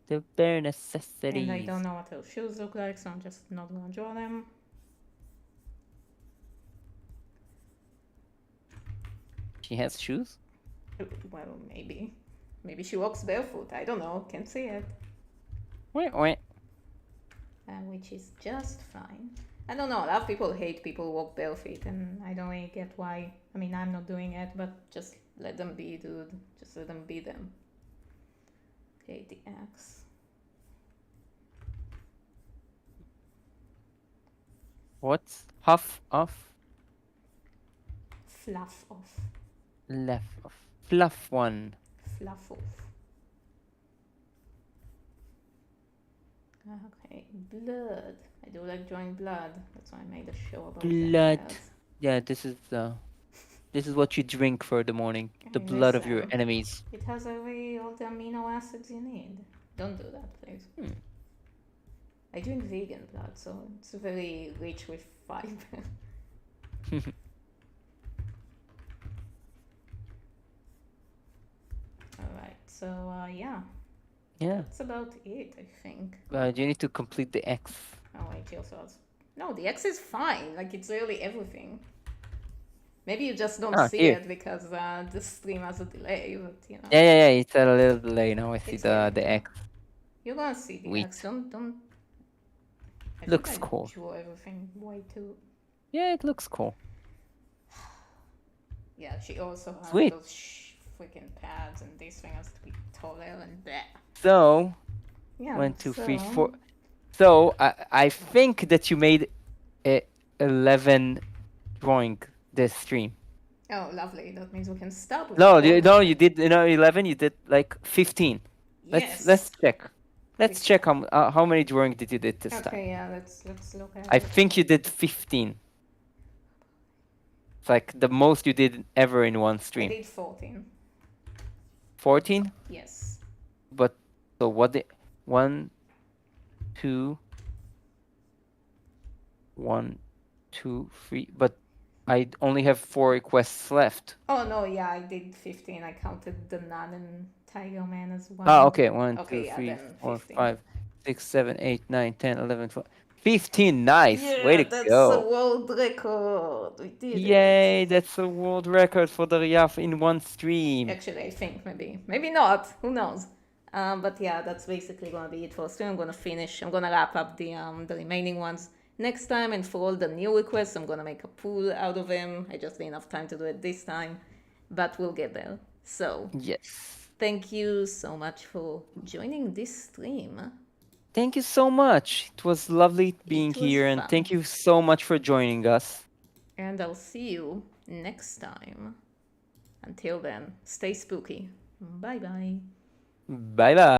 The bare And I don't necessities. know what her shoes look like, so I'm just not gonna draw them. She has shoes? Well, maybe. Maybe she walks barefoot. I don't know. Can't see it. Wait, wait. Which is just fine. I don't know. A lot of people hate people who walk barefoot, and I don't really get why. I mean, I'm not doing it, but just let them be, dude. Just let them be them. Okay, the axe. What's huff off? Fluff off. Left off. Fluff one. Fluff off. Okay, blood. I do like drawing blood. That's why I made a show about Blood. that. Yeah, this is what you drink for the morning. The blood of your Listen, enemies. it has every all the amino acids you need. Don't do that, please. I drink vegan blood, so it's very rich with fiber. Alright, so yeah, Yeah. that's about it, I think. You need to complete the X. Oh, wait, you also has... No, the X is fine. Like, it's really everything. Maybe you just don't Ah, see here. it because the stream has a delay, but you know. Yeah. It's a little delay now. I see It's getting the there. X. You're gonna see the Wheat. X. Don't. I Looks think I cool. drew everything way too. Yeah, it looks cool. Yeah, she also has Sweet. those freaking pads, and this thing has to be taller and that. So, Yeah. 1, 2, so, 3, 4. So I think that you made 11 drawing this stream. Oh, lovely. That means we can start with. No, all of them. you did 11. You did like 15. Yes. Let's check. Let's Which- check how many drawing did you did this time. Okay, yeah. Let's look at I it. think you did 15. It's like the most you did ever in one I stream. did 14. 14? Yes. But so what the 1, 2, 1, 2, 3. But I only have 4 requests left. Oh no, yeah, I did 15. I counted the Nun and Tiger Man as one. Ah, okay. 1, Okay, 2, yeah, 3, then 4, 15. 5, 6, 7, 8, 9, 10, 11, 12. 15. Nice. Yeah, Way to that's go. a world record. We did it. Yay, that's a world record for Dariaf in one stream. Actually, I think maybe not. Who knows? But yeah, that's basically gonna be it for stream. I'm gonna finish. I'm gonna wrap up the remaining ones next time, and for all the new requests, I'm gonna make a pool out of them. I just didn't have time to do it this time, but we'll get there. So Yes. thank you so much for joining this stream. Thank you so much. It was lovely being was here, and fun. thank you so much for joining us. And I'll see you next time. Until then, stay spooky. Bye bye. Bye bye.